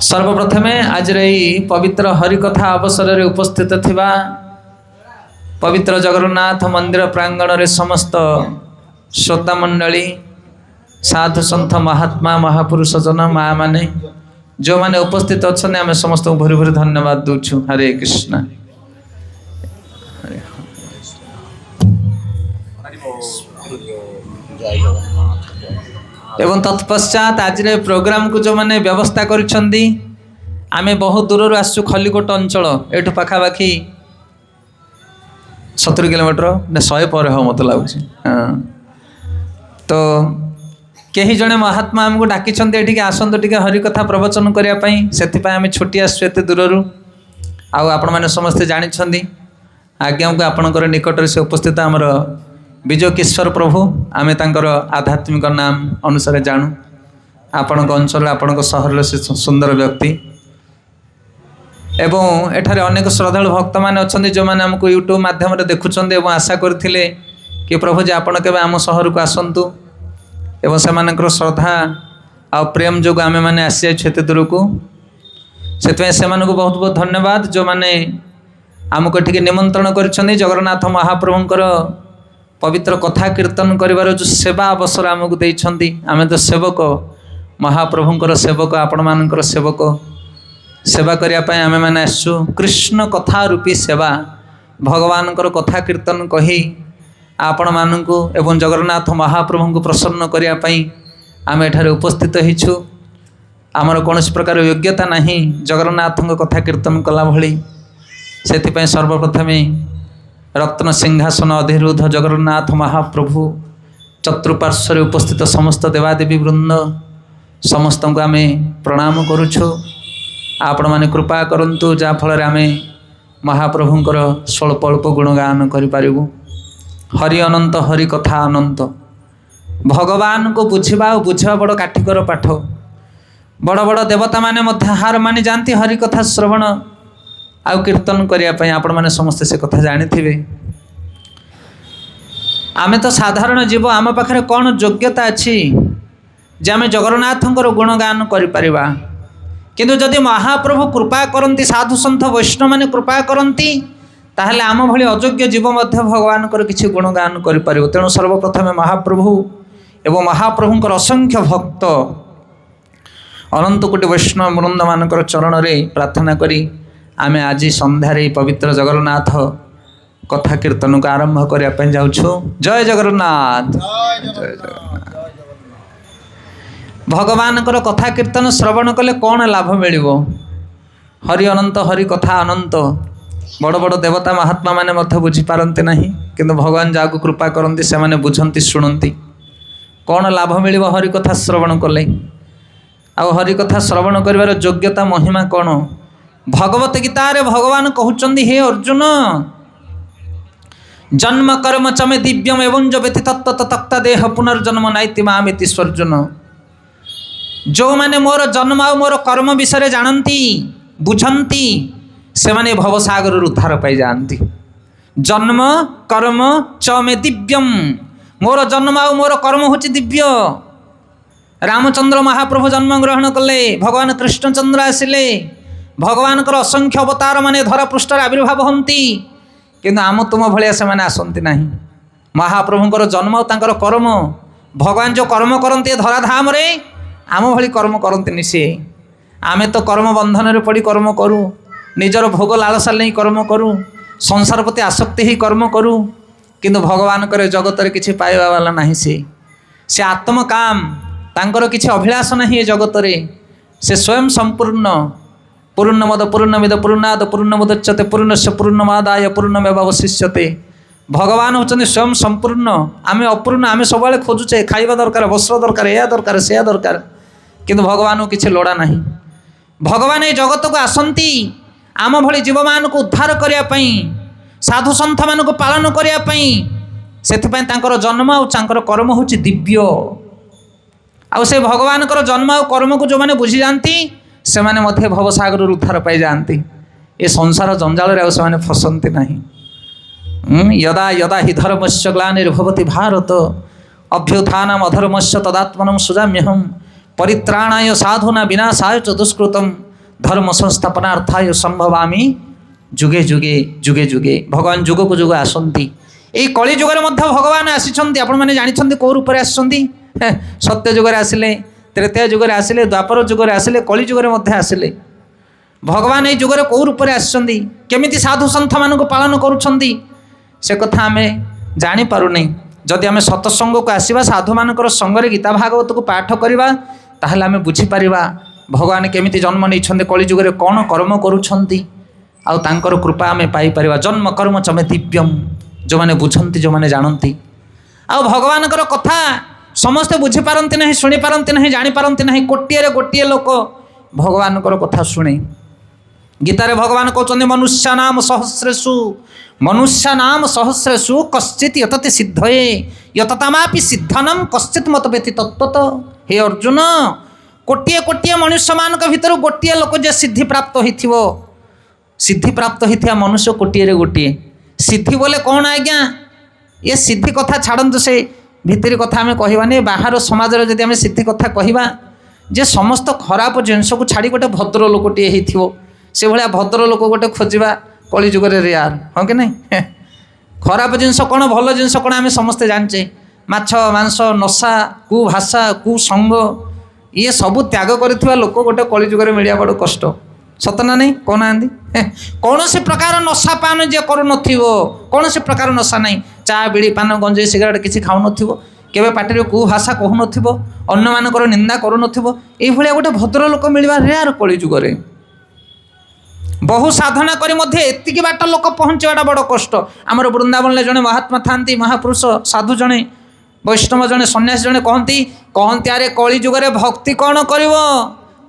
सर्वप्रथमे आज पवित्र हरिकथा अवसर में उपस्थित थिबा पवित्र जगन्नाथ मंदिर प्रांगण रे समस्त श्रोता मंडली साधु सन्थ महात्मा महापुरुष जन माँ माने जो माने उपस्थित अच्छा आम समस्त भरी भरी धन्यवाद दूचु। हरे कृष्ण। एवं तत्पश्चात आज प्रोग्राम को जो मैंने व्यवस्था करिसेंती आमे बहुत दूर आसु खलिकोट अंचल एठु पाखापाखि 70 किलोमीटर ना 100 पर हो मत लगुच। तो कहीं जड़े महात्मा आमको डाकिछन्ते एठिके आसंतु टिके हरिकथा प्रवचन करिया पई सेति पई आमे छुट्टी आसु एते दूररू आउ आपण माने समस्त जानिछन्ती आज्ञा को आपणकर निकट से उपस्थित आमर विजय किशोर प्रभु आमे तांकर आध्यात्मिक नाम अनुसार जानू आपण अंचल आपण सहर से सुंदर व्यक्ति एवं एठारे अनेक श्रद्धालु भक्त मैंने अच्छा जो मैंने आमको यूट्यूब माध्यम देखुं आशा करते कि प्रभु जी आपण के आम सहर को आसतु एवं से श्रद्धा आ प्रेम जो आम मैंने आसी जाते दूर को से बहुत बहुत धन्यवाद जो मैंने आमको ये निमंत्रण कर जगन्नाथ महाप्रभुंकर पवित्र कथा कीर्तन करिवार जो सेवा अवसर आमको देइछन्ती आमे तो सेवक महाप्रभुंकर सेवक आपण मानकर सेवक सेवा करिया पय आमे माने आसु कृष्ण कथा रूपी सेवा भगवानकर कथा कीर्तन कही आपण मानकु एवं जगन्नाथ महाप्रभुंको प्रसन्न करिया पय आमे एठारे उपस्थित हिछु। आमर कोनोसी प्रकार योग्यता नाही जगन्नाथଙ୍କ कथा कीर्तन कला भली सेति पय सर्वप्रथमे रत्न सिंहासन अधिरूढ़ जगन्नाथ महाप्रभु चतुर्पार्श्व उपस्थित समस्त देवादेवी वृंद समस्त को आम प्रणाम करुछु। आपण माने कृपा करंतु जा फल आम महाप्रभुंकर स्वल्प अल्प गुणगान करिपारिबु। हरि अनंत हरि कथा अनंत भगवान को बुझा बुझा बड़ काठिकर पाठ बड़ बड़ देवता माने मध्य हार मानि जानती हरि कथा श्रवण आउ कीर्तन करने आपण मैंने समस्ते से कथा जानी थे। आमे तो साधारण जीव आम पाखे कौन योग्यता अच्छी जे आम जगन्नाथंकर गुणगान करिपरिबा किंतु जदि महाप्रभु कृपा करती साधु सन्थ वैष्णव माने कृपा करती ताहले आम भली अयोग्य जीव मध्य भगवान किसी गुणगान करिपरिबो। तेणु सर्वप्रथमे महाप्रभु एवं महाप्रभुंकर असंख्य भक्त अनंत कोटि वैष्णव वृंद मानकर चरण रे प्रार्थना करी आमे आज संध्यारे पवित्र जगन्नाथ कथा कीर्तन को आरंभ करने जाऊँ। जय जगन्नाथ। जय जगन्नाथ। भगवान कथा कीर्तन श्रवण कले कौन लाभ मिलिबो? हरि अनंत हरि कथा अनंत बड़ बड़ देवता महात्मा माने मध्य बुझी पारंते नहीं किंतु भगवान जाको कृपा करंती से माने बुझंती शुणंती कौन लाभ मिलिबो हरि कथा श्रवण कले? आ हरि कथा श्रवण करिवार योग्यता महिमा कौन? भगवत गीता रे भगवान कहउचंदी हे अर्जुन जन्म कर्म चमे दिव्यम एवं जो व्यति तत्व तत्ता देह पुनर्जन्म नाइति मामिति स्वर्जुन। जो माने मोर जन्म आ मोर कर्म विषय जानती बुझंती से माने भवसागर उद्धार पाई जानती। जन्म कर्म चमे दिव्यम मोर जन्म आ मोर कर्म होची दिव्य। रामचंद्र महाप्रभु जन्म ग्रहण कले भगवान कृष्णचंद्र आसिले भगवान असंख्य अवतार माने धरा पृष्ठ आविर्भाव होती किंतु आम तुम भाया से माने आसंती नहीं। महाप्रभुंकर जन्म और कर्म भगवान जो कर्म करते धराधाम रे आम भली कर्म करते सी आमे तो कर्म बंधन रे पड़ी कर्म करूँ निजर भोग लालसा नहीं कर्म करूँ संसार प्रति आसक्ति ही कर्म करूँ किंतु भगवान जगत रे किछि पाइबा वाला नहीं से आत्म काम तांकर किछि अभिलाष नहीं ए जगत रे से स्वयं संपूर्ण पूर्णमद पूर्णमिद पूर्णाद पूर्णमुदच्यते पूर्णस्य पूर्णमादाय पूर्णमेवावशिष्यते। भगवान होचंदी स्वयं संपूर्ण आमे अपूर्ण आमे सबले खोजुचे खाइबा दरकार वस्त्र दरकार या दरकार से दरकार किंतु भगवान को किछि लोड़ा नहीं। भगवान ए जगत को आसंती आम भली जीव मान को उद्धार करिया पई साधु सन्थ मान को पालन करिया पई सेति पई तांकर जन्म आ तांकर कर्म होची दिव्य। आ से भगवान जन्म आ कर्म को जो माने बुझी जानती से माने मध्य भवसागर उद्धार पाई जानती ए संसार जंजाल रे से माने फसंती नहीं। यदा यदा हि धर्मस्य ग्लानिर्भवति भारत अभ्युत्थानम् अधर्मस्य तदात्मनं सुजाम्यहम् परित्राणाय साधुना विनाशाय च दुष्कृतम् ଧର୍ମ ସଂସ୍ଥାପନାର୍ଥାୟ ସମ୍ଭବାମି ଯୁଗେ ଯୁଗେ ଯୁଗେ ଯୁଗେ। ଭଗବାନ ଯୁଗକୁ ଯୁଗ ଆସନ୍ତି। এই କଳି ଯୁଗରେ ମଧ୍ୟ ଭଗବାନ ଆସିଛନ୍ତି। ଆପଣମାନେ ଜାଣିଛନ୍ତି କେଉଁ ରୂପରେ ଆସିଛନ୍ତି? ସତ୍ୟ ଯୁଗରେ ଆସିଲେ, ତ୍ରେତୟା ଯୁଗରେ ଆସିଲେ, ଦ୍ୱାପର ଯୁଗରେ ଆସିଲେ, କଳି ଯୁଗରେ ମଧ୍ୟ ଆସିଲେ। ଭଗବାନ এই ଯୁଗରେ କେଉଁ ରୂପରେ ଆସିଛନ୍ତି, କେମିତି ସାଧୁ ସନ୍ଥମାନଙ୍କୁ ପାଳନ କରୁଛନ୍ତି, ସେ କଥା ଆମେ ଜାଣିପାରୁନି। ଯଦି ଆମେ ସତ୍ସଙ୍ଗକୁ ଆସିବା, ସାଧୁମାନଙ୍କର ସଙ୍ଗରେ ଗୀତା ଭାଗବତକୁ ପାଠ କରିବା, ତାହେଲେ ଆମେ ବୁଝିପାରିବା ଭଗବାନ କେମିତି ଜନ୍ମ ନେଇଛନ୍ତି, କଳି ଯୁଗରେ କ'ଣ କର୍ମ କରୁଛନ୍ତି, ଆଉ ତାଙ୍କର କୃପା ଆମେ ପାଇପାରିବା। ଜନ୍ମ କର୍ମ ଚମେ ଦିବ୍ୟମ୍, ଯେଉଁମାନେ ବୁଝନ୍ତି, ଯେଉଁମାନେ ଜାଣନ୍ତି। ଆଉ ଭଗବାନଙ୍କର କଥା ସମସ୍ତେ ବୁଝିପାରନ୍ତି ନାହିଁ, ଶୁଣିପାରନ୍ତି ନାହିଁ, ଜାଣିପାରନ୍ତି ନାହିଁ। କୋଟିଏରେ ଗୋଟିଏ ଲୋକ ଭଗବାନଙ୍କର କଥା ଶୁଣେ। ଗୀତାରେ ଭଗବାନ କହୁଛନ୍ତି ମନୁଷ୍ୟ ନାମ ସହସ୍ରେଷୁ, ମନୁଷ୍ୟ ନାମ ସହସ୍ରେଷୁ କଶ୍ଚିତ୍ ୟତତେ ସିଦ୍ଧୟେ ୟତତାମାପି ସିଦ୍ଧନମ୍ କଶ୍ଚିତ୍ ମତ ବ୍ୟତି ତତ୍ତ୍ୱତ। ହେ ଅର୍ଜୁନ, କୋଟିଏ କୋଟିଏ ମନୁଷ୍ୟମାନଙ୍କ ଭିତରୁ ଗୋଟିଏ ଲୋକ ଯେ ସିଦ୍ଧିପ୍ରାପ୍ତ ହୋଇଥିବ, ସିଦ୍ଧିପ୍ରାପ୍ତ ହୋଇଥିବା ମନୁଷ୍ୟ କୋଟିଏରେ ଗୋଟିଏ। ସିଦ୍ଧି ବୋଲେ କ'ଣ ଆଜ୍ଞା? ଏ ସିଦ୍ଧି କଥା ଛାଡ଼ନ୍ତୁ, ସେ ଭିତରି କଥା ଆମେ କହିବାନି। ବାହାର ସମାଜରେ ଯଦି ଆମେ ସିଦ୍ଧି କଥା କହିବା, ଯେ ସମସ୍ତ ଖରାପ ଜିନିଷକୁ ଛାଡ଼ି ଗୋଟେ ଭଦ୍ର ଲୋକଟିଏ ହେଇଥିବ, ସେଭଳିଆ ଭଦ୍ର ଲୋକ ଗୋଟେ ଖୋଜିବା କଳି ଯୁଗରେ ରେୟାର, ହଁ କି ନାହିଁ? ଖରାପ ଜିନିଷ କ'ଣ, ଭଲ ଜିନିଷ କ'ଣ ଆମେ ସମସ୍ତେ ଜାଣିଛେ। ମାଛ ମାଂସ, ନଶା, କୁ ଭାଷା, କୁ ସଙ୍ଗ, ଇଏ ସବୁ ତ୍ୟାଗ କରିଥିବା ଲୋକ ଗୋଟେ କଳି ଯୁଗରେ ମିଳିବା ବଡ଼ କଷ୍ଟ। ସତ ନା ନାହିଁ କହୁନାହାନ୍ତି? କୌଣସି ପ୍ରକାର ନଶା ପାନ ଯିଏ କରୁନଥିବ, କୌଣସି ପ୍ରକାର ନଶା ନାହିଁ, ଚା ବିଡ଼ି ପାନ ଗଞ୍ଜେଇ ସିଗାରେଟ୍ କିଛି ଖାଉନଥିବ, କେବେ ପାଟିରେ କୁ ଭାଷା କହୁନଥିବ, ଅନ୍ୟମାନଙ୍କର ନିନ୍ଦା କରୁନଥିବ, ଏଇଭଳିଆ ଗୋଟେ ଭଦ୍ର ଲୋକ ମିଳିବା ରେୟାର କଳି ଯୁଗରେ। ବହୁ ସାଧନା କରି ମଧ୍ୟ ଏତିକି ବାଟ ଲୋକ ପହଞ୍ଚିବାଟା ବଡ଼ କଷ୍ଟ। ଆମର ବୃନ୍ଦାବନରେ ଜଣେ ମହାତ୍ମା ଥାନ୍ତି, ମହାପୁରୁଷ ସାଧୁ ଜଣେ, ବୈଷ୍ଣବ ଜଣେ, ସନ୍ନ୍ୟାସୀ ଜଣେ, କହନ୍ତି ଆରେ କଳି ଯୁଗରେ ଭକ୍ତି କ'ଣ କରିବ,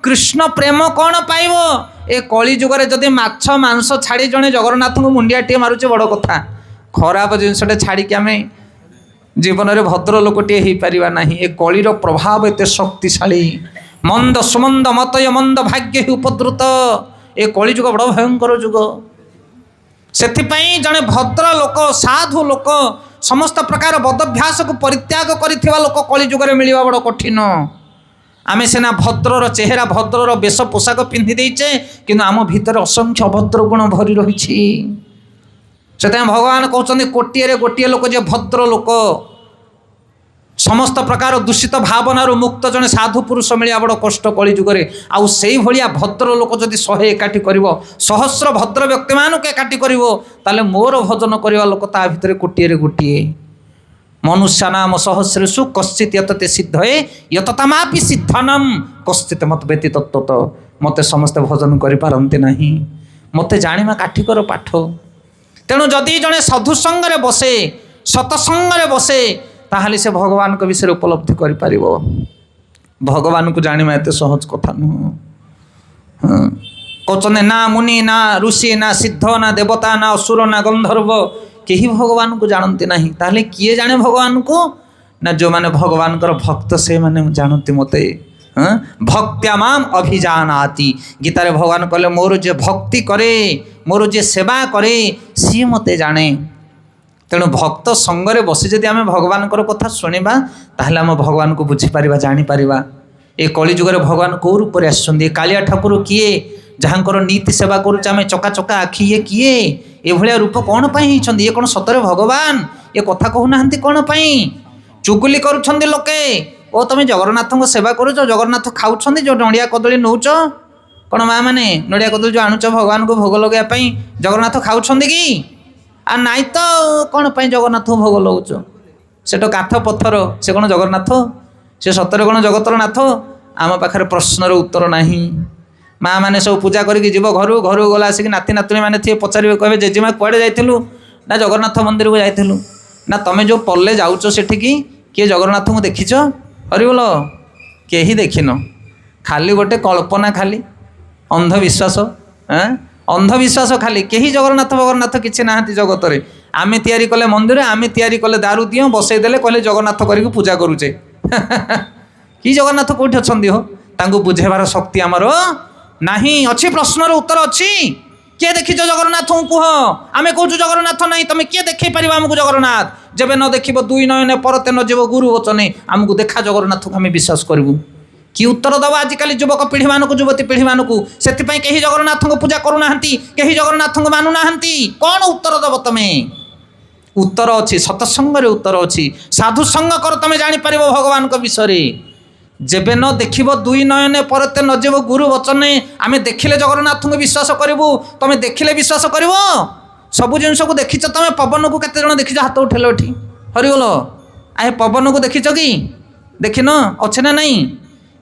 କୃଷ୍ଣ ପ୍ରେମ କ'ଣ ପାଇବ? ଏ କଳି ଯୁଗରେ ଯଦି ମାଛ ମାଂସ ଛାଡ଼ି ଜଣେ ଜଗନ୍ନାଥଙ୍କୁ ମୁଣ୍ଡିଆଟିଏ ମାରୁଛି ବଡ଼ କଥା। ଖରାପ ଜିନିଷଟେ ଛାଡ଼ିକି ଆମେ ଜୀବନରେ ଭଦ୍ର ଲୋକଟିଏ ହେଇପାରିବା ନାହିଁ। ଏ କଳିର ପ୍ରଭାବ ଏତେ ଶକ୍ତିଶାଳୀ। ମନ୍ଦ ସୁମନ୍ଦ ମତୟ ମନ୍ଦ ଭାଗ୍ୟ ହି ଉପଦ୍ରୁତ। ଏ କଳି ଯୁଗ ବଡ଼ ଭୟଙ୍କର ଯୁଗ। ସେଥିପାଇଁ ଜଣେ ଭଦ୍ର ଲୋକ, ସାଧୁ ଲୋକ, ସମସ୍ତ ପ୍ରକାର ବଦଭ୍ୟାସକୁ ପରିତ୍ୟାଗ କରିଥିବା ଲୋକ କଳି ଯୁଗରେ ମିଳିବା ବଡ଼ କଠିନ। ଆମେ ସିନା ଭଦ୍ରର ଚେହେରା, ଭଦ୍ରର ବେଶ ପୋଷାକ ପିନ୍ଧି ଦେଇଛେ, କିନ୍ତୁ ଆମ ଭିତରେ ଅସଂଖ୍ୟ ଅଭଦ୍ର ଗୁଣ ଭରି ରହିଛି। ସେଥିପାଇଁ ଭଗବାନ କହୁଛନ୍ତି କୋଟିଏରେ ଗୋଟିଏ ଲୋକ ଯେ ଭଦ୍ର ଲୋକ, ସମସ୍ତ ପ୍ରକାର ଦୂଷିତ ଭାବନାରୁ ମୁକ୍ତ ଜଣେ ସାଧୁ ପୁରୁଷ ମିଳିବା ବଡ଼ କଷ୍ଟ କଳି ଯୁଗରେ। ଆଉ ସେଇଭଳିଆ ଭଦ୍ର ଲୋକ ଯଦି 100 ଏକାଠି କରିବ, ସହସ୍ର ଭଦ୍ର ବ୍ୟକ୍ତିମାନଙ୍କୁ ଏକାଠି କରିବ, ତାହେଲେ ମୋର ଭଜନ କରିବା ଲୋକ ତା ଭିତରେ କୋଟିଏରେ ଗୋଟିଏ। ମନୁଷ୍ୟ ନାମ ସହସ୍ରେଷୁ କଶ୍ଚିତ୍ ୟତତେ ସିଦ୍ଧୟେ ୟତତାମାପି ସିଦ୍ଧନମ୍ କଶ୍ଚିତ୍ ମତ ବ୍ୟତି ତତ୍ତ୍ୱତ। ମୋତେ ସମସ୍ତେ ଭଜନ କରିପାରନ୍ତି ନାହିଁ, ମୋତେ ଜାଣିବା କାଠିକର ପାଠ। ତେଣୁ ଯଦି ଜଣେ ସାଧୁ ସଙ୍ଗରେ ବସେ, ସତସଙ୍ଗରେ ବସେ, ତାହେଲେ ସେ ଭଗବାନଙ୍କ ବିଷୟରେ ଉପଲବ୍ଧି କରିପାରିବ। ଭଗବାନଙ୍କୁ ଜାଣିବା ଏତେ ସହଜ କଥା ନୁହଁ। କହୁଛନ୍ତି ନା ମୁନି, ନା ଋଷି, ନା ସିଦ୍ଧ, ନା ଦେବତା, ନା ଅସୁର, ନା ଗନ୍ଧର୍ବ, କେହି ଭଗବାନଙ୍କୁ ଜାଣନ୍ତି ନାହିଁ। ତାହେଲେ କିଏ ଜାଣେ ଭଗବାନଙ୍କୁ? ନା ଯେଉଁମାନେ ଭଗବାନଙ୍କର ଭକ୍ତ, ସେମାନେ ଜାଣନ୍ତି ମୋତେ। ଭକ୍ତ୍ୟା ମାମ୍ ଅଭିଜାନାତି। ଗୀତାରେ ଭଗବାନ କହିଲେ ମୋର ଯିଏ ଭକ୍ତି କରେ, ମୋର ଯିଏ ସେବା କରେ, ସିଏ ମୋତେ ଜାଣେ। ତେଣୁ ଭକ୍ତ ସଙ୍ଗରେ ବସି ଯଦି ଆମେ ଭଗବାନଙ୍କର କଥା ଶୁଣିବା, ତାହେଲେ ଆମେ ଭଗବାନଙ୍କୁ ବୁଝିପାରିବା, ଜାଣିପାରିବା। ଏ କଳି ଯୁଗରେ ଭଗବାନ କେଉଁ ରୂପରେ ଆସିଛନ୍ତି? ଏ କାଳିଆ ଠାକୁର କିଏ? ଯାହାଙ୍କର ନୀତି ସେବା କରୁଛେ ଆମେ, ଚକା ଚକା ଆଖି, ଇଏ କିଏ? ଏଭଳିଆ ରୂପ କ'ଣ ପାଇଁ ହେଇଛନ୍ତି? ଇଏ କ'ଣ ସତରେ ଭଗବାନ? ଏ କଥା କହୁନାହାନ୍ତି କ'ଣ ପାଇଁ? ଚୁଗୁଲି କରୁଛନ୍ତି ଲୋକେ। ଓ ତମେ ଜଗନ୍ନାଥଙ୍କ ସେବା କରୁଛ, ଜଗନ୍ନାଥ ଖାଉଛନ୍ତି, ଯେଉଁ ନଡ଼ିଆ କଦଳୀ ନେଉଛ, କ'ଣ ମା ମାନେ ନଡ଼ିଆ କଦଳୀ ଯେଉଁ ଆଣୁଛ ଭଗବାନଙ୍କୁ ଭୋଗ ଲଗାଇବା ପାଇଁ, ଜଗନ୍ନାଥ ଖାଉଛନ୍ତି କି? ଆଉ ନାଇଁ ତ କ'ଣ ପାଇଁ ଜଗନ୍ନାଥଙ୍କୁ ଭୋଗ ଲଗାଉଛ? ସେ ତ କାଠ ପଥର, ସେ କ'ଣ ଜଗନ୍ନାଥ? ସେ ସତରେ କ'ଣ ଜଗତର ନାଥ? ଆମ ପାଖରେ ପ୍ରଶ୍ନର ଉତ୍ତର ନାହିଁ। ମାଆ ମାନେ ସବୁ ପୂଜା କରିକି ଯିବ ଘରୁ, ଘରକୁ ଗଲା ଆସିକି ନାତି ନାତୁଣୀ ମାନେ ଥିବେ, ପଚାରିବେ, କହିବେ ଜେଜେମା କୁଆଡ଼େ ଯାଇଥିଲୁ? ନା ଜଗନ୍ନାଥ ମନ୍ଦିରକୁ ଯାଇଥିଲୁ। ନା ତମେ ଯେଉଁ ପଲ୍ଲେ ଯାଉଛ ସେଠିକି କିଏ ଜଗନ୍ନାଥଙ୍କୁ ଦେଖିଛ? ହରିବୋଲ, କେହି ଦେଖିନ। ଖାଲି ଗୋଟେ କଳ୍ପନା, ଖାଲି ଅନ୍ଧବିଶ୍ୱାସ। ଅନ୍ଧବିଶ୍ୱାସ ଖାଲି। କେହି ଜଗନ୍ନାଥ ଭଗନ୍ନାଥ କିଛି ନାହାନ୍ତି ଜଗତରେ। ଆମେ ତିଆରି କଲେ ମନ୍ଦିର, ଆମେ ତିଆରି କଲେ ଦାରୁ ଦିଅ, ବସେଇ ଦେଲେ, କହିଲେ ଜଗନ୍ନାଥ କରିକି ପୂଜା କରୁଛେ। କି ଜଗନ୍ନାଥ କେଉଁଠି ଅଛନ୍ତି ହୋ? ତାଙ୍କୁ ବୁଝେଇବାର ଶକ୍ତି ଆମର ନାହିଁ। ଅଛି, ପ୍ରଶ୍ନର ଉତ୍ତର ଅଛି। କିଏ ଦେଖିଛ ଜଗନ୍ନାଥଙ୍କୁ କୁହ? ଆମେ କହୁଛୁ ଜଗନ୍ନାଥ ନାହିଁ। ତମେ କିଏ ଦେଖେଇ ପାରିବ ଆମକୁ ଜଗନ୍ନାଥ? ଯେବେ ନ ଦେଖିବ ଦୁଇ ନୟନେ ପରତେ ନ ଯିବ ଗୁରୁ ବଚନେ, ଆମକୁ ଦେଖା ଜଗନ୍ନାଥକୁ ଆମେ ବିଶ୍ୱାସ କରିବୁ। कि उत्तर दब आजिकल युवक पीढ़ी मानक युवती पीढ़ी मानक से कहीं जगन्नाथ को पूजा करूना कहीं जगन्नाथ को मानुना कौन उत्तर दब तुम उत्तर अच्छी सत्संग उत्तर अच्छी साधु संग कर तुम जापर भगवान विषय जेबे न देख दुई नयने परते न जीव गुरु वचन आम देखिले जगन्नाथ को विश्वास करूँ तुम देखिले विश्वास कर सबू जिन को देखीच तुम पवन को केते जण देखीच हाथ उठेल एठी हरिगल आए पवन को देखीच कि देखिन अच्छे ना नहीं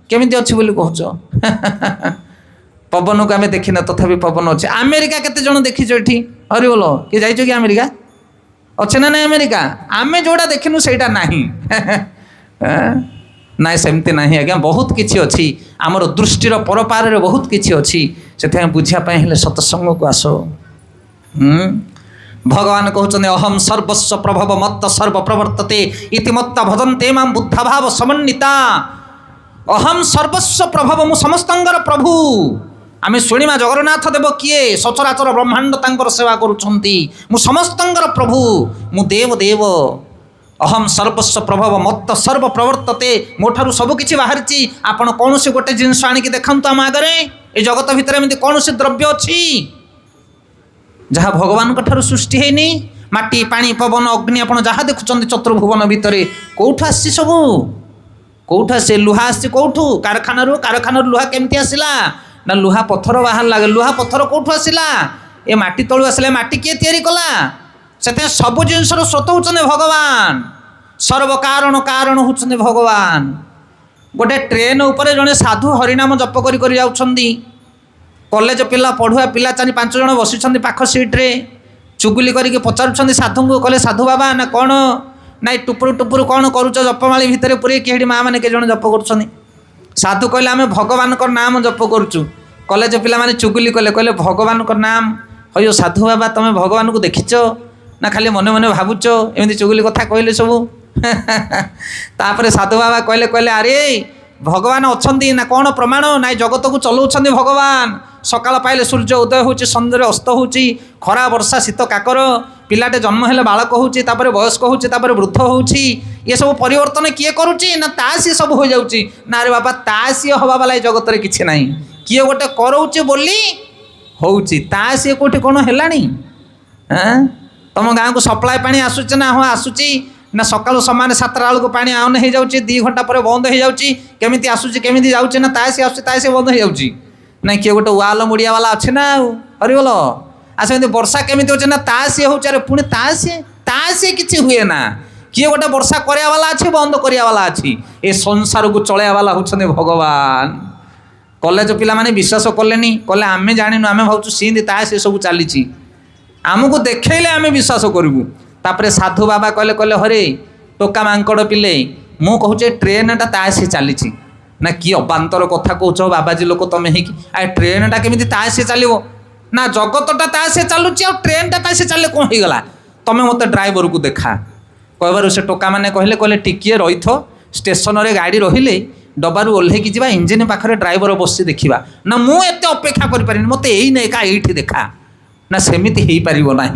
केमिति अच्छी बोली कहच पवन को आम देखिना तथापि पवन अच्छे अमेरिका केते जण देखीच एठी हरिगल किए जाइछ कि अमेरिका अच्छे ना नहीं अमेरिका आमे जोड़ा देखिनु सेटा नहीं नाई सेमती नहीं आज्ञा बहुत किछि अच्छी आमर दृष्टिर परपार बहुत किछि अच्छी से बुझापी हेले सत्संग को आस भगवान कहते अहम सर्वस्व प्रभव मत्त सर्व प्रवर्तते इति मत्त भजन्ते मां बुद्धा भाव समन्विता अहम सर्वस्व प्रभव मु समस्तंगर प्रभु आमे शुणिमा जगन्नाथ देव किए सचराचर ब्रह्मांड तांकर सेवा करुछंती मु समस्तंगर प्रभु मु देव देव अहम सर्वस्व प्रभव मत्त सर्व प्रवर्तते मोठारू सबकि बाहरी आपण कौन से गोटे जिनस आणिक देखते आम आगे ये जगत भितर एमती कौन से द्रव्य अच्छी जहाँ भगवान ठार सृष्टि है माटी पानी पवन अग्नि आप जहाँ देखुं चतुर्भुवन भितर कौटू आसी सबू कौटू आसे लुहा आसी कौटू कारखाना लुहा केमती आसला ना लुहा पत्थर बाहर लगे लुहा पत्थर कौटू आसला ए माटी तलू आसला माटी किए तैयारी कला से सबू जिनसर स्रोत होचने भगवान सर्व कारण कारण होचने भगवान गोटे ट्रेन उपरे जड़े साधु हरिनाम जप कर जाउछंदी कॉलेज पिला पढ़ुआ पिला 4-5 जण बसी पाख सीट्रे चुगुली करके पचारुंट साधु को कहले साधु बाबा ना कौन ना टुपुर टुपुर कौन करुच जपमाली भितर पूरे कहीं माँ मैंने कई जप कर साधु कहले आम भगवान नाम जप करुचु कॉलेज पिला माने चुगुली कले कहले भगवान नाम हयो साधु बाबा तुम भगवान को देखीच ना खाली मने मने भावुच एमती चुगुली कथा कहले सबू तापर साधु बाबा कहले कहले अरे भगवान अच्छी ना कौन प्रमाण ना जगत को चलाउछंदी भगवान सकाल पाइले सूर्य उदय होची सन्ध्या अस्त होची खरा वर्षा शीत काकर पिलाटे जन्म हेले बालक होची तापर वयस्क होची तापर वृद्ध होची ये सब परिवर्तन किए करुची ना तासी सब हो जाउची ना रे बाबा तासी हवा वाला जगत रे किछि नाही किए गोटे करौची बोली होउची तासी कोठी कोन हेलानी हैं तुम गाँ को सप्लाय पानी आसुची ना हाँ आसुची ना सकाल समान 7टा बेलू पानी आउन हो जाऊँगी 2 घंटा पर बंद हो जाऊँगी केमी आसूँ केमी जाऊँगी ना तासी आसी बंद हो जाऊँगी ना किए गोटे वाल मुड़िया वाला अच्छे ना हरिगल आ सेमती वर्षा केमी हो ना तासी हो पुणी तासी किसी हुए ना किए गोटे वर्षा करिया वाला अच्छी बंद करिया वाला अच्छी ए संसार को चलैया वाला होछने भगवान कॉलेज पिला माने विश्वास कलेनी कले आमे जानिनु आमे भावछु सिंधी तासी सब चली आमको देखले आमे विश्वास करूँ तापरे साधु बाबा कहले कहले हरे टोका मांकड़ पिले मु कहूचे ट्रेनटा तासी चली ना कि अबांतर कथा कौच बाबाजी लोक तुम ही आ ट्रेनटा केमी तासी चलो ना जगतटा तासी चलुची आ ट्रेनटा तासी चले कौन हो गला तुम मत ड्राइवर को देखा कहबार से टोका मैंने कहले कहले टिकिए रही थो स्टेशन रे गाड़ी रहिले डबारू ओह्लैकी जा इंजिन पाखे ड्राइवर बसी देखा ना मुझे अपेक्षा करें मत यही नहीं का ये देखा ना सेमिति हो पार ना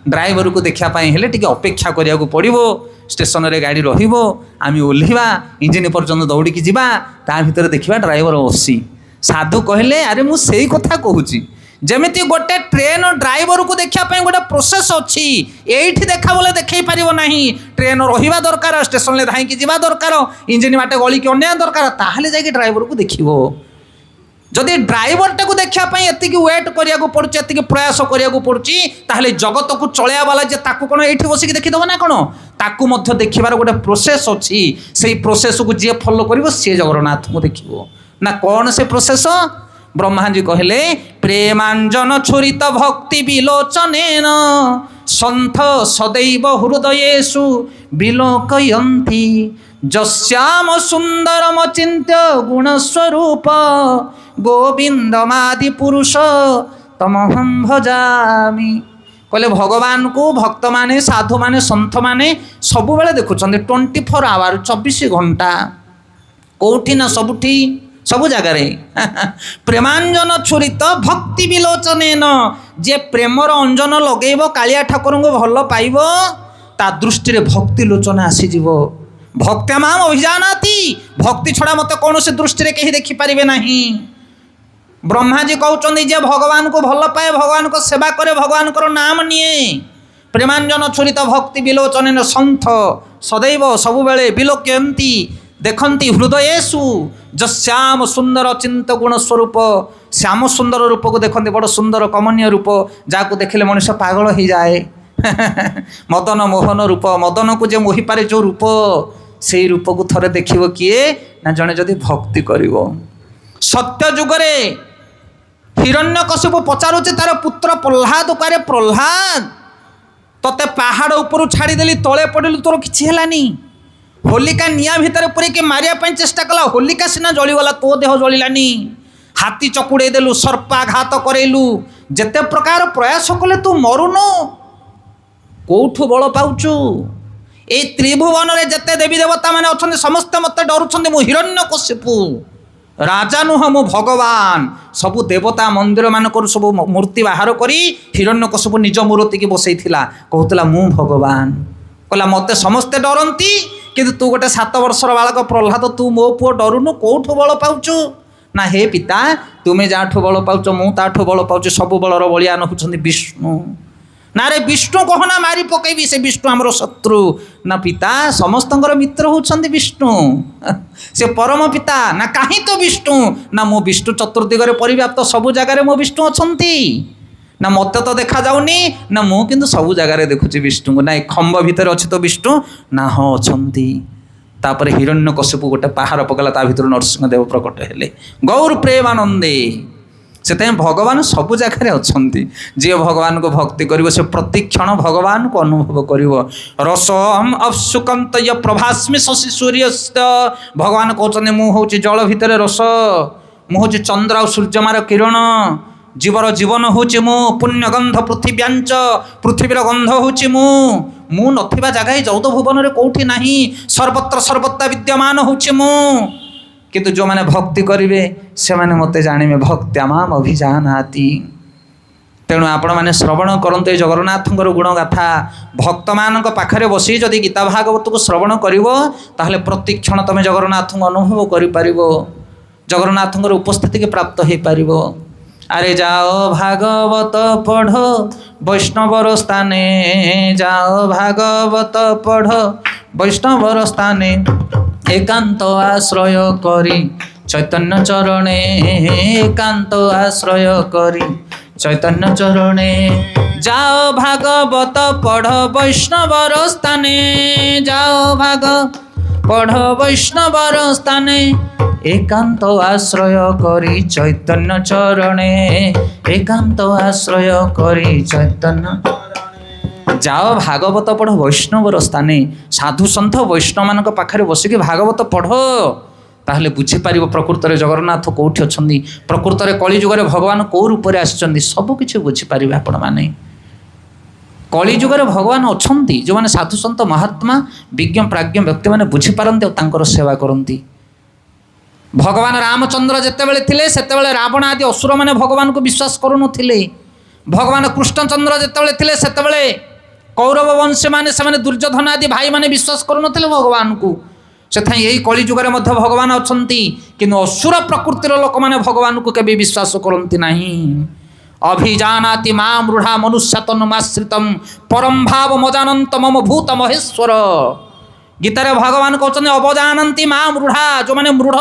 ड्राइवर को देखापी हेले टी अपेक्षा करिया को पड़ो स्टेशन रे गाड़ी रहिबो आम ओह्लैवा इंजिन पर्यंत दौड़िकी जा ता भीतर देखा ड्राइवर बसी साधु कहले अरे मु सेई कथा कहूची जमिति गोटे ट्रेन ड्राइवर को देखापी गोटे प्रोसेस अच्छी एठी देखा बोले देखई पारिबो नाही ट्रेन रहिबा दरकार स्टेशन ले धाईकी जिबा दरकार इंजिन बाटे गली के अन्य दरकार ताहले जाके ड्राइवर को देखिबो जदि ड्राइवरटा को देखापी एतिकी वेट करिया पड़ुची एतिकी प्रयास करिया पड़ुची ताहले जगत को चलैया वाला जे ताकू कोन एठी बसिकी देखिदबो ना कोन ताकू मध्य देखिबार गोटे प्रोसेस अच्छी से प्रोसेस को जे फॉलो करिवो से जगन्नाथ को देखिबो ना कौन से प्रोसेस ब्रह्मा जी कहले प्रेमांजन छुरित भक्ति विलोचनेन सन्थ सदैव हृदयेषु विलोकयन्ति जस्याम सुंदरम चिन्त्य गुणस्वरूप गोविंदमादि पुरुष तमहं भजामि कहले भगवान को भक्त माने साधु माने संत माने सब बेले देखुछन्ते 24 आवर 24 घंटा कोठी ना सबुठी सब जगार प्रेमांजन छुरित भक्ति विलोचनेन जे प्रेमर अंजन लगेब कालिया ठाकुर को भल पाइब ता दृष्टि भक्ति लोचन आसीज ଭକ୍ତ୍ୟା ମାମ୍ ଅଭିଜାନାତି, ଭକ୍ତି ଛଡ଼ା ମୋତେ କୌଣସି ଦୃଷ୍ଟିରେ କେହି ଦେଖିପାରିବେ ନାହିଁ। ବ୍ରହ୍ମାଜୀ କହୁଛନ୍ତି ଯେ ଭଗବାନଙ୍କୁ ଭଲ ପାଏ, ଭଗବାନଙ୍କ ସେବା କରେ, ଭଗବାନଙ୍କର ନାମ ନିଏ। ପ୍ରେମାଞ୍ଜନ ଛୁରିତ ଭକ୍ତି ବିଲୋଚନେନ ସନ୍ଥ ସଦୈବ ସବୁବେଳେ ବିଲୋକ୍ୟନ୍ତି ଦେଖନ୍ତି ହୃଦୟେଷୁ ଯଶ୍ୟାମ ସୁନ୍ଦର ଚିନ୍ତ ଗୁଣ ସ୍ୱରୂପ। ଶ୍ୟାମ ସୁନ୍ଦର ରୂପକୁ ଦେଖନ୍ତି, ବଡ଼ ସୁନ୍ଦର କମନୀୟ ରୂପ, ଯାହାକୁ ଦେଖିଲେ ମଣିଷ ପାଗଳ ହେଇଯାଏ। ମଦନ ମୋହନ ରୂପ, ମଦନକୁ ଯେ ମୋହିପାରେ ଯେଉଁ ରୂପ, ସେଇ ରୂପକୁ ଥରେ ଦେଖିବ କିଏ ନା ଜଣେ ଯଦି ଭକ୍ତି କରିବ। ସତ୍ୟ ଯୁଗରେ ହିରଣ୍ୟକଶିପୁ ପଚାରୁଛି ତାର ପୁତ୍ର ପ୍ରହ୍ଲାଦକୁ, ଆରେ ପ୍ରହ୍ଲାଦ ତତେ ପାହାଡ଼ ଉପରୁ ଛାଡ଼ିଦେଲି, ତଳେ ପଡ଼ିଲୁ, ତୋର କିଛି ହେଲାନି। ହୋଲିକା ନିଆଁ ଭିତରେ ପୁରେଇକି ମାରିବା ପାଇଁ ଚେଷ୍ଟା କଲା, ହୋଲିକା ସିନା ଜଳିଗଲା, ତୋ ଦେହ ଜଳିଲାନି। ହାତୀ ଚକୁଡ଼େଇ ଦେଲୁ, ସର୍ପାଘାତ କରେଇଲୁ, ଯେତେ ପ୍ରକାର ପ୍ରୟାସ କଲେ ତୁ ମରୁନୁ। କୋଉଠୁ ବଳ ପାଉଛୁ? ଏଇ ତ୍ରିଭୁବନରେ ଯେତେ ଦେବୀ ଦେବତା ମାନେ ଅଛନ୍ତି ସମସ୍ତେ ମୋତେ ଡରୁଛନ୍ତି। ମୁଁ ହିରଣ୍ୟକଶିପୁ ରାଜା ନୁହଁ, ମୁଁ ଭଗବାନ। ସବୁ ଦେବତା ମନ୍ଦିର ମାନଙ୍କରୁ ସବୁ ମୂର୍ତ୍ତି ବାହାର କରି ହିରଣ୍ୟକଶିପୁ ନିଜ ମୂର୍ତ୍ତିକି ବସେଇଥିଲା, କହୁଥିଲା ମୁଁ ଭଗବାନ। କହିଲା ମୋତେ ସମସ୍ତେ ଡରନ୍ତି, କିନ୍ତୁ ତୁ ଗୋଟେ 7 ବର୍ଷର ବାଳକ ପ୍ରହ୍ଲାଦ, ତୁ ମୋ ପୁଅ ଡରୁନୁ, କୋଉଠୁ ବଳ ପାଉଛୁ? ନା ହେ ପିତା, ତୁମେ ଯାହାଠୁ ବଳ ପାଉଛ ମୁଁ ତାଠୁ ବଳ ପାଉଛି। ସବୁ ବଳର ବଳିୟାନ ହେଉଛନ୍ତି ବିଷ୍ଣୁ। ନା ରେ ବିଷ୍ଣୁ କହନା, ମାରି ପକେଇବି, ସେ ବିଷ୍ଣୁ ଆମର ଶତ୍ରୁ। ନା ପିତା, ସମସ୍ତଙ୍କର ମିତ୍ର ହେଉଛନ୍ତି ବିଷ୍ଣୁ, ସେ ପରମ ପିତା। ନା କାହିଁ ତ ବିଷ୍ଣୁ? ନା ମୁଁ ବିଷ୍ଣୁ ଚତୁର୍ଦିଗରେ ପରିବ୍ୟାପ୍ତ, ସବୁ ଜାଗାରେ ମୋ ବିଷ୍ଣୁ ଅଛନ୍ତି। ନା ମୋତେ ତ ଦେଖାଯାଉନି, ନା ମୁଁ କିନ୍ତୁ ସବୁ ଜାଗାରେ ଦେଖୁଛି ବିଷ୍ଣୁଙ୍କୁ। ନା ଏ ଖମ୍ବ ଭିତରେ ଅଛି ତ ବିଷ୍ଣୁ? ନା ହଁ ଅଛନ୍ତି। ତାପରେ ହିରଣ୍ୟକଶିପୁ ଗୋଟେ ପାହାର ପକେଇଲା, ତା ଭିତରୁ ନରସିଂହଦେବ ପ୍ରକଟ ହେଲେ ଗୌର ପ୍ରେମାନନ୍ଦେ। ସେଥିପାଇଁ ଭଗବାନ ସବୁ ଜାଗାରେ ଅଛନ୍ତି। ଯିଏ ଭଗବାନଙ୍କୁ ଭକ୍ତି କରିବ ସେ ପ୍ରତିକ୍ଷଣ ଭଗବାନଙ୍କୁ ଅନୁଭବ କରିବ। ରସମ୍ ଅପ୍ସୁକନ୍ତ ପ୍ରଭାସ୍ମି ଶଶି ସୂର୍ଯ୍ୟସ୍ତ। ଭଗବାନ କହୁଛନ୍ତି ମୁଁ ହେଉଛି ଜଳ ଭିତରେ ରସ, ମୁଁ ହେଉଛି ଚନ୍ଦ୍ର ଆଉ ସୂର୍ଯ୍ୟମାର କିରଣ, ଜୀବର ଜୀବନ ହେଉଛି ମୁଁ, ପୁଣ୍ୟଗନ୍ଧ ପୃଥିବ୍ୟାଞ୍ଚ, ପୃଥିବୀର ଗନ୍ଧ ହେଉଛି ମୁଁ ନଥିବା ଜାଗା ହିଁ ଯୌଦ ଭୁବନରେ କେଉଁଠି ନାହିଁ, ସର୍ବତ୍ର ସର୍ବତ୍ର ବିଦ୍ୟମାନ ହେଉଛି ମୁଁ। କିନ୍ତୁ ଯେଉଁମାନେ ଭକ୍ତି କରିବେ ସେମାନେ ମୋତେ ଜାଣିବେ, ଭକ୍ତ୍ୟା ମାମ୍ ଅଭିଜାନାତି। ତେଣୁ ଆପଣମାନେ ଶ୍ରବଣ କରନ୍ତୁ ଏ ଜଗନ୍ନାଥଙ୍କର ଗୁଣଗାଥା। ଭକ୍ତମାନଙ୍କ ପାଖରେ ବସି ଯଦି ଗୀତା ଭାଗବତକୁ ଶ୍ରବଣ କରିବ ତାହେଲେ ପ୍ରତିକ୍ଷଣ ତୁମେ ଜଗନ୍ନାଥଙ୍କୁ ଅନୁଭବ କରିପାରିବ, ଜଗନ୍ନାଥଙ୍କର ଉପସ୍ଥିତିକି ପ୍ରାପ୍ତ ହୋଇପାରିବ। আরে যাও ভাগবত পঢ় বৈষ্ণবর স্থানে, যাও ভাগবত পঢ় বৈষ্ণবর স্থানে, একান্ত আশ্রয় করি চৈতন্য চরণে, একান্ত আশ্রয় করি চৈতন্য চরণে। যাও ভাগবত পঢ় বৈষ্ণবর স্থানে, যাও পঢ় বৈষ্ণবর স্থানে, একান্ত আশ্রয় করি চৈতন্য চরণে, একান্ত আশ্রয় করি চৈতন্য। যাও ভাগবত পঢ় বৈষ্ণবর স্থানে, সাধু সন্ଥ ବୈଷ୍ଣବମାନଙ୍କ ପାଖରେ ବସିକି ଭାଗବତ ପଢ଼, ତାହେଲେ ବୁଝିପାରିବ ପ୍ରକୃତରେ ଜଗନ୍ନାଥ କେଉଁଠି ଅଛନ୍ତି, ପ୍ରକୃତରେ କଳିଯୁଗରେ ଭଗବାନ କେଉଁ ରୂପରେ ଆସିଛନ୍ତି, ସବୁକିଛି ବୁଝିପାରିବେ ଆପଣମାନେ। କଳିଯୁଗରେ ଭଗବାନ ଅଛନ୍ତି, ଯେଉଁମାନେ ସାଧୁ ସନ୍ଥ ମହାତ୍ମା ବିଜ୍ଞ ପ୍ରାଜ୍ଞ ବ୍ୟକ୍ତିମାନେ ବୁଝିପାରନ୍ତି ଆଉ ତାଙ୍କର ସେବା କରନ୍ତି। ଭଗବାନ ରାମଚନ୍ଦ୍ର ଯେତେବେଳେ ଥିଲେ ସେତେବେଳେ ରାବଣ ଆଦି ଅସୁରମାନେ ଭଗବାନଙ୍କୁ ବିଶ୍ୱାସ କରୁନଥିଲେ। ଭଗବାନ କୃଷ୍ଣଚନ୍ଦ୍ର ଯେତେବେଳେ ଥିଲେ ସେତେବେଳେ କୌରବ ବଂଶୀମାନେ, ସେମାନେ ଦୁର୍ଯ୍ୟୋଧନ ଆଦି ଭାଇମାନେ ବିଶ୍ୱାସ କରୁନଥିଲେ ଭଗବାନଙ୍କୁ। ସେଥିପାଇଁ ଏହି କଳିଯୁଗରେ ମଧ୍ୟ ଭଗବାନ ଅଛନ୍ତି, କିନ୍ତୁ ଅସୁର ପ୍ରକୃତିର ଲୋକମାନେ ଭଗବାନଙ୍କୁ କେବେ ବିଶ୍ୱାସ କରନ୍ତି ନାହିଁ। ଅଭିଜାନାତି ମା ମୃଢ଼ା ମନୁଷ୍ୟତନୁମାଶ୍ରିତମ୍ ପରମ ଭାବ ମଜାନନ୍ତ ମମ ଭୂତ ମହେଶ୍ୱର। ଗୀତାରେ ଭଗବାନ କହୁଛନ୍ତି ଅବଜାନନ୍ତି ମା ମୃଢ଼ା, ଯେଉଁମାନେ ମୃଢ଼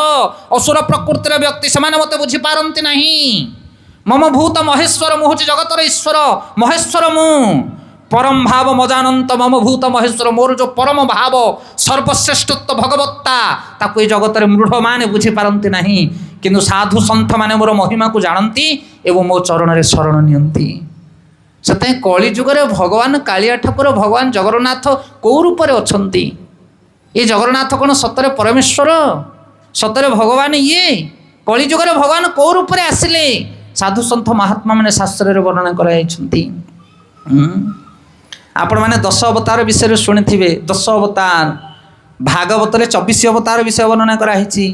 ଅସୁର ପ୍ରକୃତିର ବ୍ୟକ୍ତି ସେମାନେ ମୋତେ ବୁଝିପାରନ୍ତି ନାହିଁ। ମମ ଭୂତ ମହେଶ୍ୱର, ମୁଁ ହେଉଛି ଜଗତର ଈଶ୍ୱର, ମହେଶ୍ୱର ମୁଁ। ପରମ ଭାବ ମଜାନନ୍ତ ମମ ଭୂତ ମହେଶ୍ୱର, ମୋର ଯେଉଁ ପରମ ଭାବ ସର୍ବଶ୍ରେଷ୍ଠତ୍ୱ ଭଗବତ୍ତା ତାକୁ ଏ ଜଗତରେ ମୃଢ଼ମାନେ ବୁଝିପାରନ୍ତି ନାହିଁ। କିନ୍ତୁ ସାଧୁ ସନ୍ଥମାନେ ମୋର ମହିମାକୁ ଜାଣନ୍ତି ଏବଂ ମୋ ଚରଣରେ ଶରଣ ନିଅନ୍ତି। ସେଥିପାଇଁ କଳିଯୁଗରେ ଭଗବାନ କାଳିଆ ଠାକୁର, ଭଗବାନ ଜଗନ୍ନାଥ କେଉଁ ରୂପରେ ଅଛନ୍ତି? ଏ ଜଗନ୍ନାଥ କ'ଣ ସତରେ ପରମେଶ୍ୱର, ସତରେ ଭଗବାନ ଇଏ? କଳିଯୁଗରେ ଭଗବାନ କେଉଁ ରୂପରେ ଆସିଲେ? ସାଧୁ ସନ୍ଥ ମହାତ୍ମାମାନେ ଶାସ୍ତ୍ରରେ ବର୍ଣ୍ଣନା କରାଯାଇଛନ୍ତି। ଆପଣମାନେ 10 ଅବତାର ବିଷୟରେ ଶୁଣିଥିବେ। 10 ଅବତାର ଭାଗବତରେ 24 ଅବତାର ବିଷୟ ବର୍ଣ୍ଣନା କରାହେଇଛି।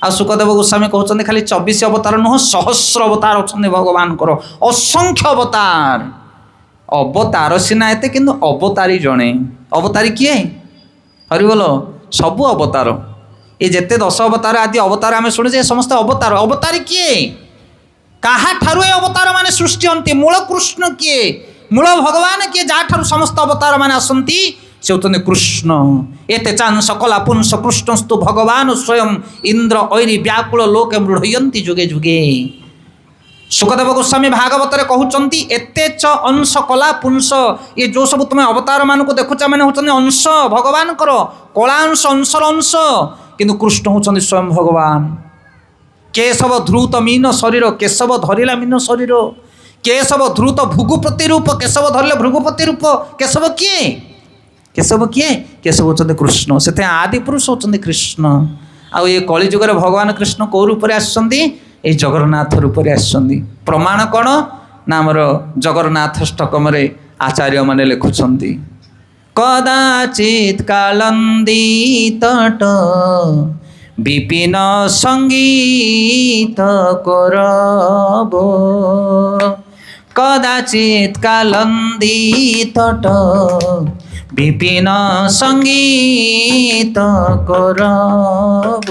ଆଉ ସୁକଦେବ ଗୋସ୍ୱାମୀ କହୁଛନ୍ତି ଖାଲି 24 ଅବତାର ନୁହଁ, ସହସ୍ର ଅବତାର ଅଛନ୍ତି ଭଗବାନଙ୍କର, ଅସଂଖ୍ୟ ଅବତାର। ଅବତାର ସିନା ଏତେ, କିନ୍ତୁ ଅବତାରୀ ଜଣେ। ଅବତାରୀ କିଏ? ହରିବୋଲ। ସବୁ ଅବତାର। ଏ ଯେତେ 10 ଅବତାର ଆଦି ଅବତାର ଆମେ ଶୁଣୁଛେ ଏ ସମସ୍ତେ ଅବତାର। ଅବତାରୀ କିଏ? କାହାଠାରୁ ଏ ଅବତାର ମାନେ ସୃଷ୍ଟି ହନ୍ତି? ମୂଳ କୃଷ୍ଣ କିଏ? ମୂଳ ଭଗବାନ କିଏ? ଯାହାଠାରୁ ସମସ୍ତ ଅବତାର ମାନେ ଆସନ୍ତି ସେ ହେଉଛନ୍ତି କୃଷ୍ଣ। ଏତେ ଚାଂସ କଲା ପୁଂସ କୃଷ୍ଣସ୍ତୁ ଭଗବାନ ସ୍ୱୟଂ ଇନ୍ଦ୍ର ଐରି ବ୍ୟାକୁଳ ଲୋକେ ମୃଢ଼ୟନ୍ତି ଯୁଗେ ଯୁଗେ। ସୁଖଦେବ ଗୋସ୍ୱାମୀ ଭାଗବତରେ କହୁଛନ୍ତି ଏତେ ଚ ଅଂଶ କଲା ପୁଂସ। ଏ ଯେଉଁ ସବୁ ତୁମେ ଅବତାର ମାନଙ୍କୁ ଦେଖୁଛ ମାନେ ହେଉଛନ୍ତି ଅଂଶ ଭଗବାନଙ୍କର, କଳା ଅଂଶ, ଅଂଶର ଅଂଶ। କିନ୍ତୁ କୃଷ୍ଣ ହେଉଛନ୍ତି ସ୍ୱୟଂ ଭଗବାନ। କେଶବ ଧୃତ ମୀନ ଶରୀର, କେଶବ ଧରିଲା ମୀନ ଶରୀର। କେଶବ ଧୃତ ଭୃଗୁପତି ରୂପ, କେଶବ ଧରିଲେ ଭୃଗୁପତି ରୂପ। କେଶବ କିଏ? କେଶବ କିଏ? କେଶବ ହେଉଛନ୍ତି କୃଷ୍ଣ। ସେଥିପାଇଁ ଆଦି ପୁରୁଷ ହେଉଛନ୍ତି କୃଷ୍ଣ। ଆଉ ଏ କଳିଯୁଗରେ ଭଗବାନ କୃଷ୍ଣ କେଉଁ ରୂପରେ ଆସିଛନ୍ତି? এই ଜଗନ୍ନାଥ ରୂପରେ ଆସିଛନ୍ତି। ପ୍ରମାଣ କ'ଣ? ନା ଆମର ଜଗନ୍ନାଥ ଷ୍ଟକମରେ ଆଚାର୍ଯ୍ୟମାନେ ଲେଖୁଛନ୍ତି କଦାଚିତ୍ କାଳନ୍ଦୀ ତଟ ବିପିନ ସଙ୍ଗୀତ କରବ। କଦାଚିତ୍ କାଳନ୍ଦୀ ତଟ বিপিন সঙ্গীত করব।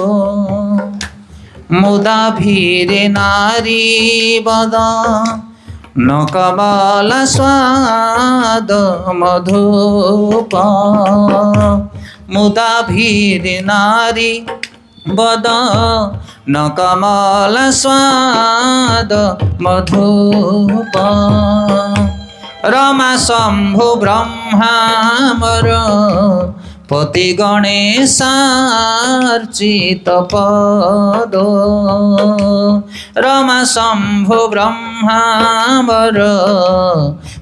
মুদা ভিরে নারী বদ নকবল স্বাদ মধুপ। মুদা ভিরে নারী বদ নকমল স্বাদ মধুপ। রমা শম্ভু ব্রহ্মামর পতি গণেশার্চিত পদ। রমা শম্ভু ব্রহ্মামর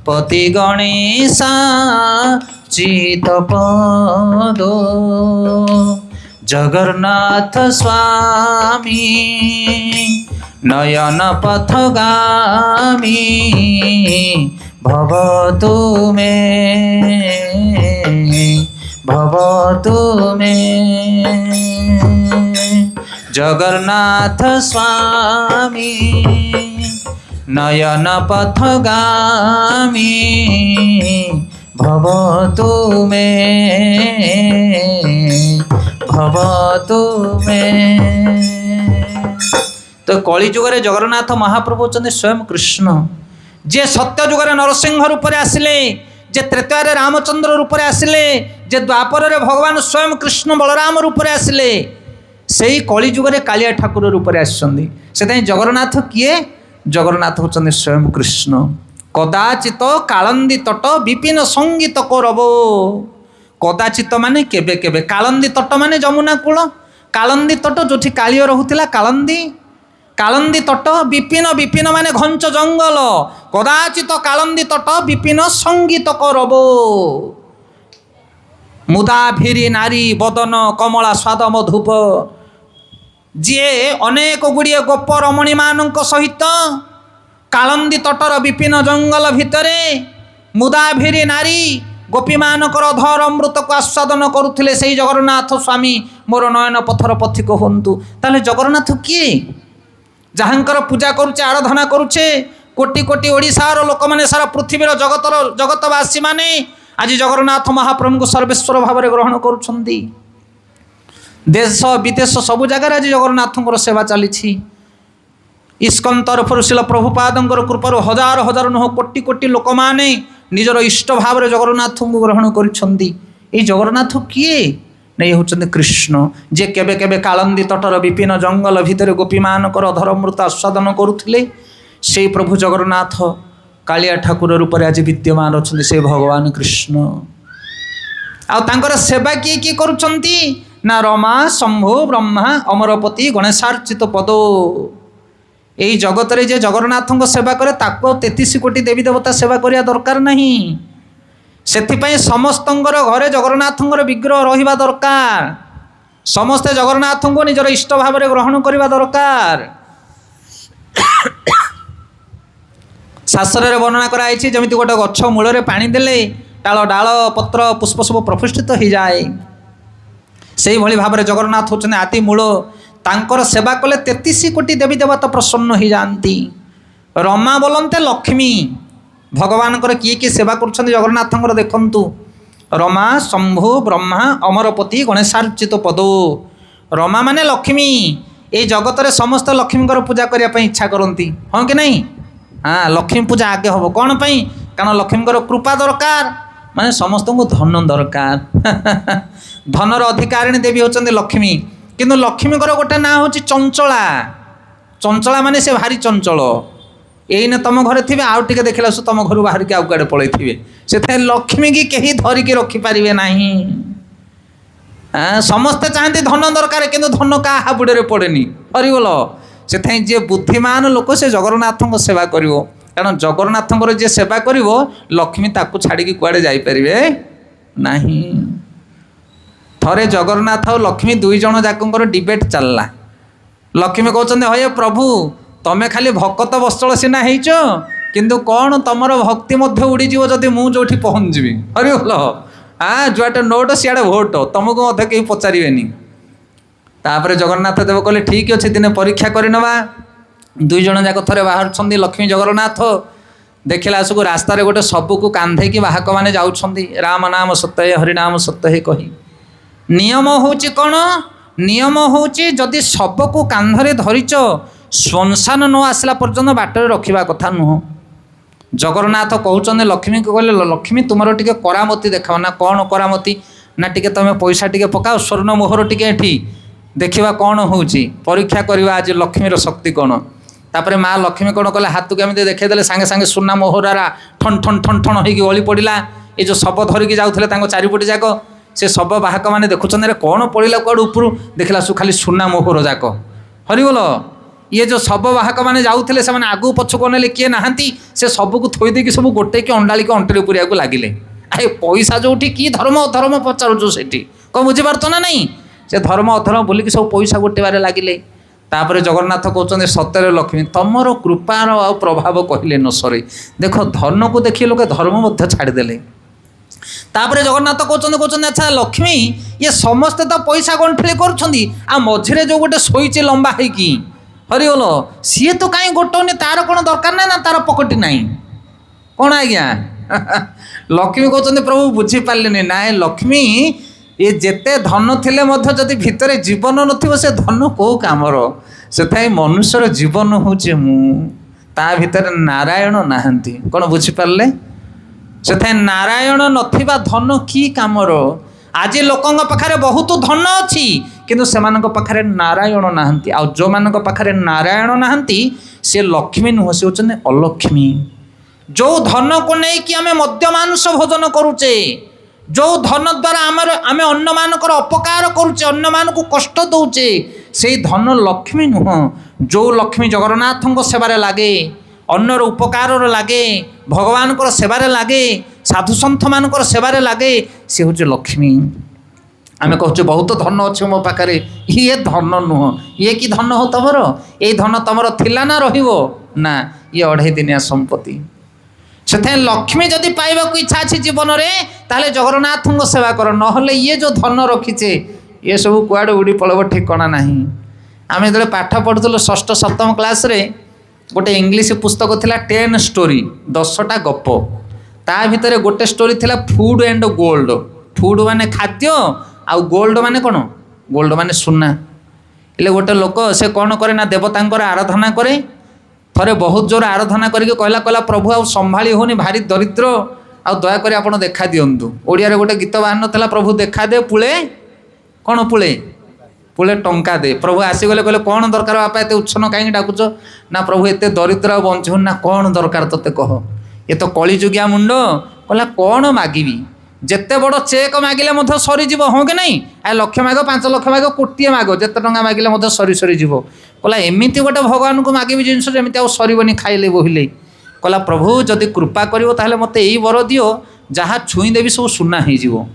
পতি গণেশার্চিত পদ। জগন্নাথ স্বামী নয়ন পথগামী ভবতু মে ভবতু মে। জগন্নাথ স্বামী নয়ন পথগামী ভবতু মে ভবতু মে। তো কলিযুগরে জগন্নাথ মহাপ্রভু হচ্ছেন স্বয়ং কৃষ্ণ। যে সত্য যুগরে নরসিংহ রূপে আসলে, যে ত্রেতয়ারে রামচন্দ্র রূপে আসলে, যে দ্বাপরের ভগবান স্বয়ং কৃষ্ণ বলরাম রূপে আসলে, সেই কলিযুগরে কালিয়া ঠাকুর রূপে আসছেন। সেটাই জগন্নাথ কিয়ে? জগন্নাথ হচ্ছেন স্বয়ং কৃষ্ণ। কদাচিত কালন্দী তট বিপিন সঙ্গীত করব। কদাচিত মানে কেবে কেবে, কালন্দী তট মানে যমুনা কূল, কালন্দী তট যেটি কালীয় রহুলা কালন্দী। কালন্দী তট বিপিন, বিপিন মানে ঘঞ্চ জঙ্গল। কদাচিত কালন্দী তট বিপিন সঙ্গীত করব। মুদা ভিরি নারী বদন কমলা স্বাদ মধুপ। ଯିଏ ଅନେକ ଗୁଡ଼ିଏ ଗୋପ ରମଣୀମାନଙ୍କ ସହିତ କାଳନ୍ଦୀ ତଟର ବିପିନ ଜଙ୍ଗଲ ଭିତରେ ମୁଦାଭିରୀ ନାରୀ ଗୋପୀମାନଙ୍କର ଅଧର ଅମୃତକୁ ଆସ୍ୱାଦନ କରୁଥିଲେ, ସେହି ଜଗନ୍ନାଥ ସ୍ୱାମୀ ମୋର ନୟନ ପଥର ପଥିକ ହୁଅନ୍ତୁ। ତାହେଲେ ଜଗନ୍ନାଥ କିଏ? ଯାହାଙ୍କର ପୂଜା କରୁଛେ, ଆରାଧନା କରୁଛେ, କୋଟି କୋଟି ଓଡ଼ିଶାର ଲୋକମାନେ, ସାରା ପୃଥିବୀର ଜଗତବାସୀମାନେ ଆଜି ଜଗନ୍ନାଥ ମହାପ୍ରଭୁଙ୍କୁ ସର୍ବେଶ୍ୱର ଭାବରେ ଗ୍ରହଣ କରୁଛନ୍ତି। ଦେଶ ବିଦେଶ ସବୁ ଜାଗାରେ ଆଜି ଜଗନ୍ନାଥଙ୍କର ସେବା ଚାଲିଛି। ଇସ୍କନ ତରଫରୁ ଶିଳ ପ୍ରଭୁପାଦଙ୍କର କୃପାରୁ ହଜାର ହଜାର ନୁହଁ କୋଟି କୋଟି ଲୋକମାନେ ନିଜର ଇଷ୍ଟ ଭାବରେ ଜଗନ୍ନାଥଙ୍କୁ ଗ୍ରହଣ କରିଛନ୍ତି। ଏଇ ଜଗନ୍ନାଥ କିଏ? ନା ଇଏ ହେଉଛନ୍ତି କୃଷ୍ଣ, ଯେ କେବେ କେବେ କାଳନ୍ଦୀ ତଟର ବିପିନ ଜଙ୍ଗଲ ଭିତରେ ଗୋପୀମାନଙ୍କର ଅଧରମୃତ ଆସ୍ୱାଦନ କରୁଥିଲେ। ସେଇ ପ୍ରଭୁ ଜଗନ୍ନାଥ କାଳିଆ ଠାକୁର ରୂପରେ ଆଜି ବିଦ୍ୟମାନ ଅଛନ୍ତି, ସେ ଭଗବାନ କୃଷ୍ଣ। ଆଉ ତାଙ୍କର ସେବା କିଏ କିଏ କରୁଛନ୍ତି? ନା ରମା ଶମ୍ଭୁ ବ୍ରହ୍ମା ଅମରପତି ଗଣେଶାର୍ଚିତ ପଦ। এই জগତରେ যে ଜଗନ୍ନାଥଙ୍କ ସେବା କରେ ତାକୁ 33 କୋଟି ଦେବୀ ଦେବତା ସେବା କରିବା ଦରକାର ନାହିଁ। ସେଥିପାଇଁ ସମସ୍ତଙ୍କର ଘରେ ଜଗନ୍ନାଥଙ୍କର ବିଗ୍ରହ ରହିବା ଦରକାର। ସମସ୍ତେ ଜଗନ୍ନାଥଙ୍କୁ ନିଜର ଇଷ୍ଟ ଭାବରେ ଗ୍ରହଣ କରିବା ଦରକାର। ଶାସ୍ତ୍ରରେ ବର୍ଣ୍ଣନା କରାଯାଇଛି, ଯେମିତି ଗୋଟେ ଗଛ ମୂଳରେ ପାଣି ଦେଲେ ଡାଳ ଡାଳ ପତ୍ର ପୁଷ୍ପ ସବୁ ପ୍ରଫୁଷ୍ଠିତ ହୋଇଯାଏ, ସେଇଭଳି ଭାବରେ ଜଗନ୍ନାଥ ହେଉଛନ୍ତି ଆଦି ମୂଳ। ତାଙ୍କର ସେବା କଲେ 33 କୋଟି ଦେବୀ ଦେବତା ପ୍ରସନ୍ନ ହୋଇଯାଆନ୍ତି। ରମା ବୋଲନ୍ତେ ଲକ୍ଷ୍ମୀ। ଭଗବାନଙ୍କର କିଏ କିଏ ସେବା କରୁଛନ୍ତି ଜଗନ୍ନାଥଙ୍କର ଦେଖନ୍ତୁ। रमा शंभु ब्रह्मा अमरपति गणेशार्चित पदो। रमा माने लक्ष्मी। ये जगत रे समस्त लक्ष्मी पूजा करने इच्छा करती, हाँ कि नहीं? हाँ, लक्ष्मी पूजा आगे हम कौन पाई? कारण लक्ष्मी कृपा दरकार, माने समस्त को धन दरकार। धनर अधिकारिणी देवी होचंदी लक्ष्मी। किंतु लक्ष्मी गोटे ना हूँ चंचला। चंचला माने से भारी चंचल। एईने तुम घरे थे आउ टे देखला तुम घर बाहर के आउ कड़े पलि से लक्ष्मी की कहीं धरिकी रखिपारे ना। समस्ते चाहती धन दरकार, किंतु धन क्या हाबुड़े पड़ेनि। हरिबोल। से जी बुद्धिमान लोक से जगन्नाथ सेवा कर, कारण जगन्नाथ जी सेवा कर लक्ष्मी ताकू छाड़ी कुआड़े जापरे ना। थरे जगन्नाथ और लक्ष्मी दुई जन जाकर डिबेट चलला। लक्ष्मी कहते हे प्रभु तमें खाली भक्त बस्तल सीना होच, किंतु कौन तुमर भक्ति उड़ीज जदि मुझे जो पहुँचबी। हरि बोल। हाँ, जुआटे नोट सियाड़े भोट, तुमको कहीं पचारे। तापर जगन्नाथ देव कहले ठीक अच्छे दिने परीक्षा करनवा। दुई जन जाक थे बाहर लक्ष्मी जगन्नाथ देखला आसको रास्तार गोटे सबको कांधे की बाहक मैंने जाऊँगी राम नाम सत्य हरिनाम सत्य कही। नियम हूँ कौन? नियम हूँ जदि सबको कांधरे धरिच श्मशान न आसला पर्यंत बाटर रखा कथा नुह। जगन्नाथ कहते लक्ष्मी को कहले लक्ष्मी तुम टे करामती देखाओ ना। कौन करामती ना? टे तुम पैसा टे पकाओ स्वर्ण मोहर टे देखा कौन हो परीक्षा करवा आज लक्ष्मीर शक्ति कौन। तापर माँ लक्ष्मी कौन कले हाथ को एमती देखईदे सागे सागे सुना मोहरा ठन ठन ठन ठन हो गली पड़ा। ये जो शब धरिकी जाऊे चारिपटे जाक से शब बाहक मैंने देखुं रे कौन पड़ा कौड़ उपरू देखला सु खाली सुना मोहर जाक। हरिबोल। ये जो शब बाहक मैंने जाऊे से आगू पछक नेले किए नहांती से सबको थोईदे सब गोटे कि अंडाड़ी के अंटरी पुरिया लगिले। आए पैसा जो कि धर्म अधर्म पचारूँ से कौन बुझीपार ना नहीं? से धर्म अधर्म बोलिकी सब पैसा गोटे लगिले। तापर जगन्नाथ कहते सत्य लक्ष्मी तुमर कृपार आ प्रभाव कहले न सरे। देख धन को देखिए लोके धर्म छाड़देले। तापर जगन्नाथ कहते अच्छा लक्ष्मी ये समस्ते तो पैसा गंठिले कर मझे जो गोटे शोचे लंबा है कि हरिबोल सी तो कहीं गोटौनी तार कौन दरकार ना तार पकटी ना कौन आज्ञा। लक्ष्मी कहते प्रभु बुझीपारे ना लक्ष्मी ये जेते धन थिले मध्य जदि भितर जीवन नथिबो से धन को कामर। से मनुष्यर जीवन हूँ मु ता भितर नारायण नाहंती। कौन बुझीपारे? से नारायण नथिबा धन की कामर। आज लोकों पाखरे बहुत धन अच्छी किंतु सेमानक पाखरे नारायण नाहंती। आ जो मानक पाखरे नारायण नाहंती से लक्ष्मी नुह, से होचने अलक्ष्मी। जो धन को लेकिन आम मद्य मांस भोजन करुचे, जो धन द्वारा आम अन्न मानक अपकार करुचे, अन्न मान को कष्ट दौचे, से धन लक्ष्मी नुह। जो लक्ष्मी जगन्नाथ सेवार लगे, अन्नर उपकार लगे, भगवान को सेवार लगे, साधु सन्थ मान सेवार लगे, से हूँ लक्ष्मी। आम कहूँ बहुत धन अच्छे मो पाखे, ये धन नुह। ये कि धन हो तुमर? ये धन तुमर थिला ना रहिबो ना? ये 2.5 दिनिया संपत्ति। से लक्ष्मी जदि पाइबा इच्छा अच्छी जीवन में ताले जगन्नाथ सेवा कर, नहले ये जो धन रखीचे ये सब कुआड़े उड़ी पड़ब ठिकाना ना। आम जो पाठ पढ़ुल 6ष्ठ 7म क्लास रे गोटे इंग्लिश पुस्तक थिला 10 स्टोरी 10टा गप। ता भितर गोटे स्टोरी थिला फूड एंड गोल्ड। फूड माने खाद्य आ गोल्ड माने कौन? गोल्ड माने सुना। इले गोटे लोक से कौन करे ना देवतांकर आराधना करे। थरे बहुत जोर आराधना करके कहला कहला प्रभु आ संभाली होनी भारी दरिद्र आ दयाकोरी आपण देखा दियंतु। ओडिया गोटे गीत बाहर नाला प्रभु देखा दे पुले कौन पुले पुले टंका दे। प्रभु आसीगले कहले कौन दरकार बापा एत उच्छन कहीं डाकुच ना? प्रभु एत दरिद्र बंचु ना कौन दरकार तोते कह। ये तो कलिजुगिया मुंड। कहला कौन मागिबी? जिते बड़ चेक मागिले सरीज हाँ कि नहीं? आ लक्ष माग 5 लाख माग कोटिए माग जिते टंका मागिले सरी सरीज। कहला एमती गोटे भगवान को मागिबी जिनस जमी सरबनी खाइले बोहिले। कहला प्रभु जदि कृपा करिवो ताहले मते एई वर दियो जहाँ छुई देवी सब सुना हो।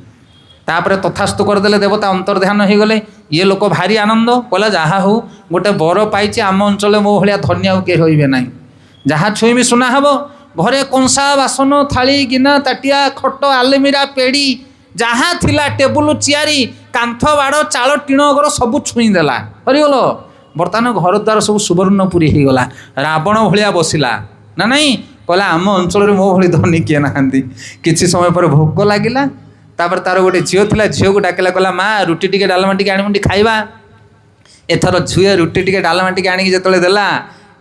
तापर तथास्तु करदेले देवता अंतर्ध्यान हो गले। ये लोक भारी आनंद। कहला जहाँ हो गोटे बर पाई आम अंचल मो भाया धन्य आउ किए रही ना। जहाँ छुईबी सुना हम। घरे कंसा बासन थाली गिना ताटिया खट आलमिरा पेड़ी जहाँ थिला टेबुल चियारी कांथ बाड़ चाल टीण घर सब छुईदेला। हरिगल। बर्तमान घर द्वार सब सुवर्णपुरी हो गला। रावण भाया बसिला ना नहीं? कहला आम अंचल मो भली धनी किए ना। किसी समय पर भोक लगिला तापर तार गोटे झील था झील को डाकिला कहला माँ रुटी टिके डालमा टिके आनी खाइबा एथर झुए रुटी टिके डालमा टिके आनिक जो देला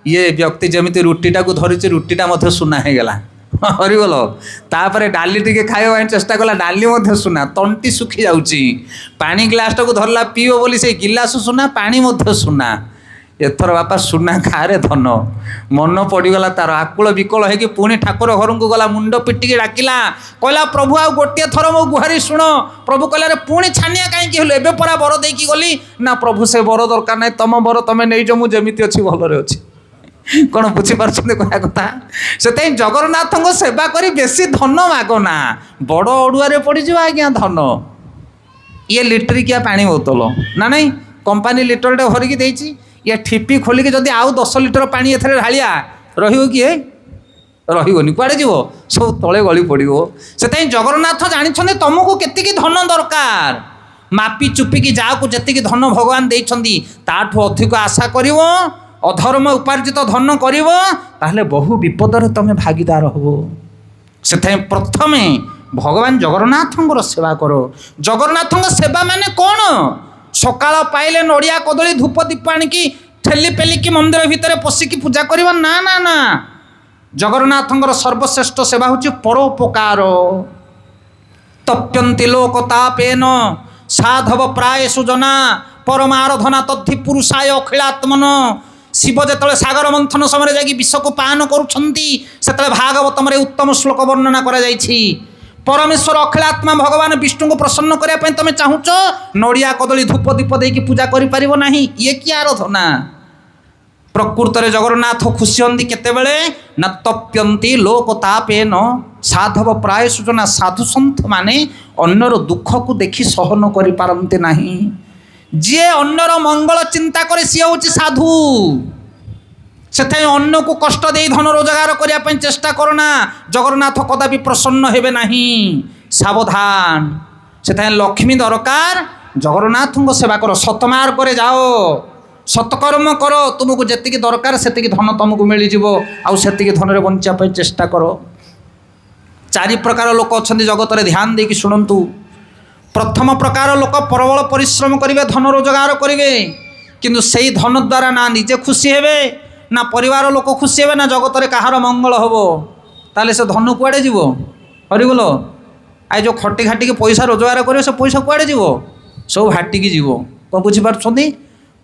ये व्यक्ति जमी रुटीटा को धरी रुटीटा सुना हो गला हरिगल तापर डाली टिके खाइबा चेष्टा कला डाली सुना तंटी सुखी जाऊँगी पानी गिलास टाक धरला पीओ बोली से गिलास सुना पानी सुना एथर बापा सुना खारे धन मन पड़गला तार आकुल विकल है पुणी ठाकुर घर को गला मुंड पिटिकी डाकिला कहला प्रभु आ गोटे थर मो गुहारी शुण प्रभु कहला रे पुणी छानिया कहीं एबे परा बर देकी गली ना प्रभु से बर दरकार नहीं तुम बर तुम नहीं जो मुझे अच्छी भलरे अच्छी कौन बुझीपार कह कथा से जगन्नाथ सेवा करी बेसी धन मागना बड़ अड़ुआ पड़ज आज्ञा धन ये लिटरिकिया पानी बोतल ना नहीं कंपानी लिटरटे भरिकी देती ये ठिपी खोलिकी जदि आउ 10 लिटर पानी एथरे ढालिया रहिबो किए रहिबोनी कुआडे जीवो सब तले गली पड़ो से जगन्नाथ जानी तुमको केतिकी धन दरकार मापी चुपिकी जाकू जी धन भगवान देइछंदी ताठू अधिक आशा करिवो अधर्म उपार्जित धन करिवो ताहले बहु विपदरे तुम भागीदार हो से प्रथमे भगवान जगन्नाथ सेवा करो जगन्नाथ सेवा माने कौन सकाळ पाइले नड़िया कदली धूप दीप आणिकी ठेली पेलिकी मंदिर भितर पशिकी पूजा करवा ना ना ना जगन्नाथ सर्वश्रेष्ठ सेवा हूँ परोपकार तप्यंती लोकतापेन साधव प्राय सुजना परमाराधना तद्धि पुरुषाय अखिलात्मन शिव जो सागर मंथन समय जाकि विष को पान कर भागवतम उत्तम श्लोक वर्णना करा जायछि परमेश्वर अखिलात्मा भगवान विष्णु को प्रसन्न करने तुम चाहूच नड़िया कदली धूप दीप देकी पूजा कर ये कि आराधना प्रकृत में जगन्नाथ खुशी हमें केतेबेले ना तप्यंती लोकतापेन साधव प्राय सूचना साधु सन्थ माने अन्यर दुख को देखि सहन कर पारते नहीं जी अन्यर मंगल चिंता करे सी हूँ साधु से अन्न को कष्ट दे धन रोजगार करने चेष्टा करना जगन्नाथ कदापि प्रसन्न हेबे नहीं सावधान से लक्ष्मी दरकार जगन्नाथ सेवा कर सतमार्ग करे जाओ सत्कर्म करो तुमको जी दरकार से धन तुमको मिल जाओ से धन बंचापी चेष्टा करो 4 प्रकार लोक अच्छा जगत में ध्यान देकी शुणु प्रथम प्रकार लोक प्रबल परिश्रम करेंगे धन रोजगार करेंगे किंतु से धन द्वारा ना निजे खुशी हेबे ना परिवार लोक खुशी हे ना जगत में कहार मंगल हम ताले से धन कुआड़े जीव हरिगल आई जो खटी खाटिकी पैसा रोजगार करे से पैसा कुआड़े जीव सब हाटिकी जीव कौन बुझीपार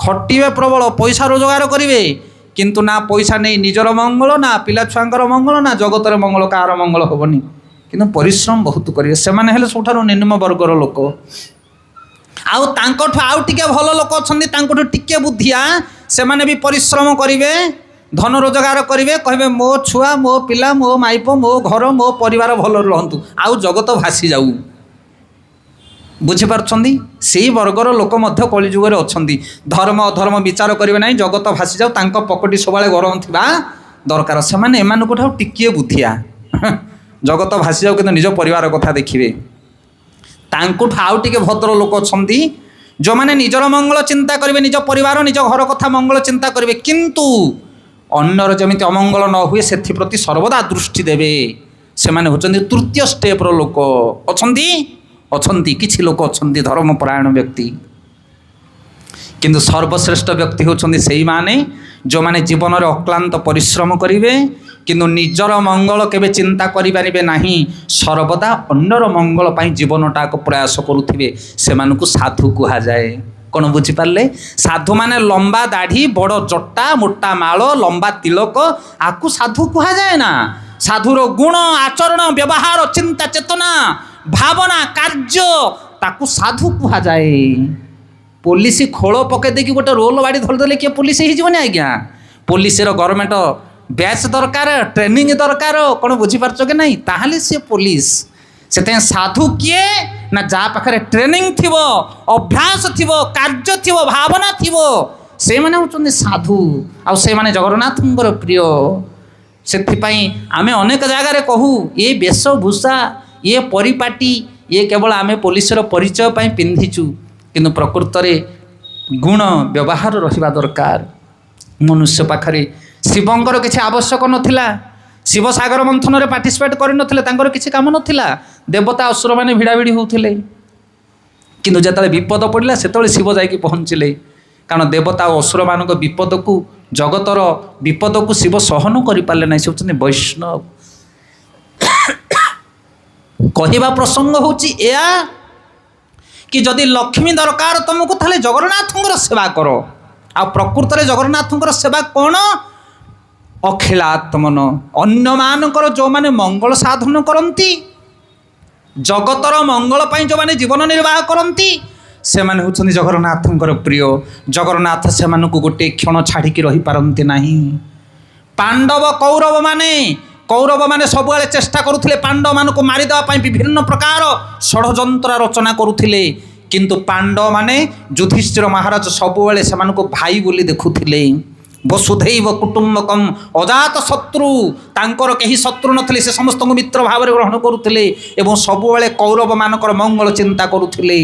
खटिबे प्रबल पैसा रोजगार करेंगे किंतु ना पैसा नहीं निजर मंगल ना पिला छुआंकर मंगल ना जगत में मंगल कहार मंगल हेनी किंतु परिश्रम बहुत करेंगे से सबुठ निम्न वर्गर लोक आउ टिके भल लोक अच्छा टिके बुद्धिया से माने भी परिश्रम करेंगे धन रोजगार करेंगे कहे मो छुआ मो पिला मो माइप मो घर मो परिवार भल रुहतु आउ जगत भासी जाऊ बुझीपार्छन्ति से वर्गर लोक कलिजुगे अच्छा धर्म अधर्म विचार करेंगे ना जगत भासी जाऊ तांको पकटी सबा गरम थी दरकार से एमानकु टिके बुद्धिया जगत भासी जाऊ कि निज परिवार कथा देखिए तांकुठ आउ टिके भद्र लोक अच्छा जो मैंने निजर मंगल चिंता करेंगे निज परिवार निज घर कथा मंगल चिंता करेंगे किंतु अन्यर जमी अमंगल न हुए से प्रति सर्वदा दृष्टि देवे से माने होचंदी तृतीय स्टेप्र लोक अच्छी किसी लोक अच्छा धर्मपरायण व्यक्ति किंतु सर्वश्रेष्ठ व्यक्ति होचंदी सेही माने जो माने जीवन में अक्लांत परिश्रम करेंगे किंतु निजर मंगल केबे चिंता करिपारिबे नाही सर्वदा अन्यर मंगल पाई जीवनटा को प्रयास करुथिबे सेमानकु साधु कुहा जाए कौन बुझीपारे साधु माने लंबा दाढ़ी बड़ जटा मोटा माल लंबा तिलक आकु साधु कुहा जाए ना साधुर गुण आचरण व्यवहार चिंता चेतना भावना कार्य ताकु साधु कुहा जाए पुलिस खोल पके देखि गोटे रोल बाड़ी धरदेले किए पुलिस हो जीवनी आज्ञा पुलिस गवर्नमेंट बैच दरकार ट्रेनिंग दरकार कौन बुझीपार कि नहीं ताहले सी पुलिस से साधु किए ना जा पाखे ट्रेनिंग थी अभ्यास थी कार्य थी भावना थी से माने होचंदी साधु आ से माने जगन्नाथ प्रिय से आमे अनेक जगार कहू ये वेशभूषा ये परिपाटी ये केवल आमे पुलिस परिचय पाई पिंधिचु किंतु प्रकृत में गुण व्यवहार रहिबा दरकार मनुष्य पाखरे शिवंकर किसी आवश्यक नथिला ଶିବସାଗର ମନ୍ଥନରେ ପାର୍ଟିସିପେଟ୍ କରିନଥିଲେ, ତାଙ୍କର କିଛି କାମ ନଥିଲା, ଦେବତା ଅସୁରମାନେ ଭିଡ଼ାଭିଡ଼ି ହେଉଥିଲେ। କିନ୍ତୁ ଯେତେବେଳେ ବିପଦ ପଡ଼ିଲା ସେତେବେଳେ ଶିବ ଯାଇକି ପହଞ୍ଚିଲେ, କାରଣ ଦେବତା ଓ ଅସୁରମାନଙ୍କ ବିପଦକୁ, ଜଗତର ବିପଦକୁ ଶିବ ସହନ କରିପାରିଲେ ନାହିଁ। ସେ ହେଉଛନ୍ତି ବୈଷ୍ଣବ। କହିବା ପ୍ରସଙ୍ଗ ହେଉଛି ଏହା କି ଯଦି ଲକ୍ଷ୍ମୀ ଦରକାର ତୁମକୁ ତାହେଲେ ଜଗନ୍ନାଥଙ୍କର ସେବା କର। ଆଉ ପ୍ରକୃତରେ ଜଗନ୍ନାଥଙ୍କର ସେବା କ'ଣ? ଅଖିଳାତ୍ମନ, ଅନ୍ୟମାନଙ୍କର ଯେଉଁମାନେ ମଙ୍ଗଳ ସାଧନ କରନ୍ତି, ଜଗତର ମଙ୍ଗଳ ପାଇଁ ଯେଉଁମାନେ ଜୀବନ ନିର୍ବାହ କରନ୍ତି, ସେମାନେ ହେଉଛନ୍ତି ଜଗନ୍ନାଥଙ୍କର ପ୍ରିୟ। ଜଗନ୍ନାଥ ସେମାନଙ୍କୁ ଗୋଟିଏ କ୍ଷଣ ଛାଡ଼ିକି ରହିପାରନ୍ତି ନାହିଁ। କୌରବମାନେ ସବୁବେଳେ ଚେଷ୍ଟା କରୁଥିଲେ ପାଣ୍ଡବମାନଙ୍କୁ ମାରିଦେବା ପାଇଁ, ବିଭିନ୍ନ ପ୍ରକାର ଷଡ଼ଯନ୍ତ୍ର ରଚନା କରୁଥିଲେ। କିନ୍ତୁ ପାଣ୍ଡବମାନେ, ଯୁଧିଷ୍ଠିର ମହାରାଜ ସବୁବେଳେ ସେମାନଙ୍କୁ ଭାଇ ବୋଲି ଦେଖୁଥିଲେ। ବସୁଧୈବ କୁଟୁମ୍ବକମ୍, ଅଜାତ ଶତ୍ରୁ, ତାଙ୍କର କେହି ଶତ୍ରୁ ନଥିଲେ, ସେ ସମସ୍ତଙ୍କୁ ମିତ୍ର ଭାବରେ ଗ୍ରହଣ କରୁଥିଲେ ଏବଂ ସବୁବେଳେ କୌରବମାନଙ୍କର ମଙ୍ଗଳ ଚିନ୍ତା କରୁଥିଲେ।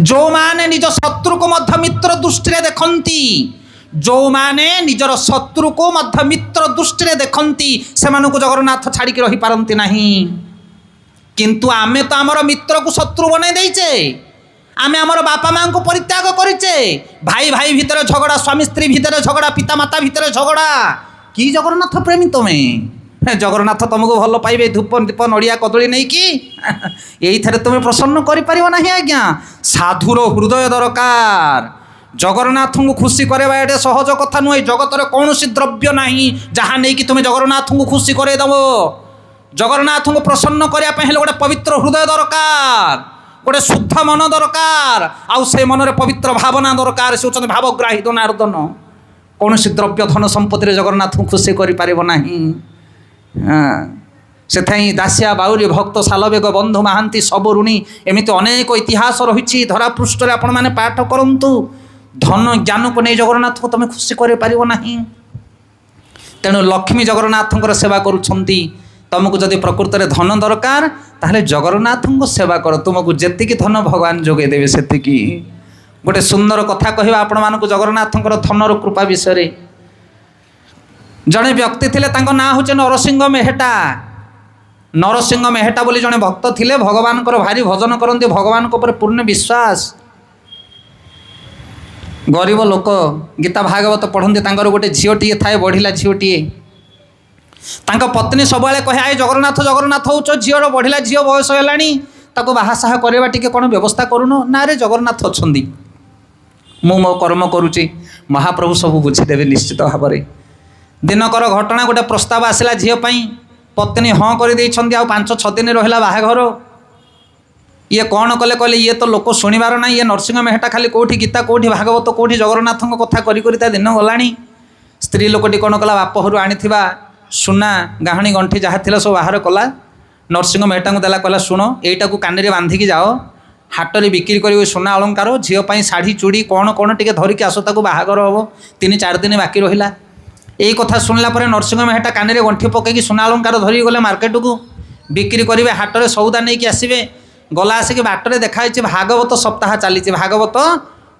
ଯେଉଁମାନେ ନିଜ ଶତ୍ରୁକୁ ମଧ୍ୟ ମିତ୍ର ଦୃଷ୍ଟିରେ ଦେଖନ୍ତି, ଯେଉଁମାନେ ନିଜର ଶତ୍ରୁକୁ ମଧ୍ୟ ମିତ୍ର ଦୃଷ୍ଟିରେ ଦେଖନ୍ତି, ସେମାନଙ୍କୁ ଜଗନ୍ନାଥ ଛାଡ଼ିକି ରହିପାରନ୍ତି ନାହିଁ। କିନ୍ତୁ ଆମେ ତ ଆମର ମିତ୍ରକୁ ଶତ୍ରୁ ବନେଇ ଦେଇଛେ, ଆମେ ଆମର ବାପା ମାଆଙ୍କୁ ପରିତ୍ୟାଗ କରିଛେ, ଭାଇ ଭାଇ ଭିତରେ ଝଗଡ଼ା, ସ୍ୱାମୀ ସ୍ତ୍ରୀ ଭିତରେ ଝଗଡ଼ା, ପିତାମାତା ଭିତରେ ଝଗଡ଼ା। କି ଜଗନ୍ନାଥ ପ୍ରେମୀ ତମେ? ଜଗନ୍ନାଥ ତୁମକୁ ଭଲ ପାଇବେ ଧୂପ ଦୀପ ନଡ଼ିଆ କଦଳୀ ନେଇକି, ଏଇଥିରେ ତୁମେ ପ୍ରସନ୍ନ କରିପାରିବ ନାହିଁ ଆଜ୍ଞା। ସାଧୁର ହୃଦୟ ଦରକାର। ଜଗନ୍ନାଥଙ୍କୁ ଖୁସି କରାଇବା ଏଟେ ସହଜ କଥା ନୁହେଁ। ଜଗତରେ କୌଣସି ଦ୍ରବ୍ୟ ନାହିଁ ଯାହା ନେଇକି ତୁମେ ଜଗନ୍ନାଥଙ୍କୁ ଖୁସି କରାଇଦେବ। ଜଗନ୍ନାଥଙ୍କୁ ପ୍ରସନ୍ନ କରିବା ପାଇଁ ହେଲେ ଗୋଟେ ପବିତ୍ର ହୃଦୟ ଦରକାର, ଗୋଟେ ଶୁଦ୍ଧ ମନ ଦରକାର, ଆଉ ସେ ମନରେ ପବିତ୍ର ଭାବନା ଦରକାର। ସେ ହେଉଛନ୍ତି ଭାବଗ୍ରାହୀ ଜନାର୍ଦ୍ଦନ। କୌଣସି ଦ୍ରବ୍ୟ ଧନ ସମ୍ପତ୍ତିରେ ଜଗନ୍ନାଥଙ୍କୁ ଖୁସି କରିପାରିବ ନାହିଁ। ସେଥିପାଇଁ ଦାସିଆ ବାଉରୀ, ଭକ୍ତ ଶାଲବେଗ, ବନ୍ଧୁ ମହାନ୍ତି, ସବୁ ଋଣୀ, ଏମିତି ଅନେକ ଇତିହାସ ରହିଛି ଧରାପୃଷ୍ଠରେ, ଆପଣମାନେ ପାଠ କରନ୍ତୁ। ଧନ ଜ୍ଞାନକୁ ନେଇ ଜଗନ୍ନାଥଙ୍କୁ ତୁମେ ଖୁସି କରିପାରିବ ନାହିଁ। ତେଣୁ ଲକ୍ଷ୍ମୀ ଜଗନ୍ନାଥଙ୍କର ସେବା କରୁଛନ୍ତି। ତୁମକୁ ଯଦି ପ୍ରକୃତରେ ଧନ ଦରକାର ତାହେଲେ ଜଗନ୍ନାଥଙ୍କୁ ସେବା କର, ତୁମକୁ ଯେତିକି ଧନ ଭଗବାନ ଯୋଗାଇ ଦେବେ ସେତିକି। ଗୋଟେ ସୁନ୍ଦର କଥା କହିବା ଆପଣମାନଙ୍କୁ ଜଗନ୍ନାଥଙ୍କର ଧନର କୃପା ବିଷୟରେ। ଜଣେ ବ୍ୟକ୍ତି ଥିଲେ, ତାଙ୍କ ନାଁ ହେଉଛି ନରସିଂହ ମେହେଟା। ନରସିଂହ ମେହେଟା ବୋଲି ଜଣେ ଭକ୍ତ ଥିଲେ, ଭଗବାନଙ୍କର ଭାରି ଭଜନ କରନ୍ତି, ଭଗବାନଙ୍କ ଉପରେ ପୂର୍ଣ୍ଣ ବିଶ୍ୱାସ। ଗରିବ ଲୋକ, ଗୀତା ଭାଗବତ ପଢ଼ନ୍ତି। ତାଙ୍କର ଗୋଟେ ଝିଅଟିଏ ଥାଏ, ବଢ଼ିଲା ଝିଅଟିଏ। ତାଙ୍କ ପତ୍ନୀ ସବୁବେଳେ କହେ, ଆଏ ଜଗନ୍ନାଥ ଜଗନ୍ନାଥ ହେଉଛ, ଝିଅର ବଢ଼ିଲା ଝିଅ, ବୟସ ହେଲାଣି, ତାକୁ ବାହାସାହା କରିବା ଟିକେ କ'ଣ ବ୍ୟବସ୍ଥା କରୁନ? ନା ରେ, ଜଗନ୍ନାଥ ଅଛନ୍ତି, ମୁଁ ମୋ କର୍ମ କରୁଛି, ମହାପ୍ରଭୁ ସବୁ ବୁଝିଦେବେ ନିଶ୍ଚିତ ଭାବରେ। ଦିନକର ଘଟଣା, ଗୋଟେ ପ୍ରସ୍ତାବ ଆସିଲା ଝିଅ ପାଇଁ। ପତ୍ନୀ ହଁ କରିଦେଇଛନ୍ତି, ଆଉ 5-6 ଦିନ ରହିଲା ବାହାଘର। ଇଏ କ'ଣ କଲେ କହିଲେ, ଇଏ ତ ଲୋକ ଶୁଣିବାର ନାହିଁ, ଇଏ ନରସିଂହ ମେହେଟା ଖାଲି କେଉଁଠି ଗୀତା, କେଉଁଠି ଭାଗବତ, କେଉଁଠି ଜଗନ୍ନାଥଙ୍କ କଥା କରି କରି ତା ଦିନ ଗଲାଣି। ସ୍ତ୍ରୀ ଲୋକଟି କ'ଣ କଲା, ବାପ ଘରୁ ଆଣିଥିବା ସୁନା ଗାହଣୀ ଗଣ୍ଠି ଯାହା ଥିଲା ସବୁ ବାହାର କଲା, ନରସିଂହ ମେହେଟାଙ୍କୁ ଦେଲା, କହିଲା ଶୁଣ, ଏଇଟାକୁ କାନିରେ ବାନ୍ଧିକି ଯାଅ, ହାଟରେ ବିକ୍ରି କରିବ ସୁନା ଅଳଙ୍କାର, ଝିଅ ପାଇଁ ଶାଢ଼ୀ ଚୁଡ଼ି କ'ଣ କ'ଣ ଟିକେ ଧରିକି ଆସ, ତାକୁ ବାହାଘର ହେବ, 3-4 ଦିନ ବାକି ରହିଲା। ଏଇ କଥା ଶୁଣିଲା ପରେ ନରସିଂହ ମେହେଟା କାନିରେ ଗଣ୍ଠି ପକାଇକି ସୁନା ଅଳଙ୍କାର ଧରିକି ଗଲେ ମାର୍କେଟକୁ, ବିକ୍ରି କରିବେ, ହାଟରେ ସଉଦା ନେଇକି ଆସିବେ। ଗଲା ଆସିକି ବାଟରେ ଦେଖାହେଇଛି ଭାଗବତ ସପ୍ତାହ ଚାଲିଛି। ଭାଗବତ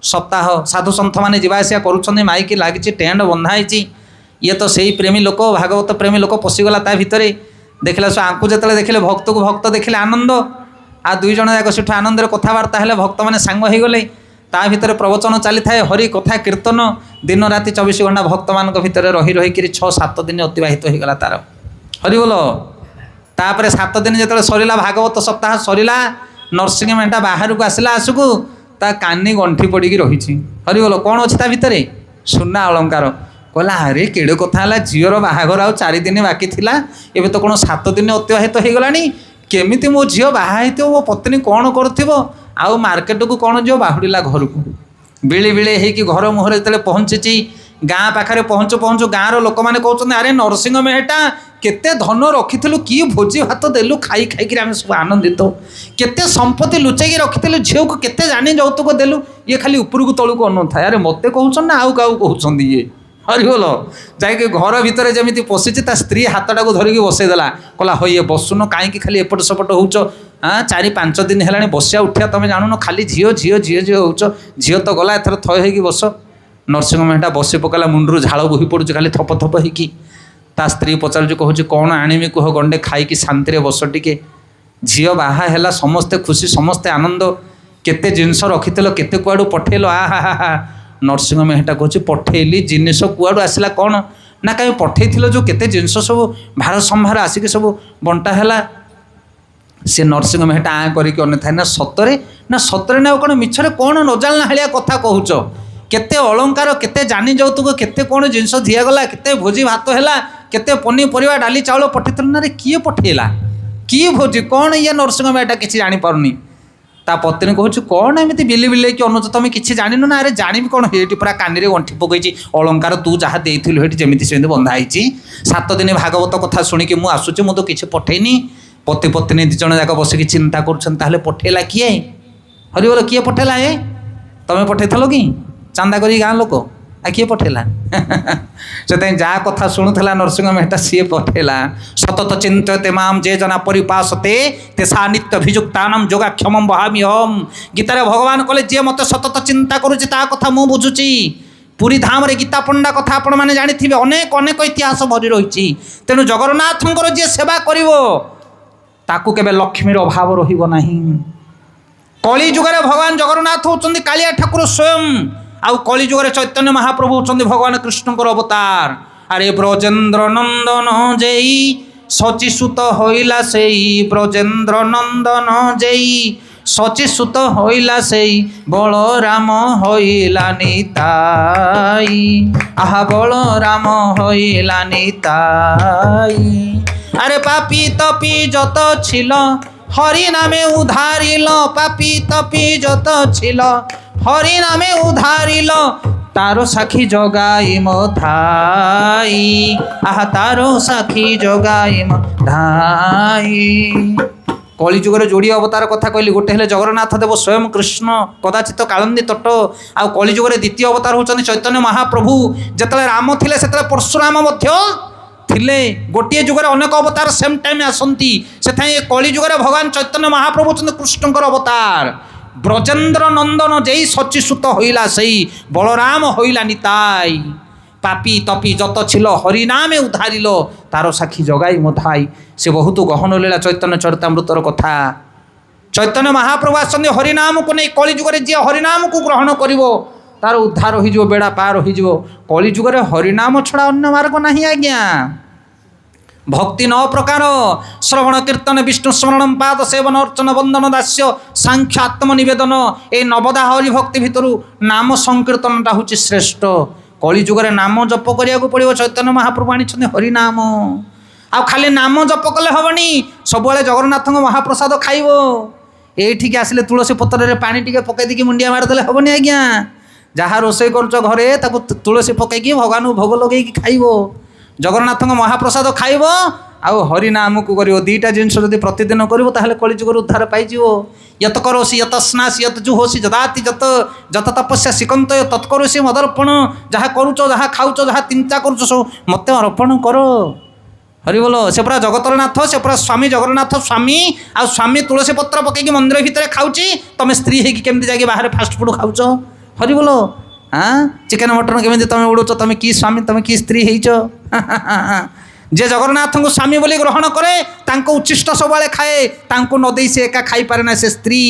ସପ୍ତାହ, ସାଧୁ ସନ୍ଥମାନେ ଯିବା ଆସିବା କରୁଛନ୍ତି, ମାଇକି ଲାଗିଛି, ଟେଣ୍ଟ ବନ୍ଧା ହେଇଛି। ଇଏ ତ ସେଇ ପ୍ରେମୀ ଲୋକ, ଭାଗବତ ପ୍ରେମୀ ଲୋକ ପଶିଗଲା ତା ଭିତରେ। ଦେଖିଲା ସେ ଆଙ୍କୁ ଯେତେବେଳେ ଦେଖିଲେ, ଭକ୍ତକୁ ଭକ୍ତ ଦେଖିଲେ ଆନନ୍ଦ, ଆଉ 2 ଜଣ ଯାକ ସେଠୁ ଆନନ୍ଦରେ କଥାବାର୍ତ୍ତା ହେଲେ, ଭକ୍ତମାନେ ସାଙ୍ଗ ହେଇଗଲେ। ତା ଭିତରେ ପ୍ରବଚନ ଚାଲିଥାଏ, ହରି କଥା କୀର୍ତ୍ତନ, ଦିନ ରାତି 24 ଘଣ୍ଟା ଭକ୍ତମାନଙ୍କ ଭିତରେ ରହି ରହିକିରି 6-7 ଦିନ ଅତିବାହିତ ହୋଇଗଲା ତାର। ହରି ବୋଲ। ତାପରେ 7 ଦିନ ଯେତେବେଳେ ସରିଲା, ଭାଗବତ ସପ୍ତାହ ସରିଲା, ନରସିଂହ ମେହେଟା ବାହାରକୁ ଆସିଲା, ଆସୁକୁ ତା କାନି ଗଣ୍ଠି ପଡ଼ିକି ରହିଛି। ହରି ବୋଲ। କ'ଣ ଅଛି ତା ଭିତରେ? ସୁନା ଅଳଙ୍କାର। କହିଲା, ଆରେ କେଡ଼େ କଥା ହେଲା, ଝିଅର ବାହାଘର ଆଉ 4 ଦିନ ବାକି ଥିଲା, ଏବେ ତ କ'ଣ 7 ଦିନ ଅତିବାହିତ ହୋଇଗଲାଣି। କେମିତି ମୋ ଝିଅ ବାହା ହେଇଥିବ, ମୋ ପତ୍ନୀ କ'ଣ କରୁଥିବ, ଆଉ ମାର୍କେଟକୁ କ'ଣ ଯିବ, ବାହୁଡ଼ିଲା ଘରକୁ। ବିଳି ବିଳି ହେଇକି ଘର ମୁହଁରେ ଯେତେବେଳେ ପହଞ୍ଚିଛି, ଗାଁ ପାଖରେ ପହଞ୍ଚୁ ପହଞ୍ଚୁ ଗାଁର ଲୋକମାନେ କହୁଛନ୍ତି, ଆରେ ନରସିଂହ ମେହେଟା, କେତେ ଧନ ରଖିଥିଲୁ, କି ଭୋଜି ଭାତ ଦେଲୁ, ଖାଇ ଖାଇକିରି ଆମେ ସବୁ ଆନନ୍ଦିତ, କେତେ ସମ୍ପତ୍ତି ଲୁଚେଇକି ରଖିଥିଲୁ, ଝିଅକୁ କେତେ ଜାଣି ଯୌତୁକ ଦେଲୁ। ଇଏ ଖାଲି ଉପରକୁ ତଳକୁ ଅନଉଥାଏ, ଆରେ ମୋତେ କହୁଛନ୍ତି ନା ଆଉ କାହାକୁ କହୁଛନ୍ତି ଇଏ? ହରିବୋଲ। ଯାଇକି ଘର ଭିତରେ ଯେମିତି ପଶିଛି, ତା ସ୍ତ୍ରୀ ହାତଟାକୁ ଧରିକି ବସେଇଦେଲା, କହିଲା, ହଇ ଏ ବସୁନ, କାହିଁକି ଖାଲି ଏପଟ ସେପଟ ହେଉଛ? 4-5 ଦିନ ହେଲାଣି ବସିବା ଉଠିବା ତୁମେ ଜାଣୁନ, ଖାଲି ଝିଅ ଝିଅ ଝିଅ ଝିଅ ହେଉଛ, ଝିଅ ତ ଗଲା, ଏଥର ଥୟ ହେଇକି ବସ। ନରସିଂହ ମେହେଟା ବସି ପକାଇଲା, ମୁଣ୍ଡରୁ ଝାଳ ବୋହି ପଡ଼ୁଛି ଖାଲି ଥପ ଥପ ହେଇକି। ତା ସ୍ତ୍ରୀ ପଚାରୁଛି, କହୁଛି କ'ଣ ଆଣିବି କୁହ, ଗଣ୍ଡେ ଖାଇକି ଶାନ୍ତିରେ ବସ ଟିକେ। ଝିଅ ବାହା ହେଲା, ସମସ୍ତେ ଖୁସି, ସମସ୍ତେ ଆନନ୍ଦ। କେତେ ଜିନିଷ ରଖିଥିଲ, କେତେ କୁଆଡ଼ୁ ପଠେଇଲ, ଆହା। ନରସିଂହ ମେହେଟା କହୁଛି, ପଠେଇଲି, ଜିନିଷ କୁଆଡ଼ୁ ଆସିଲା କ'ଣ ନା, କାହିଁ ପଠେଇଥିଲ ଯେଉଁ କେତେ ଜିନିଷ ସବୁ ଭାର ସମ୍ଭାର ଆସିକି ସବୁ ବଣ୍ଟା ହେଲା। ସେ ନରସିଂହ ମେହେଟା କରିକି ଅନେଇଥାଏ, ନା ସତରେ ନା ଆଉ କ'ଣ ମିଛରେ, କ'ଣ ନଜାଣିଲା ଭଳିଆ କଥା କହୁଛ। କେତେ ଅଳଙ୍କାର, କେତେ ଜାନି ଯୌତୁକ, କେତେ କ'ଣ ଜିନିଷ ଦିଆଗଲା, କେତେ ଭୋଜି ଭାତ ହେଲା, କେତେ ପନିପରିବା ଡାଲି ଚାଉଳ ପଠେଇଥିଲ ନା ରେ, କିଏ ପଠେଇଲା, କିଏ ଭୋଜି, କ'ଣ ଇଏ ନରସିଂହ ମେହେଟା କିଛି ଜାଣିପାରୁନି। ତା ପତ୍ନୀ କହୁଛି, କ'ଣ ଏମିତି ବିଲେଇକି ଅନୁଛ, ତମେ କିଛି ଜାଣିନ ନା। ଆରେ ଜାଣିବି କ'ଣ, ହେଇଠି ପୁରା କାନିରେ ଗଣ୍ଠି ପକେଇଛି, ଅଳଙ୍କାର ତୁ ଯାହା ଦେଇଥିଲୁ ହେଇଠି ଯେମିତି ସେମିତି ବନ୍ଧା ହେଇଛି। 7 ଦିନ ଭାଗବତ କଥା ଶୁଣିକି ମୁଁ ଆସୁଛି, ମୁଁ ତ କିଛି ପଠେଇନି। ପତି ପତ୍ନୀ 2 ଜଣ ଯାକ ବସିକି ଚିନ୍ତା କରୁଛନ୍ତି, ତାହେଲେ ପଠେଇଲା କିଏ? ହରିବୋଲ, କିଏ ପଠେଇଲା? ତମେ ପଠେଇଥିଲ କି ଚାନ୍ଦା କରି ଗାଁ ଲୋକ? କିଏ ପଠେଇଲା? ସେଥିପାଇଁ ଯାହା କଥା ଶୁଣୁଥିଲା ନରସିଂହ ମେହେଟା ସିଏ ପଠେଇଲା। ସତତ ଚିନ୍ତୟତେ ମାମ୍ ଯେ ଜନା ପରିପାସତେ ତେଷା ନିତ୍ୟଭିଯୁକ୍ତାନାଂ ଯୋଗାକ୍ଷମଂ ବହାମି ଅହମ୍। ଗୀତାରେ ଭଗବାନ କହିଲେ, ଯିଏ ମୋତେ ସତତ ଚିନ୍ତା କରୁଛି ତା କଥା ମୁଁ ବୁଝୁଛି। ପୁରୀ ଧାମରେ ଗୀତା ପଣ୍ଡା କଥା ଆପଣମାନେ ଜାଣିଥିବେ, ଅନେକ ଇତିହାସ ଭରି ରହିଛି। ତେଣୁ ଜଗନ୍ନାଥଙ୍କର ଯିଏ ସେବା କରିବ ତାକୁ କେବେ ଲକ୍ଷ୍ମୀର ଅଭାବ ରହିବ ନାହିଁ। କଳି ଯୁଗରେ ଭଗବାନ ଜଗନ୍ନାଥ ହେଉଛନ୍ତି କାଳିଆ ଠାକୁର ସ୍ୱୟଂ, ଆଉ କଳି ଯୁଗରେ ଚୈତନ୍ୟ ମହାପ୍ରଭୁ ହେଉଛନ୍ତି ଭଗବାନ କୃଷ୍ଣଙ୍କର ଅବତାର। ଆରେ ବ୍ରଜେନ୍ଦ୍ର ନନ୍ଦନ ଯେଇ ଶଚୀସୁତ ହୋଇଲା ସେଇ, ବ୍ରଜେନ୍ଦ୍ର ନନ୍ଦନ ଯେଇ ଶଚୀସୁତ ହୋଇଲା ସେଇ, ବଳରାମ ହୋଇଲା ନିତାଇ, ଆହା ବଳରାମ ହୋଇଲା নিতাই। আরে পাপি তপি যত ছিল হরি নামে উধারিল, পাপি তপি যত ছিল হরি নামে উধারিল, তারো সাক্ষী জগাই মধাই, আহা তারো সাক্ষী জগাই মধাই। কলিযুগরে যোড়িয়ে অবতার কথা কহিলি, গোটে হলে জগন্নাথ দেব স্বয়ং কৃষ্ণ কদাচিত কালন্দী তট, আউ কলিযুগরে দ্বিতীয় অবতার হচ্ছেন চৈতন্য মহাপ্রভু। যেতবে রাম লে সেতবে পরশুরাম মধ্য ଥିଲେ। ଗୋଟିଏ ଯୁଗରେ ଅନେକ ଅବତାର ସେମ୍ ଟାଇମ୍ ଆସନ୍ତି। ସେଥିପାଇଁ ଏ କଳି ଯୁଗରେ ଭଗବାନ ଚୈତନ୍ୟ ମହାପ୍ରଭୁ ହେଉଛନ୍ତି କୃଷ୍ଣଙ୍କର ଅବତାର। ବ୍ରଜେନ୍ଦ୍ର ନନ୍ଦନ ଯେଇ ଶଚୀସୁତ ହୋଇଲା ସେଇ, ବଳରାମ ହୋଇଲା ନିତାଇ, ପାପି ତପି যত ছিল হরি নামে উদ্ধারিল, তার সাক্ষী জগাই মধাই। সে বহুত গহন লীলা চৈতন্য চরিতামৃতর কথা। চৈতন্য মহাপ্রভু আসছেন হরিনামକୁ নেই। কলি যুগরে যে হরিনামକୁ গ্রহণ করিব তার উদ্ধার হয়ে যাব, বেড়া পার হয়ে যাব। কলি যুগরে হরিনাম ছড়া অন্য মার্গ ନାହିଁ আজ্ঞা। ভক্তি 9 প্রকার, শ্রবণ কীর্তন বিষ্ণু স্মরণ পাদ সেবন অর্চন বন্দন দাস্য সাংখ্য আত্মনিবেদন। এই 9 হরি ভক্তি ভিতর নাম সংকীর্তনটা হচ্ছে শ্রেষ্ঠ। কলি যুগরে নাম জপ করা পড়ব। চৈতন্য মহাপ্রভু আনিছেন হরিনাম। আউ খালি নাম জপ কলে হবনি, সবুলে জগন্নাথ মহাপ্রসাদ খাইব। এইঠিকি আসলে তুলসী পত্রের পানি টিকে পকাই দিকে মুন্ডিয়া মারিদেলে হবনি আজ্ঞা। যাহা রোষেই করছ ঘরে তাকে তুলসী পকাইকি ভগবান ভোগ লগাইকি খাইব। জগন্নাথ মহাপ্রসাদ খাইব আউ হরিনামକୁ କରିବ। 2টা ଜିନିଷ ଯଦି ପ୍ରତିଦିନ କରିବ ତାହେଲେ କଳିଯୁଗରୁ ଉଦ୍ଧାର ପାଇଯିବ। ୟତ କରୋସି ୟତ ସ୍ନାସି ୟତ ଜୁହୋସି ଯଦାତି ଯତ ଯତ ତପସ୍ୟା ଶିକନ୍ତ ତତ୍କରୋସି ମଦର୍ପଣ। ଯାହା କରୁଛ, ଯାହା ଖାଉଛ, ଯାହା ଚିନ୍ତା କରୁଛ ସବୁ ମୋତେ ଅର୍ପଣ କର। ହରି ବୋଲ। ସେ ପୁରା ଜଗତର ନାଥ, ସେ ପୁରା ସ୍ୱାମୀ ଜଗନ୍ନାଥ ସ୍ୱାମୀ। ଆଉ ସ୍ୱାମୀ ତୁଳସୀ ପତ୍ର ପକାଇକି ମନ୍ଦିର ଭିତରେ ଖାଉଛି, ତମେ ସ୍ତ୍ରୀ ହେଇକି କେମିତି ଯାଇକି ବାହାରେ ଫାଷ୍ଟ ଫୁଡ଼ ଖାଉଛ? ହରି ବୋଲ। ଚିକେନ ମଟନ କେମିତି ତମେ ଉଡ଼ୁଛ? ତମେ କି ସ୍ୱାମୀ, ତମେ କି ସ୍ତ୍ରୀ ହେଇଛ? যে জগন্নাথଙ୍କୁ স্বামী বলে গ্রহণ করে তাঁকু উচ্ছিষ্ট সবুলে খায়ে, তাঁকু নদেই সে একা খাইপারে না, সে স্ত্রী।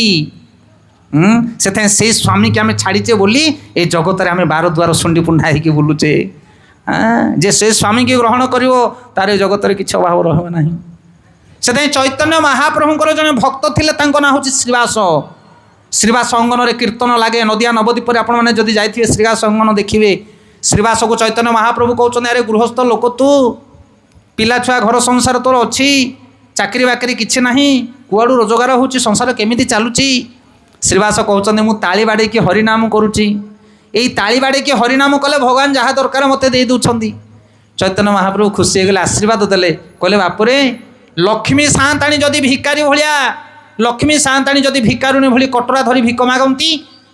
সেথায় সেই স্বামীকে আমি ছাড়িছে বলি এই জগতের আমি 12 দ্বার শুন্ডি পুন্ডা হইকি বুলুছে। যে সেই স্বামীকে গ্রহণ করিব তার এই জগতের কিছু অভাব রহবে না। সেথায় চৈতন্য মহাপ্রভুঙ্কর জনে ভক্ত লে, তাঁক না হচ্ছে শ্রীবাস। শ্রীবাস অঙ্গনের কীর্তন লাগে। নদিয়া নবদ্বীপরে আপনার যদি যাই শ্রীবাস অঙ্গন দেখবে। শ্রীবাসକୁ চৈতন্য মহাপ্রভু কৌন, আরে গৃহস্থ লোক তু, পিলা ছুয়া ঘর সংসার তোর অছি, চাকরি বাকরি কিছু না, কুয়াড়ু রোজগার হচ্ছে, সংসার কেমিতি চালুছি? শ্রীবাস কৌন, মু তালি বাড়াইকি হরিনাম করুছি। এই তালি বাড়াইকি হরিনাম কলে ভগবান যাহা দরকার মতো দিয়ে দেউছেন। চৈতন্য মহাপ্রভু খুশি হয়ে গেলে, আশীর্বাদ দেলে, কলে বাপুরে লক্ষ্মী সাঁতাণী যদি ভিকারী ভায়া, লক্ষ্মী সাঁতাণী যদি ভিকারুণী ভি কটরা ধরি ভিক মাগନ୍ତି,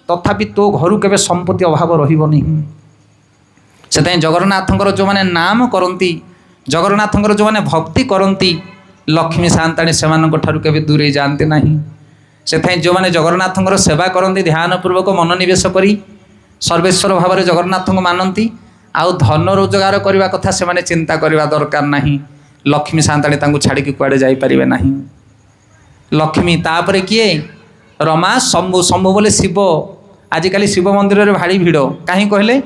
তথাপি তো ঘরু কেবে সম্পত্তি অভাব রহবনি। সেটাই জগন্নাথঙ্কর যে নাম করନ୍ତି, জগন্নাথঙ্কর যে ভক্তি করନ୍ତି, লক্ষ্মী সাঁতাণী সেমানଙ୍କଠାରୁ কেবে দূরে যাতে না। সেথাই যে জগন্নাথঙ্কর সেবা করନ୍ତି, ধ্যানপূর্বক মনোনিবেশ করি সর্বেশ্বর ভাবে জগন্নাথଙ୍କୁ ମାନନ୍ତି, आउ धन रोजगार करने कथा से चिंता करने दरकार नहीं। लक्ष्मी सांताणी तांको छाड़ी कुआडे जाई परिबे नहीं। लक्ष्मी तापर किए रमा शंभु। शंभु बोले शिव। आजिकल शिव मंदिर में भारी भिड़ कहीं कहले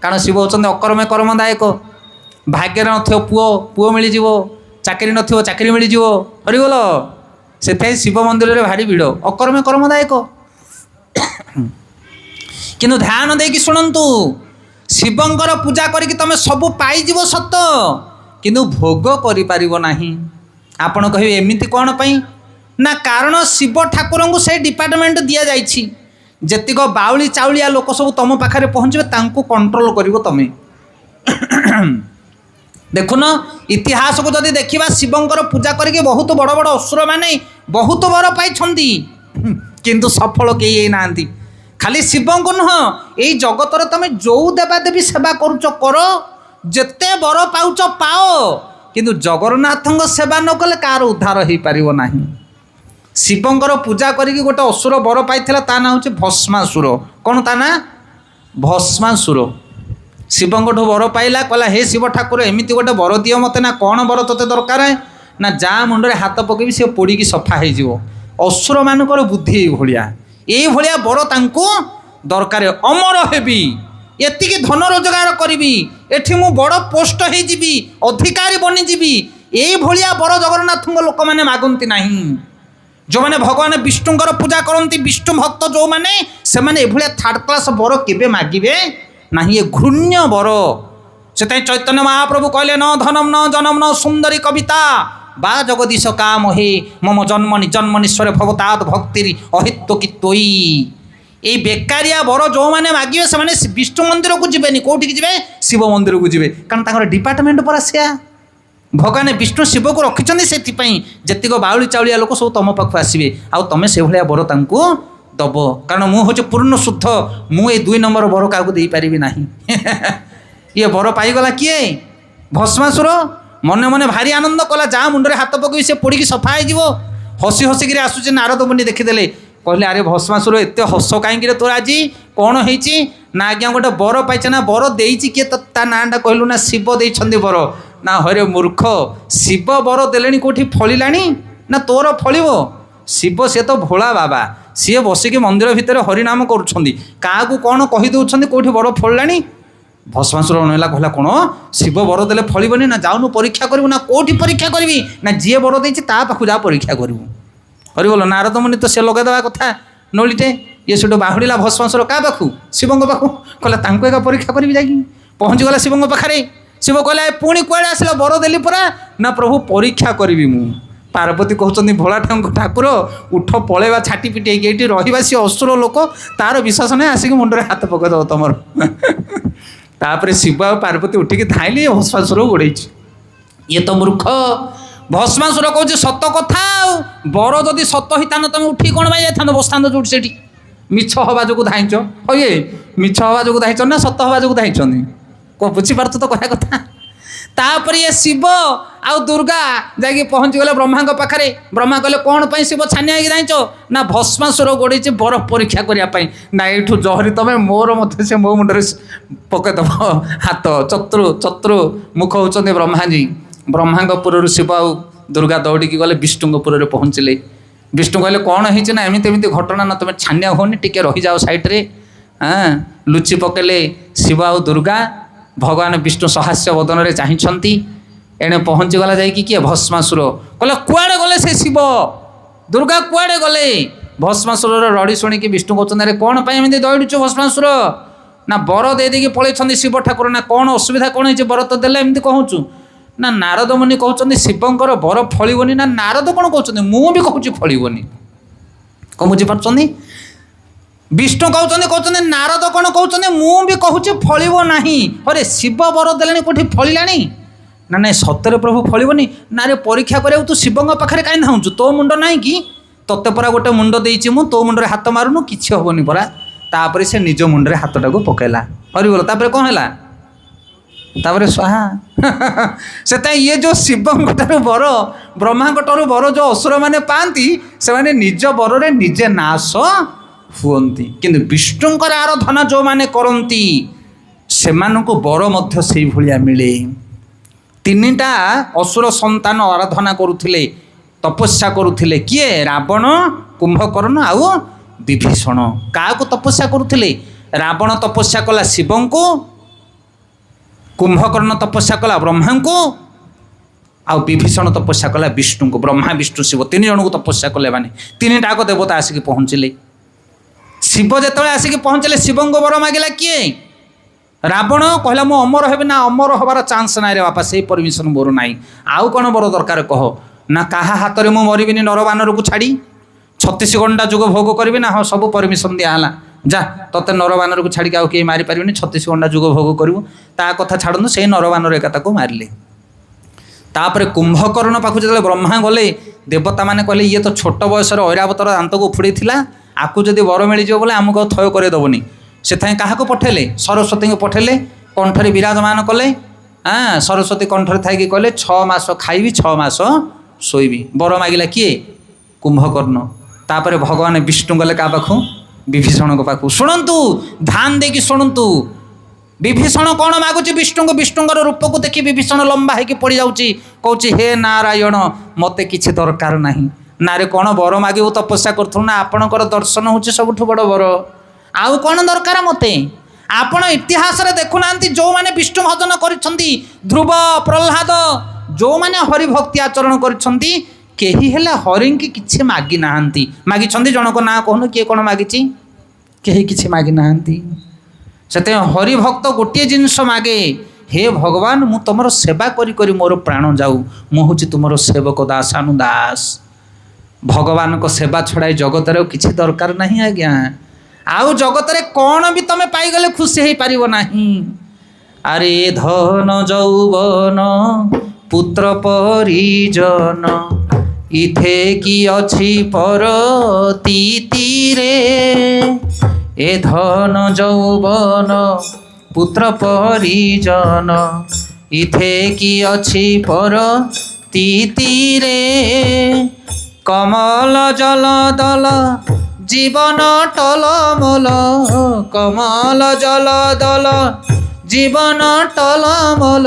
कारण शिव होचंदे अकर्मे कर्मदायक। भाग्य नथियो पुओ पुओ मिल जिवो, चाकरी नथियो चाकरी मिल जिवो। हरि बोल। से शिव मंदिर में भारी भिड़ अकर्मे कर्मदायक। किंतु ध्यान देकी शुणु शिवंकर पूजा करके तुम सब पाइब सत किंतु भोग करिपारिबो नाही। आपण कहिबे एमिति कोन पई ना कारण शिव ठाकुर को से डिपार्टमेंट दि जाइछि। जेतिक बाउली चाउलिया लोक सब तुम पाखे पहुँचे तांको कंट्रोल करिवो तमे। देखुन इतिहास को जदि देखिबा शिवंकर पूजा करके बहुत बड़ बड़ असुर माने बहुत बर पाइछंती किंतु सफल केही नांती। खाली शिव को नुह यही जगतर तुम जो देवादेवी सेवा करुच कर जेते बर पाउच पाओ किंतु जगन्नाथ सेवा न कले कार उद्धार हो पार नहीं। शिवंकर पूजा करके गोटे असुर बर पाइला ता ना हूँ भस्मासुर। कौन ता ना भस्मासुर। शिवंठ बर पाइला कहला हे शिव ठाकुर एमती गोटे बर दियो मत ना कौन बर तोते दरकार ना जा मुंडे हाथ पकई सी पोड़ी सफा हो। असुर मानकर बुद्धि भाया ये भाया बर तांको दरकार। अमर हेबी एतिकी धन रोजगार करी एठी मु बड़ पोस्ट हो अधिकारी बनीजी ये भाया बर जगन्नाथ लोक मैंने मागती नहीं। जो मैंने भगवान विष्णुकर पूजा करती विष्णु भक्त जो मैंने से मैंने थर्ड क्लास बर केबे मागिबे ना ये घृण्य बर। से चैतन्य महाप्रभु कहले न धनम न जनम न सुंदरी कविता बा जगदीश काम हे मम जन्मनि जन्मनीश्वर भवतात भक्ति अहित्व की तोई। ये बेकारिया बर जो मैंने मागे से विष्णु मंदिर को जीवेनि कौटी जी शिव मंदिर को जीवे कारण डिपार्टमेंट पर आसिया भगवान विष्णु शिव को रखिंट से जीक बाउली चाउलिया लोक सब तुम पाख आसवे आ तुम से भाया बर तांको दब कारण मुझे पूर्ण शुद्ध मुझे 2 नंबर बर क्या दे पारि ना। ये बर पाईगला किए भस्मासुर मने मने भारी आनंद कला जा मुंडे हाथ पकई से पोड़ी सफा हो। हसी हसिक आसूचे नारद मुनि देखीदे कहले अरे भस्मासुर एत हस कहीं तोर आज कौन होती ना आज्ञा गोटे बर पाइछ ना बर देती किए ता नाटा कहलु ना शिव देइछन्ति बर ना हरे मूर्ख शिव बर देले कौटी फलिला ना तोर फल शिव सी तो भोला बाबा सी बसिकी मंदिर भितर हरिनाम करुँच क्या कौन कहीदे कौटी बर फलिला। भस्मासुर अनैला कहला कौन शिव बर देले फलबनी ना जाऊनु परीक्षा करू ना कौटी परीक्षा करी ना जी बर देती पाखु जा परीक्षा करू। हरि बोल। नारद मुनि तो से लगेदेवा कथा नलीटे ये सेठू बाहुड़ा भस्मासुर क्या पाखु शिव पाखु कहला तांको एका परीक्षा करी जाकि पहुँचीगला शिव पाखे। शिव कहला पुणी कुआड़े आसिल बर देली परा ना प्रभु परीक्षा करी मु। पार्वती कहते भोला ठाकुर उठ पलैवा छाटी पिटी ये रहा सी असुर लोक तार विश्वास नहीं आसिक मुंडे हाथ पकईद तुम। तापर शिव आ पार्वती उठिकी धाइले भस्मासुर गोड़े। ये तो मूर्ख भस्मासुर कौच सत कथा बर जदि सत होता तुम उठी कौन पाई जाता बसता जो से मिछ हवा जो धाइच ये मिछ हवा जो धाइच ना सत हवा जो धाइच कौन बुझीपार तो कह कथा। तापर ये शिव आउ दुर्गा जाकि पहुँची गले ब्रह्मा पाखे। ब्रह्मा कहले कौन पर शिव छानिया धाइच ना भस्मासुर गोड़े बर परीक्षा करने ना यू जहरी तुम मोर मत से मो मुंडे पकईदब हाथ चतुर चतुर मुख होती ब्रह्माजी। ब्रह्मांगपुर शिव आउ दुर्गा दौड़िकी गले विष्णुपुर पहुँचले। विष्णु कहले कौन होती ना एमती एमती घटना ना तुम छानिया होनी टिके रही जाओ सैड्रे। हाँ लुचि पकेले शिव आउ दुर्गा भगवान विष्णु सहस्य बदन में चाहती एणे पहुँचीगला जा किए भस्मासुर कहले कुआड़े गले से शिव दुर्गा कुआड़े गले। भस्मासुर रड़ी शुणिकी विष्णु कहते अरे कौन पाई दौड़ुचु भस्मासुर ना बर दे देकी पलैछन्ति शिव ठाकुर ना कौन असुविधा कौन हो बर तो देले एमती कहूँ ना नारद मुनि कहते शिवंकर बर फलबनी ना नारद कौन कहते मु भी कहूँ फलबनी कौन बुझीपार। विष्णु कहते नारद कौन कहते मु भी कहूँ फल ना। अरे शिव बर देले कौटी फलिला ना ना सतरे प्रभु फलबनी ना रे परीक्षा कर तू शिव पाखे कहीं धाऊँ तो मुंड ना कि तोते परा गोटे मुंड देती मु तो मुंडे हाथ मारुनु किसी हेनी परा। तापर से निज मुंडे हाथटा को पकेला हरि बोल। तापर कौन है तापर स्वाहा से ये जो शिवंठार बर ब्रह्मांगठार बर जो असुर मैंने पाती से निज बर निजे नाश हुअन्ति किंतु विष्णुंकर आराधना जो माने करती ସେମାନଙ୍କୁ ବର ମଧ୍ୟ ସେଇଭଳିଆ ମିଳେ। ତିନିଟା ଅସୁର ସନ୍ତାନ ଆରାଧନା କରୁଥିଲେ, ତପସ୍ୟା କରୁଥିଲେ। କିଏ? ରାବଣ, କୁମ୍ଭକର୍ଣ୍ଣ ଆଉ ବିଭୀଷଣ। କାହାକୁ ତପସ୍ୟା କରୁଥିଲେ? ରାବଣ ତପସ୍ୟା କଲା ଶିବଙ୍କୁ, କୁମ୍ଭକର୍ଣ୍ଣ ତପସ୍ୟା କଲା ବ୍ରହ୍ମାଙ୍କୁ, ଆଉ ବିଭୀଷଣ ତପସ୍ୟା କଲା ବିଷ୍ଣୁଙ୍କୁ। ବ୍ରହ୍ମା, ବିଷ୍ଣୁ, ଶିବ ତିନି ଜଣଙ୍କୁ ତପସ୍ୟା କଲେ। ମାନେ ତିନିଟାକ ଦେବତା ଆସିକି ପହଞ୍ଚିଲେ। ଶିବ ଯେତେବେଳେ ଆସିକି ପହଞ୍ଚିଲେ, ଶିବଙ୍କୁ ବର ମାଗିଲା କିଏ? ରାବଣ କହିଲା ମୁଁ ଅମର ହେବି। ନା, ଅମର ହେବାର ଚାନ୍ସ ନାହିଁ ରେ ବାପା, ସେଇ ପରମିଶନ ମୋର ନାହିଁ। ଆଉ କ'ଣ ବର ଦରକାର କହ? ନା, କାହା ହାତରେ ମୁଁ ମରିବିନି ନରବାନରକୁ ଛାଡ଼ି, 36 ଘଣ୍ଟା ଯୁଗ ଭୋଗ କରିବି। ନା, ହଁ, ସବୁ ପରମିଶନ ଦିଆହେଲା, ଯା, ତତେ ନରବାନରକୁ ଛାଡ଼ିକି ଆଉ କେହି ମାରିପାରିବେନି, 36 ଘଣ୍ଟା ଯୁଗ ଭୋଗ କରିବୁ। ତା କଥା ଛାଡ଼ନ୍ତୁ, ସେଇ ନରବାନର ଏକା ତାକୁ ମାରିଲେ। ତାପରେ କୁମ୍ଭକର୍ଣ୍ଣ ପାଖକୁ ଯେତେବେଳେ ବ୍ରହ୍ମା ଗଲେ, ଦେବତାମାନେ କହିଲେ ଇଏ ତ ଛୋଟ ବୟସରେ ଐରାବତର ଦାନ୍ତକୁ ଉପୁଡ଼େଇଥିଲା, ଆକୁ ଯଦି ବର ମିଳିଯିବ ବୋଲେ ଆମକୁ ଆଉ ଥୟ କରେଇଦେବନି। ସେଥିପାଇଁ କାହାକୁ ପଠେଇଲେ? ସରସ୍ୱତୀଙ୍କୁ ପଠେଇଲେ, କଣ୍ଠରେ ବିରାଜମାନ କଲେ। ସରସ୍ୱତୀ କଣ୍ଠରେ ଥାଇକି କହିଲେ 6 ମାସ ଖାଇବି, 6 ମାସ ଶୋଇବି। ବର ମାଗିଲା କିଏ? କୁମ୍ଭକର୍ଣ୍ଣ। ତାପରେ ଭଗବାନ ବିଷ୍ଣୁ ଗଲେ କାହା ପାଖକୁ? ବିଭୀଷଣଙ୍କ ପାଖକୁ। ଶୁଣନ୍ତୁ, ଧ୍ୟାନ ଦେଇକି ଶୁଣନ୍ତୁ, ବିଭୀଷଣ କ'ଣ ମାଗୁଛି ବିଷ୍ଣୁଙ୍କୁ? ବିଷ୍ଣୁଙ୍କର ରୂପକୁ ଦେଖି ବିଭୀଷଣ ଲମ୍ବା ହେଇକି ପଡ଼ିଯାଉଛି, କହୁଛି ହେ ନାରାୟଣ, ମୋତେ କିଛି ଦରକାର ନାହିଁ। ନାରେ କ'ଣ ବର ମାଗିବୁ? ତପସ୍ୟା କରୁଥିଲୁ ନା, ଆପଣଙ୍କର ଦର୍ଶନ ହେଉଛି ସବୁଠୁ ବଡ଼ ବର। ଆଉ କ'ଣ ଦରକାର ମୋତେ? ଆପଣ ଇତିହାସରେ ଦେଖୁନାହାନ୍ତି, ଯେଉଁମାନେ ବିଷ୍ଣୁ ଭଜନ କରିଛନ୍ତି, ଧ୍ରୁବ, ପ୍ରହ୍ଲାଦ, ଯେଉଁମାନେ ହରିଭକ୍ତି ଆଚରଣ କରିଛନ୍ତି, କେହି ହେଲେ ହରିଙ୍କି କିଛି ମାଗି ନାହାନ୍ତି। ମାଗିଛନ୍ତି? ଜଣଙ୍କ ନାଁ କହୁନ, କିଏ କ'ଣ ମାଗିଛି? କେହି କିଛି ମାଗି ନାହାନ୍ତି। ସେଥିପାଇଁ ହରିଭକ୍ତ ଗୋଟିଏ ଜିନିଷ ମାଗେ, ହେ ଭଗବାନ, ମୁଁ ତୁମର ସେବା କରି କରି ମୋର ପ୍ରାଣ ଯାଉ, ମୁଁ ହେଉଛି ତୁମର ସେବକ ଦାସାନୁଦାସ। ଭଗବାନଙ୍କ ସେବା ଛଡ଼ା ଏ ଜଗତରେ କିଛି ଦରକାର ନାହିଁ ଆଜ୍ଞା। ଆଉ ଜଗତରେ କ'ଣ ବି ତମେ ପାଇଗଲେ ଖୁସି ହେଇପାରିବ ନାହିଁ। ଆରେ ଧନ ଯୌବନ ପୁତ୍ର ପରିଜନ, ଇଥେ କି ଅଛି ପରତୀତିରେ। ଏ ଧନ ଯୌବନ ପୁତ୍ର ପରିଜନ, ଇଥେ କି ଅଛି ପରତୀତିରେ। କମଲ ଜଳ ଦଳ জীবন টলমল, কমল জল দল জীবন টলমল,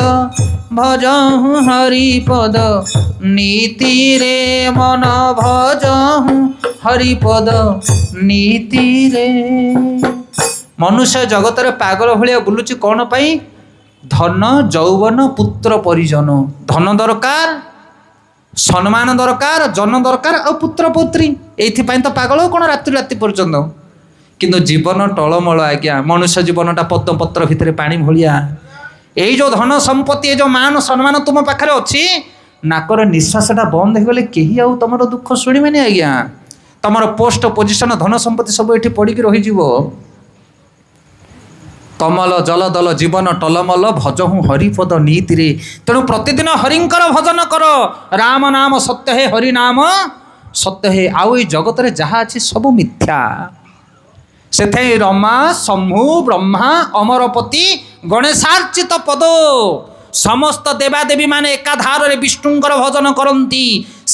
ভজহু হরিপদ নীতিরে মন, ভজহু হরিপদ নীতিরে। ମନୁଷ୍ୟ ଜଗତରେ ପାଗଳ ଭଳିଆ ବୁଲୁଛି କ'ଣ ପାଇଁ? ଧନ ଯୌବନ ପୁତ୍ର ପରିଜନ। ଧନ ଦରକାର, ସମ୍ମାନ ଦରକାର, ଜନ ଦରକାର, ଆଉ ପୁତ୍ର ପୁତ୍ରୀ। ଏଇଥିପାଇଁ ତ ପାଗଳ କ'ଣ ରାତି ରାତି ପର୍ଯ୍ୟନ୍ତ। କିନ୍ତୁ ଜୀବନ ଟଳମଳ ଆଜ୍ଞା। ମନୁଷ୍ୟ ଜୀବନଟା ପଦ୍ମପତ୍ର ଭିତରେ ପାଣି ଭଳିଆ। ଏଇ ଯେଉଁ ଧନ ସମ୍ପତ୍ତି, ଏ ଯେଉଁ ମାନ ସମ୍ମାନ ତୁମ ପାଖରେ ଅଛି, ନାକର ନିଶ୍ୱାସଟା ବନ୍ଦ ହେଇଗଲେ କେହି ଆଉ ତୁମର ଦୁଃଖ ଶୁଣିବେନି ଆଜ୍ଞା। ତୁମର ପୋଷ୍ଟ ପୋଜିସନ, ଧନ ସମ୍ପତ୍ତି ସବୁ ଏଠି ପଡ଼ିକି ରହିଯିବ। କମଲ ଜଲଦଲ ଜୀବନ ଟଲମଲ, ଭଜହୁଁ ହରିପଦ ନୀତିରେ। ତେଣୁ ପ୍ରତିଦିନ ହରିଙ୍କର ଭଜନ କର। ରାମ ନାମ ସତ୍ୟ ହେ, ହରି ନାମ ସତ୍ୟ ହେ। ଆଉ ଏଇ ଜଗତରେ ଯାହା ଅଛି ସବୁ ମିଥ୍ୟା। ସେଥିପାଇଁ ରମା, ଶମ୍ଭୁ, ବ୍ରହ୍ମା, ଅମରପତି, ଗଣେଶାର୍ଚ୍ଚିତ ପଦ, ସମସ୍ତ ଦେବାଦେବୀ ମାନେ ଏକାଧାରରେ ବିଷ୍ଣୁଙ୍କର ଭଜନ କରନ୍ତି।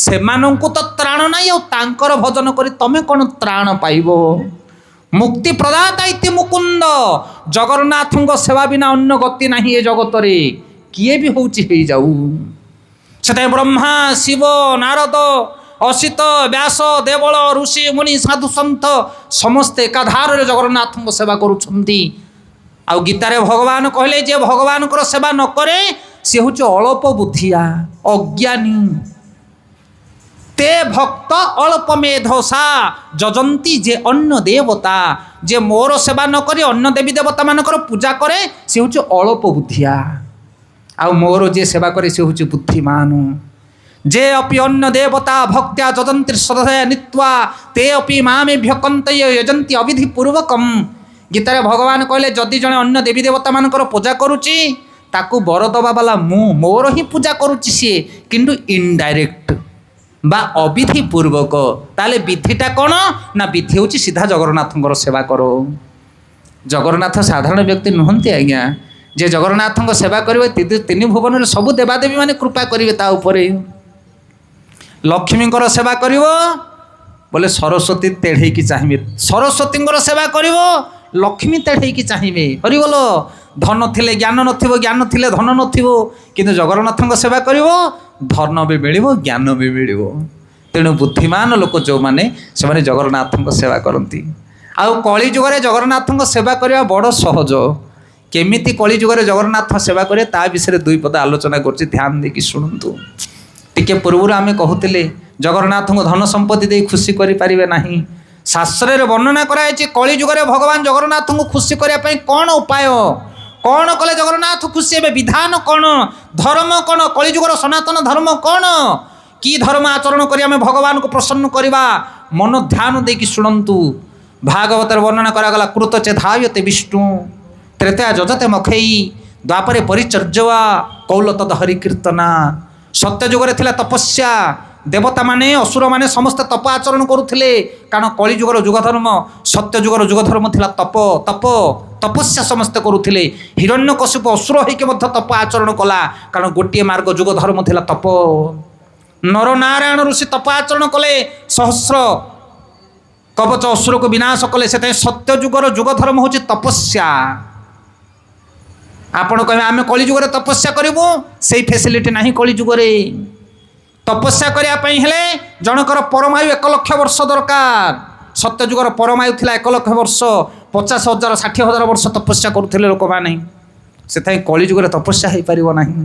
ସେମାନଙ୍କୁ ତ ତ୍ରାଣ ନାହିଁ, ଆଉ ତାଙ୍କର ଭଜନ କରି ତମେ କ'ଣ ତ୍ରାଣ ପାଇବ? ମୁକ୍ତି ପ୍ରଦାତା ଇତି ମୁକୁନ୍ଦ। ଜଗନ୍ନାଥଙ୍କ ସେବା ବିନା ଅନ୍ୟ ଗତି ନାହିଁ ଏ ଜଗତରେ। କିଏ ବି ହେଉଛି ହେଇଯାଉ। ସେଥିପାଇଁ ବ୍ରହ୍ମା, ଶିବ, ନାରଦ, ଅସିତ, ବ୍ୟାସ, ଦେବଳ, ଋଷି, ମୁନି, ସାଧୁ, ସନ୍ଥ ସମସ୍ତେ ଏକାଧାରରେ ଜଗନ୍ନାଥଙ୍କ ସେବା କରୁଛନ୍ତି। ଆଉ ଗୀତାରେ ଭଗବାନ କହିଲେ, ଯେ ଭଗବାନଙ୍କର ସେବା ନ କରେ ସେ ହେଉଛି ଅଳପ ବୁଦ୍ଧିଆ, ଅଜ୍ଞାନୀ। তে ভক্ত অল্প মেধসা যজন্তি যে অন্য দেবতা। যে মোর সেবা ন করে অন্য দেবী দেবতা মানকর পূজা করে সে হচ্ছে অল্প বুদ্ধিয়া। আর মোর যে সেবা করে সে হচ্ছে বুদ্ধিমান। যে অপি অন্য দেবতা ভক্ত্যা যজন্তি শ্রদ্ধয়া নিত্বা তে অপি মামেভ্য কন্তয় যজন্তি অবিধি পূর্বকম। গীতারে ভগবান কহিলে, যদি জনে অন্য দেবী দেবতা মানকর পূজা করুচি, তাকু বর দবা বালা মু, মোর হি পূজা করুচি সিয়ে, কিন্তু ইনডাইরেক্ট বা অবিধি পূর্বক। তাহলে বিধিটা কোণ? না, বিধি হচ্ছে সিধা জগন্নাথଙ୍କର সেবা কর। জগন্নাথ সাধারণ ব্যক্তি নুহନ୍ତି আজ্ঞা। যে জগন্নাথଙ୍କ সেবা করবে, তিନି ভুবনের সবু দেবাদেবী মানে কৃপা করবে তা উপরে। লক্ষ্মীଙ୍କର সেবা করিব বলে সরস্বতী তেড়েইকি চাহিবে, সরস্বতীଙ୍କର সেবা করিব লক্ষ্মী তেড়েইকি চাহিবে। হরি বল। ଧନ ଥିଲେ ଜ୍ଞାନ ନଥିବ, ଜ୍ଞାନ ଥିଲେ ଧନ ନଥିବ, କିନ୍ତୁ ଜଗନ୍ନାଥଙ୍କ ସେବା କରିବ ଧନ ବି ମିଳିବ, ଜ୍ଞାନ ବି ମିଳିବ। ତେଣୁ ବୁଦ୍ଧିମାନ ଲୋକ ଯେଉଁମାନେ ସେମାନେ ଜଗନ୍ନାଥଙ୍କ ସେବା କରନ୍ତି। ଆଉ କଳିଯୁଗରେ ଜଗନ୍ନାଥଙ୍କ ସେବା କରିବା ବଡ଼ ସହଜ। କେମିତି କଳିଯୁଗରେ ଜଗନ୍ନାଥ ସେବା କରିବେ ତା ବିଷୟରେ ଦୁଇ ପଦ ଆଲୋଚନା କରୁଛି, ଧ୍ୟାନ ଦେଇକି ଶୁଣନ୍ତୁ। ଟିକେ ପୂର୍ବରୁ ଆମେ କହୁଥିଲେ ଜଗନ୍ନାଥଙ୍କୁ ଧନ ସମ୍ପତ୍ତି ଦେଇ ଖୁସି କରିପାରିବେ ନାହିଁ। ଶାସ୍ତ୍ରରେ ବର୍ଣ୍ଣନା କରାଯାଇଛି କଳିଯୁଗରେ ଭଗବାନ ଜଗନ୍ନାଥଙ୍କୁ ଖୁସି କରିବା ପାଇଁ କ'ଣ ଉପାୟ, କ'ଣ କଲେ ଜଗନ୍ନାଥ ଖୁସି ହେବେ, ବିଧାନ କ'ଣ, ଧର୍ମ କ'ଣ, କଳିଯୁଗର ସନାତନ ଧର୍ମ କ'ଣ, କି ଧର୍ମ ଆଚରଣ କରି ଆମେ ଭଗବାନଙ୍କୁ ପ୍ରସନ୍ନ କରିବା। ମନ ଧ୍ୟାନ ଦେଇକି ଶୁଣନ୍ତୁ। ଭାଗବତରେ ବର୍ଣ୍ଣନା କରାଗଲା କୃତ ଚେଧାୟତେ ବିଷ୍ଣୁ ତ୍ରେତୟା ଯଜତେ ମଖେଇ ଦ୍ୱାପରେ ପରିଚର୍ଯ୍ୟା କୌଲ ତଦ ହରିକୀର୍ତ୍ତନା। ସତ୍ୟ ଯୁଗରେ ଥିଲା ତପସ୍ୟା, ଦେବତାମାନେ ଅସୁରମାନେ ସମସ୍ତେ ତପ ଆଚରଣ କରୁଥିଲେ, କାରଣ କଳିଯୁଗର ଯୁଗ ଧର୍ମ, ସତ୍ୟ ଯୁଗର ଯୁଗ ଧର୍ମ ଥିଲା ତପ। ତପସ୍ୟା ସମସ୍ତେ କରୁଥିଲେ। ହିରଣ୍ୟକଶିପ ଅସୁର ହେଇକି ମଧ୍ୟ ତପ ଆଚରଣ କଲା, କାରଣ ଗୋଟିଏ ମାର୍ଗ ଯୁଗ ଧର୍ମ ଥିଲା ତପ। ନରନାରାୟଣ ଋଷି ତପ ଆଚରଣ କଲେ, ସହସ୍ର କବଚ ଅସୁରକୁ ବିନାଶ କଲେ। ସେଥିପାଇଁ ସତ୍ୟ ଯୁଗର ଯୁଗ ଧର୍ମ ହେଉଛି ତପସ୍ୟା। ଆପଣ କହିବେ ଆମେ କଳିଯୁଗରେ ତପସ୍ୟା କରିବୁ, ସେଇ ଫେସିଲିଟି ନାହିଁ କଳିଯୁଗରେ। ତପସ୍ୟା କରିବା ପାଇଁ ହେଲେ ଜଣଙ୍କର ପରମାୟୁ 1,00,000 ବର୍ଷ ଦରକାର। ସତ୍ୟ ଯୁଗର ପରମାୟୁ ଥିଲା 1,00,000 ବର୍ଷ, 50,000 60,000 ବର୍ଷ ତପସ୍ୟା କରୁଥିଲେ ଲୋକମାନେ। ସେଥିପାଇଁ କଳିଯୁଗରେ ତପସ୍ୟା ହେଇପାରିବ ନାହିଁ।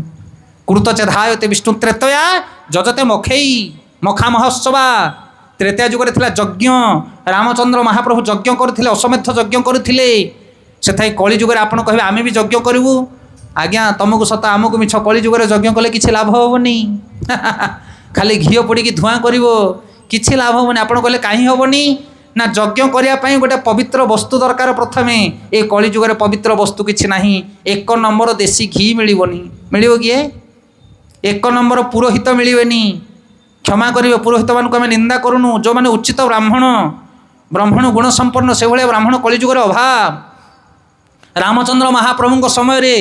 କୃତ ଚେଧାୟତେ ବିଷ୍ଣୁ ତ୍ରେତୟା ଯଜତେ ମଖେଇ, ମଖା ମହୋତ୍ସବା। ତ୍ରେତୟା ଯୁଗରେ ଥିଲା ଯଜ୍ଞ, ରାମଚନ୍ଦ୍ର ମହାପ୍ରଭୁ ଯଜ୍ଞ କରୁଥିଲେ, ଅଶ୍ୱମେଧ ଯଜ୍ଞ କରୁଥିଲେ। ସେଥିପାଇଁ କଳିଯୁଗରେ ଆପଣ କହିବେ ଆମେ ବି ଯଜ୍ଞ କରିବୁ, ଆଜ୍ଞା ତମକୁ ସତ ଆମକୁ ମିଛ, କଳିଯୁଗରେ ଯଜ୍ଞ କଲେ କିଛି ଲାଭ ହେବନି। ଖାଲି ଘିଅ ପୋଡ଼ିକି ଧୂଆଁ କରିବ, କିଛି ଲାଭ ହେବନି। ଆପଣ କହିଲେ କାହିଁ ହେବନି ନା, ଯଜ୍ଞ କରିବା ପାଇଁ ଗୋଟେ ପବିତ୍ର ବସ୍ତୁ ଦରକାର। ପ୍ରଥମେ ଏ କଳିଯୁଗରେ ପବିତ୍ର ବସ୍ତୁ କିଛି ନାହିଁ। 1 ନମ୍ବର ଦେଶୀ ଘି ମିଳିବନି। ମିଳିବ କିଏ? 1 ନମ୍ବର ପୁରୋହିତ ମିଳିବେନି। କ୍ଷମା କରିବେ, ପୁରୋହିତମାନଙ୍କୁ ଆମେ ନିନ୍ଦା କରୁନୁ। ଯେଉଁମାନେ ଉଚିତ ବ୍ରାହ୍ମଣ ଗୁଣ ସମ୍ପନ୍ନ, ସେଭଳିଆ ବ୍ରାହ୍ମଣ କଳିଯୁଗରେ ଅଭାବ। ରାମଚନ୍ଦ୍ର ମହାପ୍ରଭୁଙ୍କ ସମୟରେ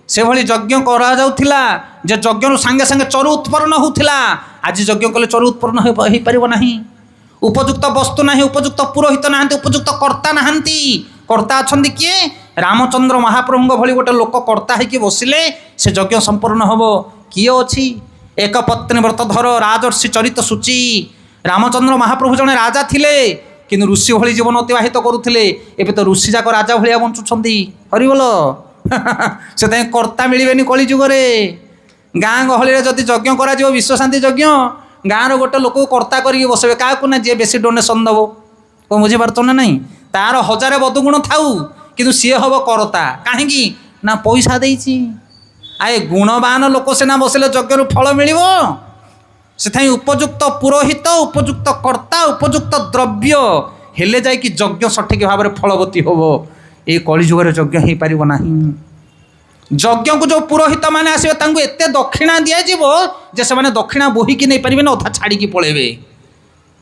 ସେଭଳି ଯଜ୍ଞ କରାଯାଉଥିଲା ଯେ ଯଜ୍ଞରୁ ସାଙ୍ଗେ ସାଙ୍ଗେ ଚରୁ ଉତ୍ପନ୍ନ ହେଉଥିଲା। ଆଜି ଯଜ୍ଞ କଲେ ଚରୁ ଉତ୍ପନ୍ନ ହେଇପାରିବ ନାହିଁ। ଉପଯୁକ୍ତ ବସ୍ତୁ ନାହିଁ, ଉପଯୁକ୍ତ ପୁରୋହିତ ନାହାନ୍ତି, ଉପଯୁକ୍ତ କର୍ତ୍ତା ନାହାନ୍ତି। କର୍ତ୍ତା ଅଛନ୍ତି କିଏ? ରାମଚନ୍ଦ୍ର ମହାପ୍ରଭୁଙ୍କ ଭଳି ଗୋଟେ ଲୋକ କର୍ତ୍ତା ହେଇକି ବସିଲେ ସେ ଯଜ୍ଞ ସମ୍ପନ୍ନ ହେବ। କିଏ ଅଛି? ଏକ ପତ୍ନୀ ବ୍ରତଧର ରାଜର୍ଷି ଚରିତ ସୂଚି। ରାମଚନ୍ଦ୍ର ମହାପ୍ରଭୁ ଜଣେ ରାଜା ଥିଲେ, କିନ୍ତୁ ଋଷି ଭଳି ଜୀବନ ଅତିବାହିତ କରୁଥିଲେ। ଏବେ ତ ଋଷି ଯାକ ରାଜା ଭଳିଆ ବଞ୍ଚୁଛନ୍ତି। ହରିବୋଲ। ସେଥିପାଇଁ କର୍ତ୍ତା ମିଳିବେନି କଳିଯୁଗରେ। ଗାଁ ଗହଳିରେ ଯଦି ଯଜ୍ଞ କରାଯିବ, ବିଶ୍ୱଶାନ୍ତି ଯଜ୍ଞ, ଗାଁର ଗୋଟେ ଲୋକକୁ କର୍ତ୍ତା କରିକି ବସେଇବେ। କାହାକୁ ନା ଯିଏ ବେଶୀ ଡୋନେସନ୍ ଦେବ। କ'ଣ ବୁଝିପାରୁଛ ନା ନାହିଁ? ତାର 1000 ବଦଗୁଣ ଥାଉ, କିନ୍ତୁ ସିଏ ହେବ କର୍ତ୍ତା। କାହିଁକି ନା ପଇସା ଦେଇଛି। ଏ ଗୁଣବାନ ଲୋକ ସିନା ବସିଲେ ଯଜ୍ଞରୁ ଫଳ ମିଳିବ। ସେଥିପାଇଁ ଉପଯୁକ୍ତ ପୁରୋହିତ, ଉପଯୁକ୍ତ କର୍ତ୍ତା, ଉପଯୁକ୍ତ ଦ୍ରବ୍ୟ ହେଲେ ଯାଇକି ଯଜ୍ଞ ସଠିକ୍ ଭାବରେ ଫଳବତୀ ହେବ। ଏ କଳିଯୁଗରେ ଯଜ୍ଞ ହେଇପାରିବ ନାହିଁ। ଯଜ୍ଞକୁ ଯେଉଁ ପୁରୋହିତ ମାନେ ଆସିବେ ତାଙ୍କୁ ଏତେ ଦକ୍ଷିଣା ଦିଆଯିବ ଯେ ସେମାନେ ଦକ୍ଷିଣା ବୋହିକି ନେଇପାରିବେନି, ଅଧା ଛାଡ଼ିକି ପଳେଇବେ।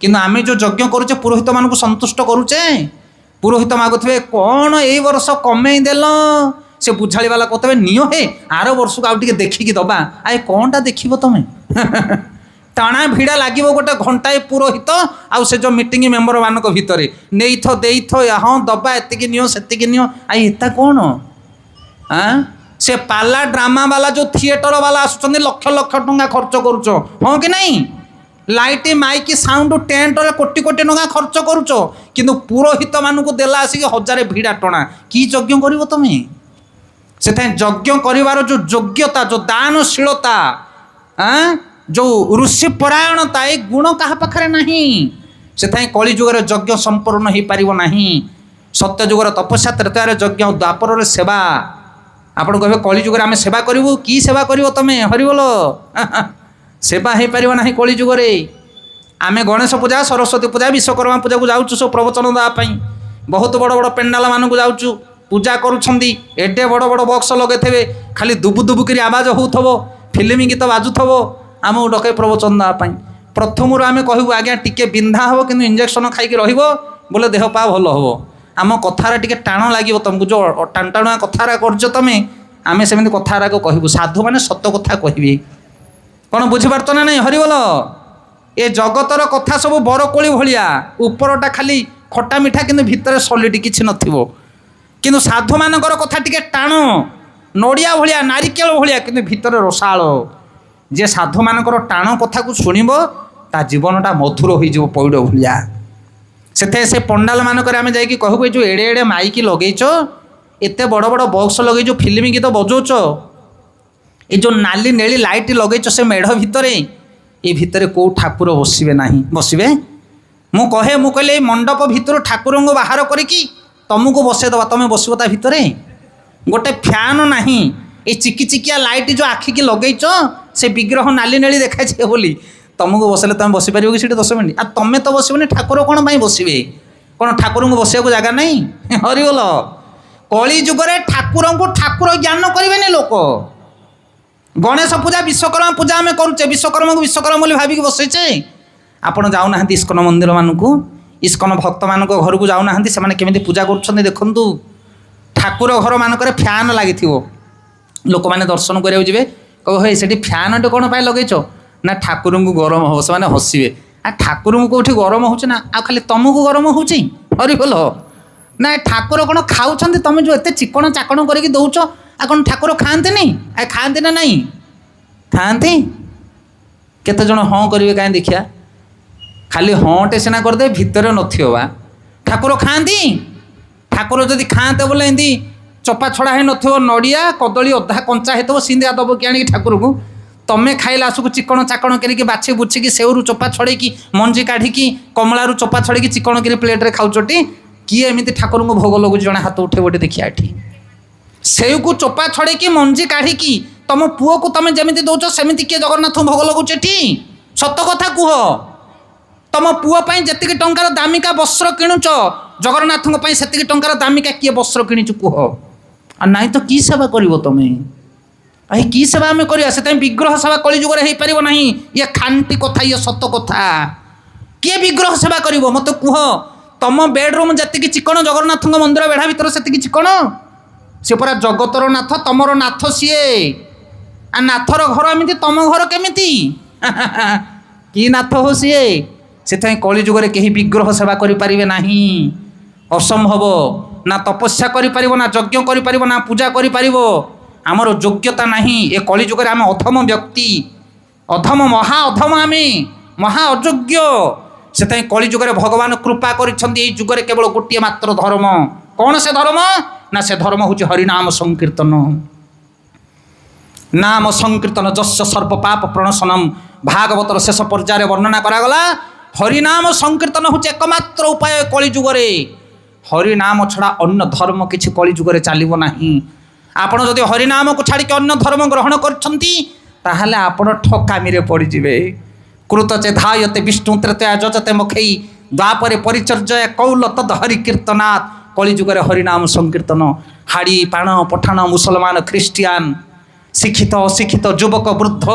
କିନ୍ତୁ ଆମେ ଯେଉଁ ଯଜ୍ଞ କରୁଛେ ପୁରୋହିତମାନଙ୍କୁ ସନ୍ତୁଷ୍ଟ କରୁଛେ। ପୁରୋହିତ ମାଗୁଥିବେ କ'ଣ ଏଇ ବର୍ଷ କମେଇ ଦେଲ, ସେ ବୁଝାଳି ବାଲା କହୁଥିବେ ନିଅ ହେ ଆର ବର୍ଷକୁ ଆଉ ଟିକେ ଦେଖିକି ଦେବା। କ'ଣଟା ଦେଖିବ ତମେ? ଟାଣା ଭିଡ଼ା ଲାଗିବ ଗୋଟେ ଘଣ୍ଟାଏ ପୁରୋହିତ ଆଉ ସେ ଯେଉଁ ମିଟିଂ ମେମ୍ବର ମାନଙ୍କ ଭିତରେ। ନେଇଥ ଦେଇଥ, ହଁ ଦବା, ଏତିକି ନିଅ ସେତିକି ନିଅ। ଏତା କ'ଣ? ସେ ପାଲା ଡ୍ରାମା ବାଲା ଯେଉଁ ଥିଏଟର ବାଲା ଆସୁଛନ୍ତି, ଲକ୍ଷ ଲକ୍ଷ ଟଙ୍କା ଖର୍ଚ୍ଚ କରୁଛ, ହଁ କି ନାହିଁ? Light Mike sound ଟେଣ୍ଟରେ crore crore ଟଙ୍କା ଖର୍ଚ୍ଚ କରୁଛ, କିନ୍ତୁ ପୁରୋହିତ ମାନଙ୍କୁ ଦେଲା ଆସିକି 1000 ଭିଡ଼ା ଟଣା। କି ଯଜ୍ଞ କରିବ ତମେ? ସେଥିପାଇଁ ଯଜ୍ଞ କରିବାର ଯେଉଁ ଯୋଗ୍ୟତା, ଯେଉଁ ଦାନଶୀଳତା, ଯେଉଁ ଋଷି ପରାୟଣତା, ଏ ଗୁଣ କାହା ପାଖରେ ନାହିଁ। ସେଥିପାଇଁ କଳିଯୁଗରେ ଯଜ୍ଞ ସମ୍ପୂର୍ଣ୍ଣ ହେଇପାରିବ ନାହିଁ। ସତ୍ୟ ଯୁଗର ତପସ୍ୟା, ତ୍ରେତୟାରେ ଯଜ୍ଞ, ଦ୍ୱାପରରେ ସେବା। ଆପଣ କହିବେ କଳିଯୁଗରେ ଆମେ ସେବା କରିବୁ, କି ସେବା କରିବ ତମେ? ହରିବୋଲ। ସେବା ହେଇପାରିବ ନାହିଁ କଳିଯୁଗରେ। ଆମେ ଗଣେଶ ପୂଜା, ସରସ୍ୱତୀ ପୂଜା, ବିଶ୍ୱକର୍ମା ପୂଜାକୁ ଯାଉଛୁ ସବୁ ପ୍ରବଚନ ଦେବା ପାଇଁ। ବହୁତ ବଡ଼ ବଡ଼ ପେଣ୍ଡାଲ ମାନଙ୍କୁ ଯାଉଛୁ, ପୂଜା କରୁଛନ୍ତି। ଏଡ଼େ ବଡ଼ ବଡ଼ ବକ୍ସ ଲଗେଇଥିବେ, ଖାଲି ଦୁବୁ ଦୁବୁ କରି ଆବାଜ ହେଉଥିବ, ଫିଲ୍ମ ଗୀତ ବାଜୁଥିବ, ଆମକୁ ଡକେଇ ପ୍ରବଚନ ଦେବା ପାଇଁ। ପ୍ରଥମରୁ ଆମେ କହିବୁ ଆଜ୍ଞା ଟିକେ ବିନ୍ଧା ହେବ, କିନ୍ତୁ ଇଞ୍ଜେକ୍ସନ ଖାଇକି ରହିବ, ବୋଲେ ଦେହ ପା ଭଲ ହେବ। ଆମ କଥାରେ ଟିକେ ଟାଣ ଲାଗିବ, ତୁମକୁ ଯେଉଁ ଟାଣୁଆ କଥାରା କରୁଛ ତମେ, ଆମେ ସେମିତି କଥାରାକୁ କହିବୁ। ସାଧୁମାନେ ସତ କଥା କହିବେ। କ'ଣ ବୁଝିପାରୁଛ ନା ନାହିଁ? ହରିବୋଲ। ଏ ଜଗତର କଥା ସବୁ ବରକୋଳି ଭଳିଆ, ଉପରଟା ଖାଲି ଖଟା ମିଠା, କିନ୍ତୁ ଭିତରେ ସଲିଡ୍ କିଛି ନଥିବ। କିନ୍ତୁ ସାଧୁମାନଙ୍କର କଥା ଟିକେ ଟାଣ, ନଡ଼ିଆ ଭଳିଆ, ନାରିକେଳ ଭଳିଆ, କିନ୍ତୁ ଭିତରେ ରସାଳ। ଯେ ସାଧୁମାନଙ୍କର ଟାଣ କଥାକୁ ଶୁଣିବ ତା ଜୀବନଟା ମଧୁର ହୋଇଯିବ ପଇଡ଼ ଭଳିଆ। ସେଥିପାଇଁ ସେ ପଣ୍ଡାଲ ମାନଙ୍କରେ ଆମେ ଯାଇକି କହିବୁ, ଏ ଯେଉଁ ଏଡ଼େ ଏଡ଼େ ମାଇକି ଲଗେଇଛ, ଏତେ ବଡ଼ ବଡ଼ ବକ୍ସ ଲଗେଇଛ, ଫିଲ୍ମ ଗୀତ ବଜାଉଛ, ଏ ଯେଉଁ ନାଲି ନେଳି ଲାଇଟ୍ ଲଗେଇଛ ସେ ମେଢ଼ ଭିତରେ, ଏ ଭିତରେ କେଉଁ ଠାକୁର ବସିବେ ନାହିଁ? ବସିବେ? ମୁଁ କହିଲି ଏଇ ମଣ୍ଡପ ଭିତରୁ ଠାକୁରଙ୍କୁ ବାହାର କରିକି ତମକୁ ବସେଇଦେବା, ତମେ ବସିବ ତା ଭିତରେ? ଗୋଟେ ଫ୍ୟାନ୍ ନାହିଁ, এই ଚିକି ଚିକିଆ ଲାଇଟ୍ ଯେଉଁ ଆଖିକି ଲଗେଇଛ, ସେ ବିଗ୍ରହ ନାଲି ନେଳି ଦେଖାଯିବ ବୋଲି ତମକୁ ବସେଇଲେ ତମେ ବସିପାରିବ କି ସେଠି 10 ମିନିଟ୍? ଆଉ ତମେ ତ ବସିବନି, ଠାକୁର କ'ଣ ପାଇଁ ବସିବେ? କ'ଣ ଠାକୁରଙ୍କୁ ବସିବାକୁ ଜାଗା ନାହିଁ? ହରିବୋଲ। କଳି ଯୁଗରେ ଠାକୁରଙ୍କୁ ଠାକୁର ଜ୍ଞାନ କରିବେନି ଲୋକ। ଗଣେଶ ପୂଜା, ବିଶ୍ୱକର୍ମା ପୂଜା ଆମେ କରୁଛେ, ବିଶ୍ୱକର୍ମାକୁ ବିଶ୍ୱକର୍ମା ବୋଲି ଭାବିକି ବସେଇଛେ। ଆପଣ ଯାଉନାହାନ୍ତି ଇସ୍କନ ମନ୍ଦିରମାନଙ୍କୁ, ଇସ୍କନ ଭକ୍ତମାନଙ୍କ ଘରକୁ ଯାଉନାହାନ୍ତି, ସେମାନେ କେମିତି ପୂଜା କରୁଛନ୍ତି ଦେଖନ୍ତୁ। ଠାକୁର ଘର ମାନଙ୍କରେ ଫ୍ୟାନ୍ ଲାଗିଥିବ, ଲୋକମାନେ ଦର୍ଶନ କରିବାକୁ ଯିବେ, କହିବ ହେ ସେଠି ଫ୍ୟାନ୍ଟେ କ'ଣ ପାଇଁ ଲଗେଇଛ? ନା ଠାକୁରଙ୍କୁ ଗରମ ହେବ। ସେମାନେ ହସିବେ, ଆଉ ଠାକୁରଙ୍କୁ କେଉଁଠି ଗରମ ହେଉଛି ନା, ଆଉ ଖାଲି ତମକୁ ଗରମ ହେଉଛି? ହରିବୋଲ। ନା ଠାକୁର କ'ଣ ଖାଉଛନ୍ତି? ତମେ ଯେଉଁ ଏତେ ଚିକଣ ଚାକଣ କରିକି ଦେଉଛ, ଆଉ କ'ଣ ଠାକୁର ଖାଆନ୍ତିନି? ଖାଆନ୍ତି ନା ନାହିଁ? ଖାଆନ୍ତି। କେତେଜଣ ହଁ କରିବେ କାହିଁ ଦେଖିଆ? ଖାଲି ହଁଟେ ସିନା କରିଦେବେ, ଭିତରେ ନଥିବ ବା। ଠାକୁର ଖାଆନ୍ତି? ଠାକୁର ଯଦି ଖାଆନ୍ତେ ବୋଲେ ଏମିତି ଚୋପା ଛଡ଼ା ହେଇନଥିବ, ନଡ଼ିଆ କଦଳୀ ଅଧା କଞ୍ଚା ହେଇଥିବ, ସିନ୍ଦିଆ ଦେବ କି ଆଣିକି ଠାକୁରଙ୍କୁ? ତମେ ଖାଇଲା ଆସକୁ ଚିକଣ ଚାକଣ କରିକି ବାଛି ବୁଛିକି ସେଉରୁ ଚୋପା ଛଡ଼େଇକି ମଞ୍ଜି କାଢ଼ିକି କମଳାରୁ ଚୋପା ଛଡ଼େଇକି ଚିକଣ କରି ପ୍ଲେଟ୍ରେ ଖାଉଛଟି? କିଏ ଏମିତି ଠାକୁରଙ୍କୁ ଭୋଗ ଲଗୁଛି? ଜଣେ ହାତ ଉଠେଇବ ଗୋଟେ ଦେଖିଆ ଏଠି। ସେଉକୁ ଚୋପା ଛଡ଼େଇକି ମଞ୍ଜି କାଢ଼ିକି ତମ ପୁଅକୁ ତମେ ଯେମିତି ଦଉଛ ସେମିତି କିଏ ଜଗନ୍ନାଥଙ୍କୁ ଭୋଗ ଲଗୁଛି ଏଠି? ସତ କଥା କୁହ। ତମ ପୁଅ ପାଇଁ ଯେତିକି ଟଙ୍କାର ଦାମିକା ବସ୍ତ୍ର କିଣୁଛ, ଜଗନ୍ନାଥଙ୍କ ପାଇଁ ସେତିକି ଟଙ୍କାର ଦାମିକା କିଏ ବସ୍ତ୍ର କିଣିଛୁ କୁହ? ଆଉ ନାଇଁ ତ କି ସେବା କରିବ ତମେ? ଭାଇ କି ସେବା ଆମେ କରିବା? ସେଥିପାଇଁ ବିଗ୍ରହ ସେବା କଳି ଯୁଗରେ ହେଇପାରିବ ନାହିଁ। ଇଏ ଖାଣ୍ଟି କଥା, ଇଏ ସତ କଥା। କିଏ ବିଗ୍ରହ ସେବା କରିବ ମୋତେ କୁହ? ତମ ବେଡରୁମ୍ ଯେତିକି ଚିକଣ, ଜଗନ୍ନାଥଙ୍କ ମନ୍ଦିର ବେଢ଼ା ଭିତରେ ସେତିକି ଚିକଣ। ସେ ପୁରା ଜଗତର ନାଥ, ତମର ନାଥ ସିଏ। ଆଉ ନାଥର ଘର ଏମିତି, ତମ ଘର କେମିତି? କି ନାଥ ହୋ ସିଏ? ସେଥିପାଇଁ କଳି ଯୁଗରେ କେହି ବିଗ୍ରହ ସେବା କରିପାରିବେ ନାହିଁ, ଅସମ୍ଭବ। ନା ତପସ୍ୟା କରିପାରିବ, ନା ଯଜ୍ଞ କରିପାରିବ, ନା ପୂଜା କରିପାରିବ। ଆମର ଯୋଗ୍ୟତା ନାହିଁ। ଏ କଳି ଯୁଗରେ ଆମେ ଅଧମ ବ୍ୟକ୍ତି, ଅଧମ, ମହା ଅଧମ, ଆମେ ମହା ଅଯୋଗ୍ୟ। ସେଥିପାଇଁ କଳି ଯୁଗରେ ଭଗବାନ କୃପା କରିଛନ୍ତି। ଏଇ ଯୁଗରେ କେବଳ ଗୋଟିଏ ମାତ୍ର ଧର୍ମ। କ'ଣ ସେ ଧର୍ମ? ନା ସେ ଧର୍ମ ହେଉଛି ହରିନାମ ସଂକୀର୍ତ୍ତନ। ନାମ ସଂକୀର୍ତ୍ତନ ଯସ୍ୟ ସର୍ବ ପାପ ପ୍ରଣଶନମ୍। ଭାଗବତର ଶେଷ ପର୍ଯ୍ୟାୟରେ ବର୍ଣ୍ଣନା କରାଗଲା, ହରିନାମ ସଂକୀର୍ତ୍ତନ ହେଉଛି ଏକମାତ୍ର ଉପାୟ କଳି ଯୁଗରେ। ହରିନାମ ଛଡ଼ା ଅନ୍ୟ ଧର୍ମ କିଛି କଳି ଯୁଗରେ ଚାଲିବ ନାହିଁ। ଆପଣ ଯଦି ହରିନାମକୁ ଛାଡ଼ିକି ଅନ୍ୟ ଧର୍ମ ଗ୍ରହଣ କରିଛନ୍ତି, ତାହେଲେ ଆପଣ ଠକାମିରେ ପଡ଼ିଯିବେ। କୃତ ଚେଧାୟତେ ବିଷ୍ଣୁ ତ୍ରେତୟା ଯଜତେ ମୁଖେଇ ଦ୍ୱାପରେ ପରିଚର୍ଯ୍ୟା କୌଲ ତଦ୍ ହରି କୀର୍ତ୍ତନାଥ। କଳି ଯୁଗରେ ହରିନାମ ସଂକୀର୍ତ୍ତନ। ହାଡ଼ି ପାଣ ପଠାଣ, ମୁସଲମାନ ଖ୍ରୀଷ୍ଟିଆନ, ଶିକ୍ଷିତ ଅଶିକ୍ଷିତ, ଯୁବକ ବୃଦ୍ଧ,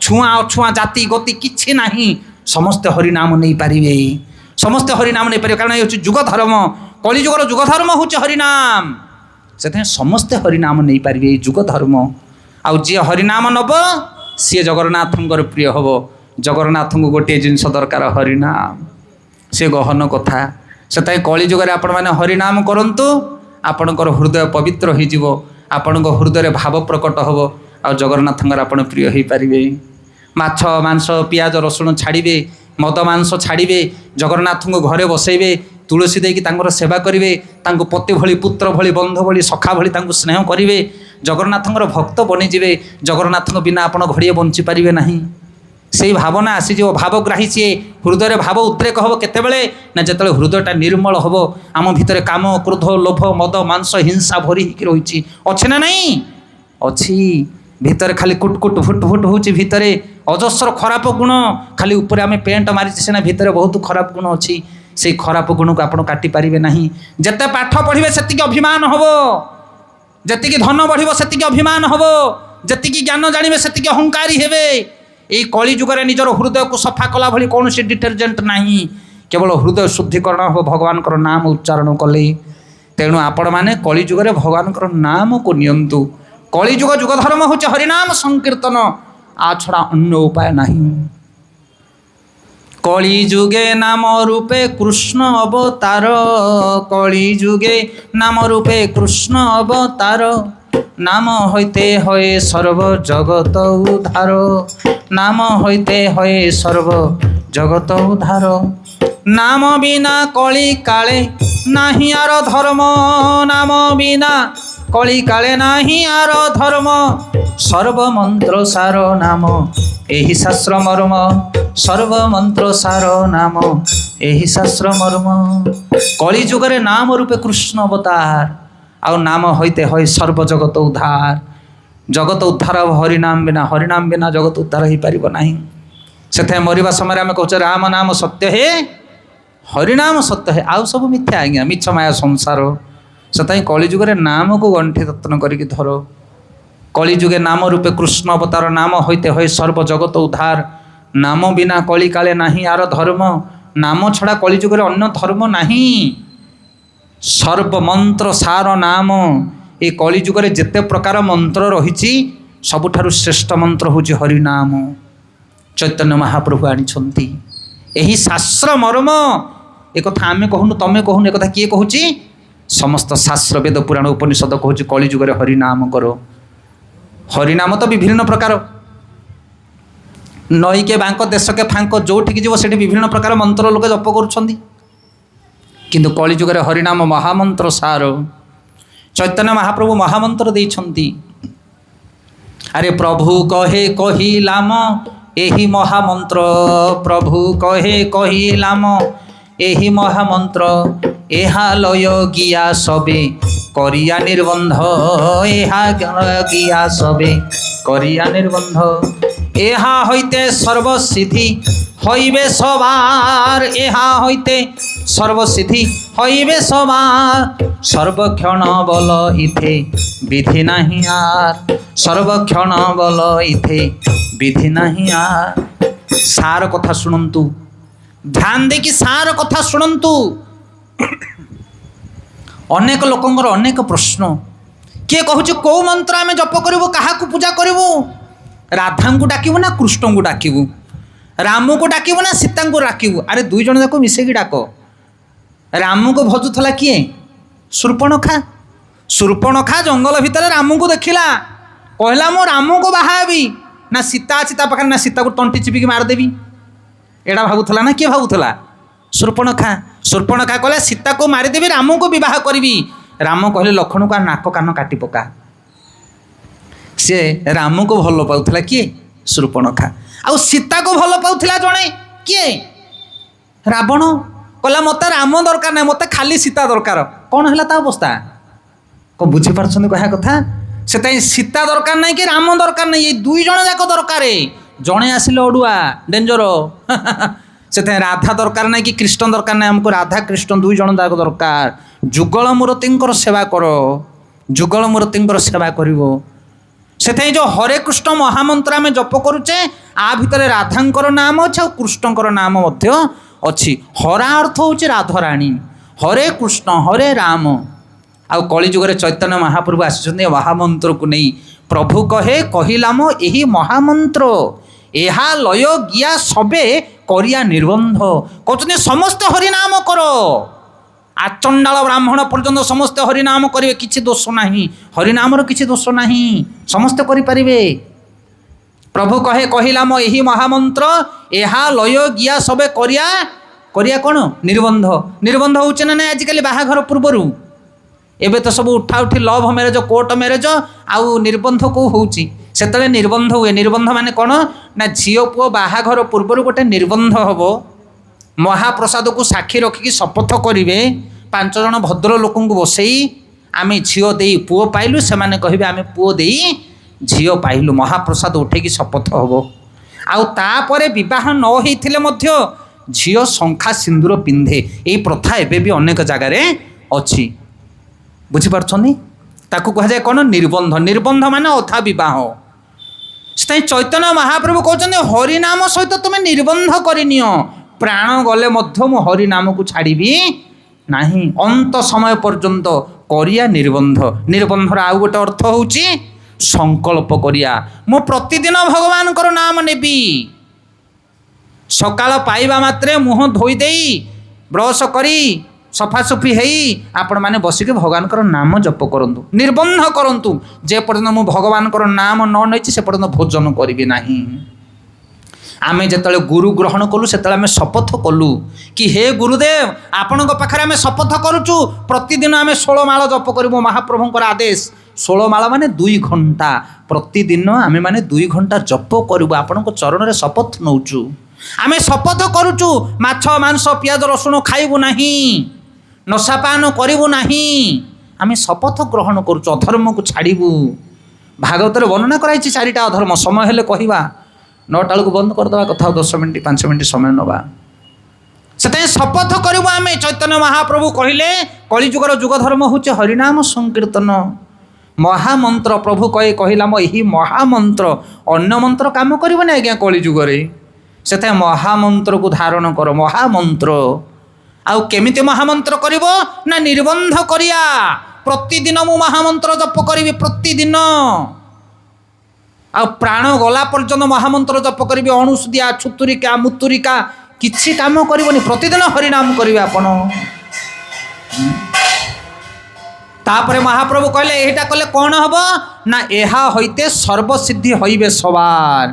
ଛୁଆଁ ଅଛୁଆଁ, ଜାତି ଗତି କିଛି ନାହିଁ, ସମସ୍ତେ ହରିନାମ ନେଇପାରିବେ। ସମସ୍ତେ ହରିନାମ ନେଇପାରିବେ, କାରଣ ଏ ହେଉଛି ଯୁଗ ଧର୍ମ। କଳି ଯୁଗର ଯୁଗ ଧର୍ମ ହେଉଛି ହରିନାମ। ସେଥିପାଇଁ ସମସ୍ତେ ହରିନାମ ନେଇପାରିବେ, ଏଇ ଯୁଗ ଧର୍ମ। ଆଉ ଯିଏ ହରିନାମ ନେବ ସିଏ ଜଗନ୍ନାଥଙ୍କର ପ୍ରିୟ ହେବ। ଜଗନ୍ନାଥଙ୍କୁ ଗୋଟିଏ ଜିନିଷ ଦରକାର, ହରିନାମ। ସେ ଗହନ କଥା। ସେଥିପାଇଁ କଳି ଯୁଗରେ ଆପଣମାନେ ହରିନାମ କରନ୍ତୁ, ଆପଣଙ୍କର ହୃଦୟ ପବିତ୍ର ହୋଇଯିବ, ଆପଣଙ୍କ ହୃଦୟରେ ଭାବ ପ୍ରକଟ ହେବ, ଆଉ ଜଗନ୍ନାଥଙ୍କର ଆପଣ ପ୍ରିୟ ହୋଇପାରିବେ। ମାଛ ମାଂସ ପିଆଜ ରସୁଣ ଛାଡ଼ିବେ, ମଦ ମାଂସ ଛାଡ଼ିବେ, ଜଗନ୍ନାଥଙ୍କୁ ଘରେ ବସେଇବେ, ତୁଳସୀ ଦେଇକି ତାଙ୍କର ସେବା କରିବେ, ତାଙ୍କୁ ପତି ଭଳି, ପୁତ୍ର ଭଳି, ବନ୍ଧୁ ଭଳି, ସଖା ଭଳି ତାଙ୍କୁ ସ୍ନେହ କରିବେ, ଜଗନ୍ନାଥଙ୍କର ଭକ୍ତ ବନିଯିବେ। ଜଗନ୍ନାଥଙ୍କ ବିନା ଆପଣ ଘଡ଼ିଏ ବଞ୍ଚିପାରିବେ ନାହିଁ। ସେଇ ଭାବନା ଆସିଯିବ। ଭାବଗ୍ରାହୀ ସିଏ। ହୃଦୟରେ ଭାବ ଉଦ୍ରେକ ହେବ କେତେବେଳେ? ନା ଯେତେବେଳେ ହୃଦୟଟା ନିର୍ମଳ ହେବ। ଆମ ଭିତରେ କାମ, କ୍ରୋଧ, ଲୋଭ, ମଦ ମାଂସ, ହିଂସା ଭରି ହେଇକି ରହିଛି, ଅଛି ନା ନାହିଁ? ଅଛି। ଭିତରେ ଖାଲି କୁଟ କୁଟ ଫୁଟ ଫୁଟ ହେଉଛି, ଭିତରେ ଅଜସ୍ର ଖରାପ ଗୁଣ। ଖାଲି ଉପରେ ଆମେ ପେଣ୍ଟ ମାରିଛି ସିନା, ଭିତରେ ବହୁତ ଖରାପ ଗୁଣ ଅଛି। ସେଇ ଖରାପ ଗୁଣକୁ ଆପଣ କାଟିପାରିବେ ନାହିଁ। ଯେତେ ପାଠ ପଢ଼ିବେ ସେତିକି ଅଭିମାନ ହେବ, ଯେତିକି ଧନ ବଢ଼ିବ ସେତିକି ଅଭିମାନ ହେବ, ଯେତିକି ଜ୍ଞାନ ଜାଣିବେ ସେତିକି ଅହଙ୍କାରୀ ହେବେ। এই କଳି ଯୁଗରେ ନିଜର ହୃଦୟକୁ ସଫା କଲା ଭଳି କୌଣସି ଡିଟରଜେଣ୍ଟ ନାହିଁ। କେବଳ ହୃଦୟ ଶୁଦ୍ଧିକରଣ ହେବ ଭଗବାନଙ୍କର ନାମ ଉଚ୍ଚାରଣ କଲେ। ତେଣୁ ଆପଣମାନେ କଳି ଯୁଗରେ ଭଗବାନଙ୍କର ନାମକୁ ନିଅନ୍ତୁ। କଳିଯୁଗ ଯୁଗ ଧର୍ମ ହେଉଛି ହରିନାମ ସଂକୀର୍ତ୍ତନ, ଆ ଛଡ଼ା ଅନ୍ୟ ଉପାୟ ନାହିଁ। কলি যুগে নাম রূপে কৃষ্ণ অবতার, কলি যুগে নাম রূপে কৃষ্ণ অবতার, নাম হইতে হয় সর্ব জগত উদ্ধার, নাম হইতে হয় সর্ব জগত উদ্ধার। নাম বিনা কলি কালে নাহি আর ধর্ম, নাম বিনা কলি কালে নাহি আর ধর্ম, সর্বমন্ত্র সার নাম ଏହି ଶାସ୍ତ୍ର ମର୍ମ, ସର୍ବମନ୍ତ୍ର ସାର ନାମ ଏହି ଶାସ୍ତ୍ର ମର୍ମ। କଳି ଯୁଗରେ ନାମ ରୂପେ କୃଷ୍ଣ ଅବତାର, ଆଉ ନାମ ହଇତେ ହଇ ସର୍ବଜଗତ ଉଦ୍ଧାର। ଜଗତ ଉଦ୍ଧାର ହେବ ହରିନାମ ବିନା, ହରିନାମ ବିନା ଜଗତ ଉଦ୍ଧାର ହେଇପାରିବ ନାହିଁ। ସେଥିପାଇଁ ମରିବା ସମୟରେ ଆମେ କହୁଛେ ରାମ ନାମ ସତ୍ୟ ହେ, ହରିନାମ ସତ୍ୟ ହେ, ଆଉ ସବୁ ମିଥ୍ୟା ଆଜ୍ଞା, ମିଛ ମାୟା ସଂସାର। ସେଥିପାଇଁ କଳି ଯୁଗରେ ନାମକୁ ଗଣ୍ଠି ରତ୍ନ କରିକି ଧର। কলি যুগে নাম রূপে কৃষ্ণ অবতার, নাম হইতে হয় সর্বজগত উদ্ধার, নাম বিনা কলি কালে নাহি আর ধর্ম, নাম ছড়া কলি যুগের অন্য ধর্ম নাহি। সর্বমন্ত্র সার নাম, এই কলি যুগের যেতে প্রকার মন্ত্র রয়েছে ସବୁଠାରୁ শ্রেষ্ঠ মন্ত্র হচ্ছে হরিনাম। চৈতন্য মহাপ্রভু আনিছন্তি ଏହି ଶାସ୍ତ୍ର ମର୍ମ। একথা আমি কহুনু, তুমি কহুনু, একথা কিଏ কହୁଛି? সমস্ত শাস্ত্র বেদ পুরাণ উপনিষদ কହୁଛି কলি যুগের হরিনাম কর। হরিনাম তো বিভিন্ন প্রকার, নইকে বাঙ্ক দেশকে ফাঙ্ক যোঠিকি যাব সেটি বিভিন্ন প্রকার মন্ত্র লোকে জপ করছেন, কিন্তু কলি যুগের হরিনাম মহামন্ত্র সার। চৈতন্য মহাপ্রভু মহামন্ত্র দিয়েছেন। আরে প্রভু কহে কহিলাম ଏହି ମହାମନ୍ତ୍ର, ପ୍ରଭୁ କହେ କହିଲାମ ଏହି ମହାମନ୍ତ୍ର, ଏହା ଲୟ ଗିଆ ସବେ କରିଆ ନିର୍ବନ୍ଧ, ଏହା ଗିଆ ସବେ କରିଆ ନିର୍ବନ୍ଧ, ଏହା হইতে সর্বসিদ্ধি হইবে সবার, ଏହା হইতে সর্বসিদ্ধি হইবে সবার, সর্বক্ষণ বল ইথে বিধি নাহি আর, সর্বক্ষণ বল ইথে বিধি নাহি আর। সার কথা শুনন্তু, ধ্যান দেখি সার কথা শুনন্তু। অনেক লোকଙ୍କର অনেক প্রশ্ন, কিଏ কହୁଛି কেউ মন্ত্র আমি জপ করবু, কাহাকু পূজা করবু? রাধাঙ্কু ডাকিবু না কৃষ্ণঙ্কু ডাকিবু? রামুকু ডাকিবু না সীতাঙ্কু ডাকিবু? আরে দুই জন যাক মিশেকি ডাক। রামুকু ভজুলা কিଏ? শূর্পণখা। শূর্পণখা জঙ্গল ভিতরে রামুকু দেখিলা, কহিলা মু রামুকু বাহা হেবি, না সীতা আছে তা পাখে, না সীতাকে তন্টি চিপিকি মারিদেবি। এটা ভাবুলা না কিଏ ভাবুলা? শূর্পণখা। শূর্পণখা কলে সীতাকে মারিদেবি, রামুকু বিবাহ করবি। রাম কহিলে লক্ষণକୁ আর নাক কান কাটি পকা। সে রামକୁ ଭଲ ପାଉଥିଲା କିଏ? ଶୂର୍ପଣଖା। ଆଉ ସୀତାକୁ ଭଲ ପାଉଥିଲା ଜଣେ କିଏ? ରାବଣ। କହିଲା ମୋତେ ରାମ ଦରକାର ନାହିଁ, ମୋତେ ଖାଲି ସୀତା ଦରକାର। କ'ଣ ହେଲା ତା ଅବସ୍ଥା? କ'ଣ ବୁଝିପାରୁଛନ୍ତି କହିବା କଥା? ସେଥିପାଇଁ ସୀତା ଦରକାର ନାହିଁ କି ରାମ ଦରକାର ନାହିଁ, ଏଇ ଦୁଇ ଜଣ ଯାକ ଦରକାର। ଜଣେ ଆସିଲେ ଅଡ଼ୁଆ ଡେଞ୍ଜର। ସେଥିପାଇଁ ରାଧା ଦରକାର ନାହିଁ କି କୃଷ୍ଣ ଦରକାର ନାହିଁ, ଆମକୁ ରାଧା କୃଷ୍ଣ ଦୁଇ ଜଣ ଯାକ ଦରକାର। ଯୁଗଳ ମୂର୍ତ୍ତିଙ୍କର ସେବା କର, ଯୁଗଳ ମୂର୍ତ୍ତିଙ୍କର ସେବା କରିବ। ସେଥିପାଇଁ ଯେଉଁ ହରେ କୃଷ୍ଣ ମହାମନ୍ତ୍ର ଆମେ ଜପ କରୁଛେ, ଆ ଭିତରେ ରାଧାଙ୍କର ନାମ ଅଛି ଆଉ କୃଷ୍ଣଙ୍କର ନାମ ମଧ୍ୟ ଅଛି। ହରା ଅର୍ଥ ହେଉଛି ରାଧାରାଣୀ, ହରେ କୃଷ୍ଣ ହରେ ରାମ। ଆଉ କଳିଯୁଗରେ ଚୈତନ୍ୟ ମହାପ୍ରଭୁ ଆସିଛନ୍ତି ମହାମନ୍ତ୍ରକୁ ନେଇ। ପ୍ରଭୁ କହେ କହିଲାମ ଏହି ମହାମନ୍ତ୍ର, ଏହା ଲୟ ଗିଆ ସବେ କରିଆ ନିର୍ବନ୍ଧ। କହୁଛନ୍ତି ସମସ୍ତେ ହରିନାମ କର, ଆଚଣ୍ଡାଳ ବ୍ରାହ୍ମଣ ପର୍ଯ୍ୟନ୍ତ ସମସ୍ତେ ହରିନାମ କରିବେ, କିଛି ଦୋଷ ନାହିଁ। ହରିନାମର କିଛି ଦୋଷ ନାହିଁ, ସମସ୍ତେ କରିପାରିବେ। ପ୍ରଭୁ କହେ କହିଲାମ ଏହି ମହାମନ୍ତ୍ର, ଏହା ଲୟ ଗିଆ ସବେ କରିଆ, କରିଆ କ'ଣ? ନିର୍ବନ୍ଧ। ନିର୍ବନ୍ଧ ହେଉଛି ନା ନାହିଁ ଆଜିକାଲି ବାହାଘର ପୂର୍ବରୁ? ଏବେ ତ ସବୁ ଉଠା ଉଠି ଲଭ୍ ମ୍ୟାରେଜ, କୋର୍ଟ ମ୍ୟାରେଜ, ଆଉ ନିର୍ବନ୍ଧ କେଉଁ ହେଉଛି? ସେତେବେଳେ ନିର୍ବନ୍ଧ ହୁଏ। ନିର୍ବନ୍ଧ ମାନେ କ'ଣ ନା ଝିଅ ପୁଅ ବାହାଘର ପୂର୍ବରୁ ଗୋଟେ ନିର୍ବନ୍ଧ ହେବ। ମହାପ୍ରସାଦକୁ ସାକ୍ଷୀ ରଖିକି ଶପଥ କରିବେ, 5 ଜଣ ଭଦ୍ର ଲୋକଙ୍କୁ ବସେଇ ଆମେ ଝିଅ ଦେଇ ପୁଅ ପାଇଲୁ, ସେମାନେ କହିବେ ଆମେ ପୁଅ ଦେଇ ଝିଅ ପାଇଲୁ। ମହାପ୍ରସାଦ ଉଠେଇକି ଶପଥ ହେବ। ଆଉ ତାପରେ ବିବାହ ନ ହେଇଥିଲେ ମଧ୍ୟ ଝିଅ ଶଙ୍ଖା ସିନ୍ଦୁର ପିନ୍ଧେ। ଏଇ ପ୍ରଥା ଏବେ ବି ଅନେକ ଜାଗାରେ ଅଛି। ବୁଝିପାରୁଛନ୍ତି? ତାକୁ କୁହାଯାଏ କ'ଣ? ନିର୍ବନ୍ଧ। ନିର୍ବନ୍ଧ ମାନେ ଅଧା ବିବାହ। ସେଥିପାଇଁ ଚୈତନ୍ୟ ମହାପ୍ରଭୁ କହୁଛନ୍ତି ହରିନାମ ସହିତ ତୁମେ ନିର୍ବନ୍ଧ କରିନିଅ, ପ୍ରାଣ ଗଲେ ମଧ୍ୟ ମୁଁ ହରିନାମକୁ ଛାଡ଼ିବି ନାହିଁ। ଅନ୍ତ ସମୟ ପର୍ଯ୍ୟନ୍ତ କରିଆ ନିର୍ବନ୍ଧ। ନିର୍ବନ୍ଧର ଆଉ ଗୋଟେ ଅର୍ଥ ହେଉଛି ସଂକଳ୍ପ କରିବା। ମୁଁ ପ୍ରତିଦିନ ଭଗବାନଙ୍କର ନାମ ନେବି, ସକାଳ ପାଇବା ମାତ୍ରେ ମୁହଁ ଧୋଇ ଦେଇ ବ୍ରଶ କରି ସଫାସୁଫି ହେଇ ଆପଣମାନେ ବସିକି ଭଗବାନଙ୍କର ନାମ ଜପ କରନ୍ତୁ, ନିର୍ବନ୍ଧ କରନ୍ତୁ। ଯେ ପର୍ଯ୍ୟନ୍ତ ମୁଁ ଭଗବାନଙ୍କର ନାମ ନ ନେଇଛି ସେ ପର୍ଯ୍ୟନ୍ତ ଭୋଜନ କରିବି ନାହିଁ। ଆମେ ଯେତେବେଳେ ଗୁରୁ ଗ୍ରହଣ କଲୁ ସେତେବେଳେ ଆମେ ଶପଥ କଲୁ କି ହେ ଗୁରୁଦେବ, ଆପଣଙ୍କ ପାଖରେ ଆମେ ଶପଥ କରୁଛୁ ପ୍ରତିଦିନ ଆମେ 16 ମାଳ ଜପ କରିବୁ। ମହାପ୍ରଭୁଙ୍କର ଆଦେଶ 16 ମାଳ ମାନେ 2 ଘଣ୍ଟା, ପ୍ରତିଦିନ ଆମେ ମାନେ 2 ଘଣ୍ଟା ଜପ କରିବୁ। ଆପଣଙ୍କ ଚରଣରେ ଶପଥ ନେଉଛୁ। ଆମେ ଶପଥ କରୁଛୁ ମାଛ ମାଂସ ପିଆଜ ରସୁଣ ଖାଇବୁ ନାହିଁ, ନଶାପାନ କରିବୁ ନାହିଁ। ଆମେ ଶପଥ ଗ୍ରହଣ କରୁଛୁ, ଅଧର୍ମକୁ ଛାଡ଼ିବୁ। ଭାଗବତରେ ବର୍ଣ୍ଣନା କରାଯାଇଛି 4ଟା ଅଧର୍ମ। ସମୟ ହେଲେ କହିବା, 9ଟା ବେଳକୁ ବନ୍ଦ କରିଦେବା କଥା, 10 ମିନିଟ୍ 5 ମିନିଟ୍ ସମୟ ନେବା। ସେଥିପାଇଁ ଶପଥ କରିବୁ ଆମେ। ଚୈତନ୍ୟ ମହାପ୍ରଭୁ କହିଲେ କଳିଯୁଗର ଯୁଗ ଧର୍ମ ହେଉଛି ହରିନାମ ସଂକୀର୍ତ୍ତନ। ମହାମନ୍ତ୍ର ପ୍ରଭୁ କହିଲା ଏହି ମହାମନ୍ତ୍ର, ଅନ୍ୟ ମନ୍ତ୍ର କାମ କରିବନି ଆଜ୍ଞା କଳିଯୁଗରେ। ସେଥିପାଇଁ ମହାମନ୍ତ୍ରକୁ ଧାରଣ କର। ମହାମନ୍ତ୍ର ଆଉ କେମିତି ମହାମନ୍ତ୍ର କରିବ ନା ନିର୍ବନ୍ଧ କରିବା। ପ୍ରତିଦିନ ମୁଁ ମହାମନ୍ତ୍ର ଜପ କରିବି, ପ୍ରତିଦିନ। ଆଉ ପ୍ରାଣ ଗଲା ପର୍ଯ୍ୟନ୍ତ ମହାମନ୍ତ୍ର ଜପ କରିବି। ଅଣୁସୁଦିଆ ଛୁତୁରିକା ମୁତୁରିକା କିଛି କାମ କରିବନି, ପ୍ରତିଦିନ ହରିନାମ କରିବେ ଆପଣ। ତାପରେ ମହାପ୍ରଭୁ କହିଲେ ଏଇଟା କଲେ କ'ଣ ହବ ନା ଏହା ହଇତେ ସର୍ବସିଦ୍ଧି ହଇବେ ସବାର।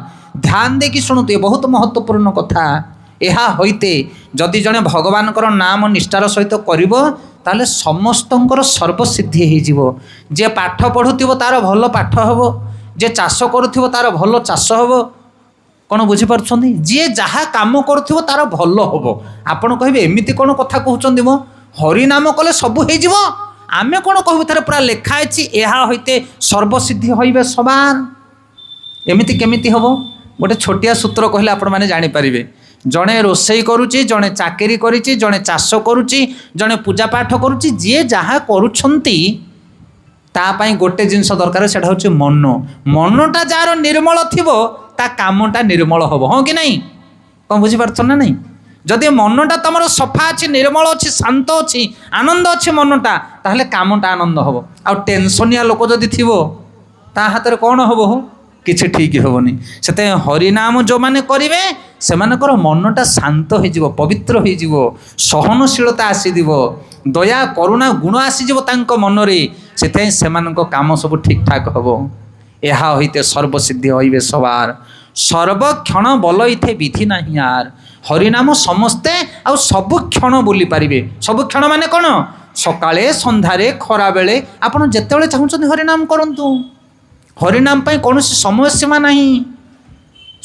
ଧ୍ୟାନ ଦେଇକି ଶୁଣନ୍ତୁ, ଏ ବହୁତ ମହତ୍ୱପୂର୍ଣ୍ଣ କଥା। ଏହା ହଇତେ ଯଦି ଜଣେ ଭଗବାନଙ୍କର ନାମ ନିଷ୍ଠାର ସହିତ କରିବ ତାହେଲେ ସମସ୍ତଙ୍କର ସର୍ବସିଦ୍ଧି ହେଇଯିବ। ଯିଏ ପାଠ ପଢ଼ୁଥିବ ତାର ଭଲ ପାଠ ହେବ, ଯିଏ ଚାଷ କରୁଥିବ ତାର ଭଲ ଚାଷ ହେବ। କ'ଣ ବୁଝିପାରୁଛନ୍ତି? ଯିଏ ଯାହା କାମ କରୁଥିବ ତାର ଭଲ ହେବ। ଆପଣ କହିବେ ଏମିତି କ'ଣ କଥା କହୁଛନ୍ତି ମ, ହରିନାମ କଲେ ସବୁ ହେଇଯିବ? ଆମେ କ'ଣ କହିବୁ, ଥରେ ପୁରା ଲେଖା ଅଛି ଏହା ହଇତେ ସର୍ବସିଦ୍ଧି ହଇବେ ସବାର। ଏମିତି କେମିତି ହେବ? ଗୋଟେ ଛୋଟିଆ ସୂତ୍ର କହିଲେ ଆପଣମାନେ ଜାଣିପାରିବେ। ଜଣେ ରୋଷେଇ କରୁଛି, ଜଣେ ଚାକିରି କରିଛି, ଜଣେ ଚାଷ କରୁଛି, ଜଣେ ପୂଜାପାଠ କରୁଛି। ଯିଏ ଯାହା କରୁଛନ୍ତି ତା ପାଇଁ ଗୋଟେ ଜିନିଷ ଦରକାର, ସେଟା ହେଉଛି ମନ। ମନଟା ଯାହାର ନିର୍ମଳ ଥିବ ତା କାମଟା ନିର୍ମଳ ହେବ। ହଁ କି ନାହିଁ? କ'ଣ ବୁଝିପାରୁଛ ନା ନାହିଁ? ଯଦି ମନଟା ତୁମର ସଫା ଅଛି, ନିର୍ମଳ ଅଛି, ଶାନ୍ତ ଅଛି, ଆନନ୍ଦ ଅଛି ମନଟା, ତାହେଲେ କାମଟା ଆନନ୍ଦ ହେବ। ଆଉ ଟେନସନିଆ ଲୋକ ଯଦି ଥିବ ତା ହାତରେ କ'ଣ ହେବ? କିଛି ଠିକ୍ ହେବନି। ସେଥିପାଇଁ ହରିନାମ ଯେଉଁମାନେ କରିବେ ସେମାନଙ୍କର ମନଟା ଶାନ୍ତ ହେଇଯିବ, ପବିତ୍ର ହେଇଯିବ, ସହନଶୀଳତା ଆସିଯିବ, ଦୟା କରୁଣା ଗୁଣ ଆସିଯିବ ତାଙ୍କ ମନରେ। ସେଥିପାଇଁ ସେମାନଙ୍କ କାମ ସବୁ ଠିକ୍ଠାକ୍ ହେବ। ଏହା ହଇତେ ସର୍ବସିଦ୍ଧି ହଇବେ ସବାର, ସର୍ବକ୍ଷଣ ବଲ ଇଥେ ବିଧି ନାହିଁ ଆର। ହରିନାମ ସମସ୍ତେ ଆଉ ସବୁ କ୍ଷଣ ବୋଲି ପାରିବେ। ସବୁ କ୍ଷଣ ମାନେ କ'ଣ? ସକାଳେ, ସନ୍ଧ୍ୟାରେ, ଖରାବେଳେ, ଆପଣ ଯେତେବେଳେ ଚାହୁଁଛନ୍ତି ହରିନାମ କରନ୍ତୁ। ହରିନାମ ପାଇଁ କୌଣସି ସମୟ ସୀମା ନାହିଁ,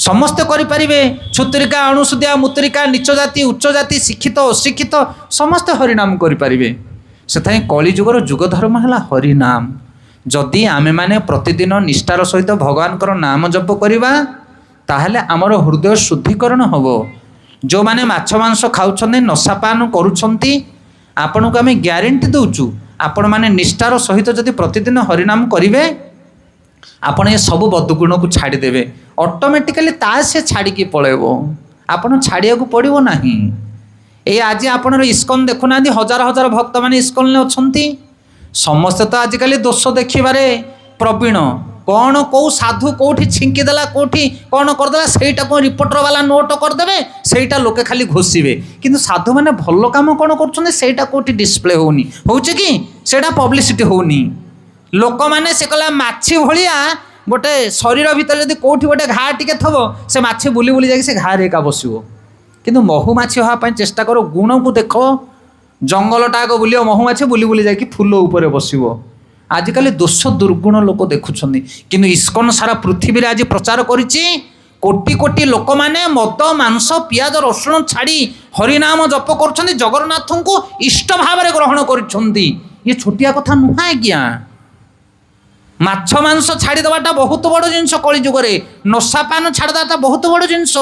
ସମସ୍ତେ କରିପାରିବେ। ଛୁତୁରିକା, ଅଣୁସୁଦିଆ, ମୁତୁରିକା, ନିଚ ଜାତି, ଉଚ୍ଚ ଜାତି, ଶିକ୍ଷିତ, ଅଶିକ୍ଷିତ ସମସ୍ତେ ହରିନାମ କରିପାରିବେ। ସେଥିପାଇଁ କଳିଯୁଗର ଯୁଗ ଧର୍ମ ହେଲା ହରିନାମ। ଯଦି ଆମେମାନେ ପ୍ରତିଦିନ ନିଷ୍ଠାର ସହିତ ଭଗବାନଙ୍କର ନାମ ଜପ କରିବା ତାହେଲେ ଆମର ହୃଦୟ ଶୁଦ୍ଧିକରଣ ହେବ। ଯେଉଁମାନେ ମାଛ ମାଂସ ଖାଉଛନ୍ତି, ନଶାପାନ କରୁଛନ୍ତି, ଆପଣଙ୍କୁ ଆମେ ଗ୍ୟାରେଣ୍ଟି ଦେଉଛୁ, ଆପଣମାନେ ନିଷ୍ଠାର ସହିତ ଯଦି ପ୍ରତିଦିନ ହରିନାମ କରିବେ ଆପଣ ଏ ସବୁ ବଦଗୁଣକୁ ଛାଡ଼ିଦେବେ। ଅଟୋମେଟିକାଲି ତା ସେ ଛାଡ଼ିକି ପଳାଇବ, ଆପଣ ଛାଡ଼ିବାକୁ ପଡ଼ିବ ନାହିଁ। ଏଇ ଆଜି ଆପଣର ଇସ୍କନ ଦେଖୁନାହାନ୍ତି, ହଜାର ହଜାର ଭକ୍ତମାନେ ଇସ୍କନରେ ଅଛନ୍ତି। ସମସ୍ତେ ତ ଆଜିକାଲି ଦୋଷ ଦେଖିବାରେ ପ୍ରବୀଣ। କ'ଣ କେଉଁ ସାଧୁ କେଉଁଠି ଛିଙ୍କିଦେଲା, କେଉଁଠି କ'ଣ କରିଦେଲା, ସେଇଟାକୁ ରିପୋର୍ଟର ବାଲା ନୋଟ୍ କରିଦେବେ, ସେଇଟା ଲୋକେ ଖାଲି ଘୋଷିବେ। କିନ୍ତୁ ସାଧୁମାନେ ଭଲ କାମ କ'ଣ କରୁଛନ୍ତି ସେଇଟା କେଉଁଠି ଡିସପ୍ଲେ ହେଉନି। ହେଉଛି କି? ସେଇଟା ପବ୍ଲିସିଟି ହେଉନି। ଲୋକମାନେ ସେ କହିଲା ମାଛି ଭଳିଆ ଗୋଟେ ଶରୀର ଭିତରେ ଯଦି କେଉଁଠି ଗୋଟେ ଘା ଟିକେ ଥିବ ସେ ମାଛି ବୁଲି ବୁଲି ଯାଇକି ସେ ଘାରେ ଏକା ବସିବ। କିନ୍ତୁ ମହୁମାଛି ହେବା ପାଇଁ ଚେଷ୍ଟା କର, ଗୁଣକୁ ଦେଖ। ଜଙ୍ଗଲଟା ଆଗ ବୁଲିବ, ମହୁମାଛି ବୁଲି ବୁଲି ଯାଇକି ଫୁଲ ଉପରେ ବସିବ। ଆଜିକାଲି ଦୋଷ ଦୁର୍ଗୁଣ ଲୋକ ଦେଖୁଛନ୍ତି। କିନ୍ତୁ ଇସ୍କନ ସାରା ପୃଥିବୀରେ ଆଜି ପ୍ରଚାର କରିଛି, କୋଟି କୋଟି ଲୋକମାନେ ମଦ ମାଂସ ପିଆଜ ରସୁଣ ଛାଡ଼ି ହରିନାମ ଜପ କରୁଛନ୍ତି, ଜଗନ୍ନାଥଙ୍କୁ ଇଷ୍ଟ ଭାବରେ ଗ୍ରହଣ କରିଛନ୍ତି। ଇଏ ଛୋଟିଆ କଥା ନୁହେଁ ଆଜ୍ଞା। ମାଛ ମାଂସ ଛାଡ଼ିଦେବାଟା ବହୁତ ବଡ଼ ଜିନିଷ କଳିଯୁଗରେ। ନଶାପାନ ଛାଡ଼ିଦେବାଟା ବହୁତ ବଡ଼ ଜିନିଷ।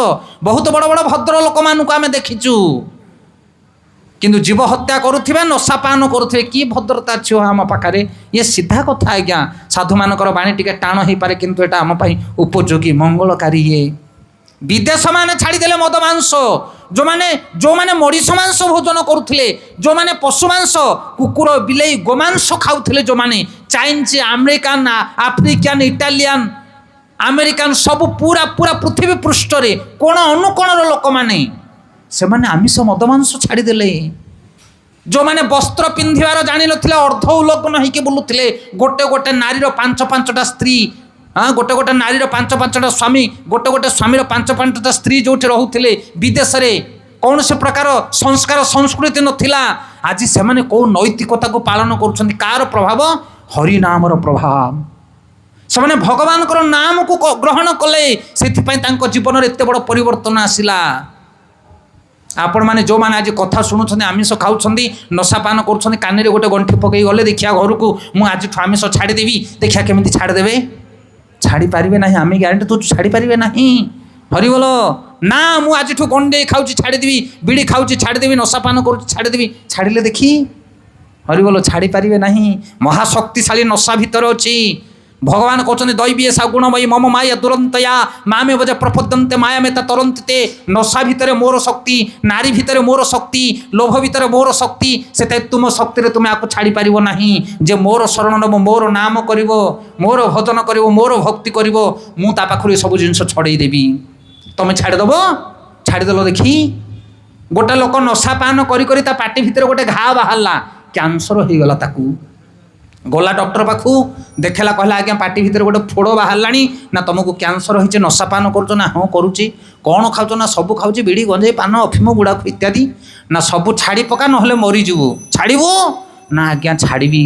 ବହୁତ ବଡ଼ ବଡ଼ ଭଦ୍ର ଲୋକମାନଙ୍କୁ ଆମେ ଦେଖିଛୁ। କିନ୍ତୁ ଜୀବ ହତ୍ୟା କରୁଥିବେ, ନଶାପାନ କରୁଥିବେ, କି ଭଦ୍ରତା ଅଛି ଆମ ପାଖରେ? ଇଏ ସିଧା କଥା ଆଜ୍ଞା। ସାଧୁମାନଙ୍କର ବାଣୀ ଟିକେ ଟାଣ ହେଇପାରେ କିନ୍ତୁ ଏଟା ଆମ ପାଇଁ ଉପଯୋଗୀ, ମଙ୍ଗଳକାରୀ। ଇଏ ବିଦେଶ ମାନେ ଛାଡ଼ିଦେଲେ ମଦ ମାଂସ। ଯେଉଁମାନେ ମଣିଷ ମାଂସ ଭୋଜନ କରୁଥିଲେ, ଯେଉଁମାନେ ପଶୁ ମାଂସ, କୁକୁର ବିଲେଇ ଗୋମାଂସ ଖାଉଥିଲେ, ଯେଉଁମାନେ Chinese, American, African, Italian American ସବୁ ପୁରା ପୁରା ପୃଥିବୀ ପୃଷ୍ଠରେ କୋଣ ଅନୁକୋଣର ଲୋକମାନେ ସେମାନେ ଆମିଷ ମଦ ମାଂସ ଛାଡ଼ିଦେଲେ। ଯେଉଁମାନେ ବସ୍ତ୍ର ପିନ୍ଧିବାର ଜାଣିନଥିଲେ ଅର୍ଦ୍ଧ ଉଲଗ୍ନ ହେଇକି ବୁଲୁଥିଲେ, ଗୋଟେ ଗୋଟେ ନାରୀର ପାଞ୍ଚଟା ସ୍ତ୍ରୀ, ଗୋଟେ ଗୋଟେ ନାରୀର ପାଞ୍ଚଟା ସ୍ୱାମୀ, ଗୋଟେ ଗୋଟେ ସ୍ୱାମୀର ପାଞ୍ଚଟା ସ୍ତ୍ରୀ ଯେଉଁଠି ରହୁଥିଲେ ବିଦେଶରେ, କୌଣସି ପ୍ରକାର ସଂସ୍କାର ସଂସ୍କୃତି ନଥିଲା। ଆଜି ସେମାନେ କେଉଁ ନୈତିକତାକୁ ପାଳନ କରୁଛନ୍ତି? କାହାର ପ୍ରଭାବ? ହରିନାମର ପ୍ରଭାବ। ସେମାନେ ଭଗବାନଙ୍କର ନାମକୁ ଗ୍ରହଣ କଲେ, ସେଥିପାଇଁ ତାଙ୍କ ଜୀବନରେ ଏତେ ବଡ଼ ପରିବର୍ତ୍ତନ ଆସିଲା। ଆପଣମାନେ ଯେଉଁମାନେ ଆଜି କଥା ଶୁଣୁଛନ୍ତି, ଆମିଷ ଖାଉଛନ୍ତି, ନଶାପାନ କରୁଛନ୍ତି, କାନରେ ଗୋଟେ ଗଣ୍ଠି ପକାଇ ଗଲେ ଦେଖିବା ଘରକୁ ମୁଁ ଆଜିଠୁ ଆମିଷ ଛାଡ଼ିଦେବି, ଦେଖିବା କେମିତି ଛାଡ଼ିଦେବେ? ଛାଡ଼ିପାରିବେ ନାହିଁ। ଆମେ ଗ୍ୟାରେଣ୍ଟି ଦେଉଛୁ ଛାଡ଼ିପାରିବେ ନାହିଁ। ହରିବୋଲ। ନା ମୁଁ ଆଜିଠୁ ଗଣ୍ଡେଇ ଖାଉଛି ଛାଡ଼ିଦେବି, ବିଡ଼ି ଖାଉଛି ଛାଡ଼ିଦେବି, ନଶାପାନ କରୁଛି ଛାଡ଼ିଦେବି। ଛାଡ଼ିଲେ ଦେଖି। ହରିବୋଲ। ଛାଡ଼ିପାରିବେ ନାହିଁ। ମହାଶକ୍ତିଶାଳୀ ନଶା ଭିତରେ ଅଛି। ଭଗବାନ କହୁଛନ୍ତି ଦୈବୀ ଏସା ଗୁଣମୟୀ ମମ ମାୟା ଦୁରନ୍ତୟା ମାମେ ବଜେ ପ୍ରପଦ୍ୟନ୍ତେ ମାୟା ମେତା ତରନ୍ତିତେ। ନଶା ଭିତରେ ମୋର ଶକ୍ତି, ନାରୀ ଭିତରେ ମୋର ଶକ୍ତି, ଲୋଭ ଭିତରେ ମୋର ଶକ୍ତି। ସେଥିପାଇଁ ତୁମ ଶକ୍ତିରେ ତୁମେ ଆକୁ ଛାଡ଼ିପାରିବ ନାହିଁ। ଯେ ମୋର ଶରଣ ନେବ, ମୋର ନାମ କରିବ, ମୋର ଭଜନ କରିବ, ମୋର ଭକ୍ତି କରିବ, ମୁଁ ତା ପାଖରୁ ଏସବୁ ଜିନିଷ ଛଡ଼େଇ ଦେବି। ତମେ ଛାଡ଼ିଦେବ? ଛାଡ଼ିଦେଲ ଦେଖି। ଗୋଟେ ଲୋକ ନଶା ପାନ କରି କରି ତା ପାଟି ଭିତରେ ଗୋଟେ ଘା ବାହାରିଲା, କ୍ୟାନ୍ସର ହେଇଗଲା ତାକୁ। ଗଲା ଡକ୍ଟର ପାଖକୁ, ଦେଖେଲା, କହିଲା ଆଜ୍ଞା ପାଟି ଭିତରେ ଗୋଟେ ଫୋଡ଼ ବାହାରିଲାଣି। ନା ତମକୁ କ୍ୟାନ୍ସର ହେଇଛି, ନଶାପାନ କରୁଛ? ନା ହଁ କରୁଛି। କ'ଣ ଖାଉଛ? ନା ସବୁ ଖାଉଛି, ବିଡ଼ି ଗଞ୍ଜେଇ ପାନ ଅଫିମ ଗୁଡ଼ାଖୁ ଇତ୍ୟାଦି। ନା ସବୁ ଛାଡ଼ି ପକା ନହେଲେ ମରିଯିବୁ। ଛାଡ଼ିବୁ? ନା ଆଜ୍ଞା ଛାଡ଼ିବି।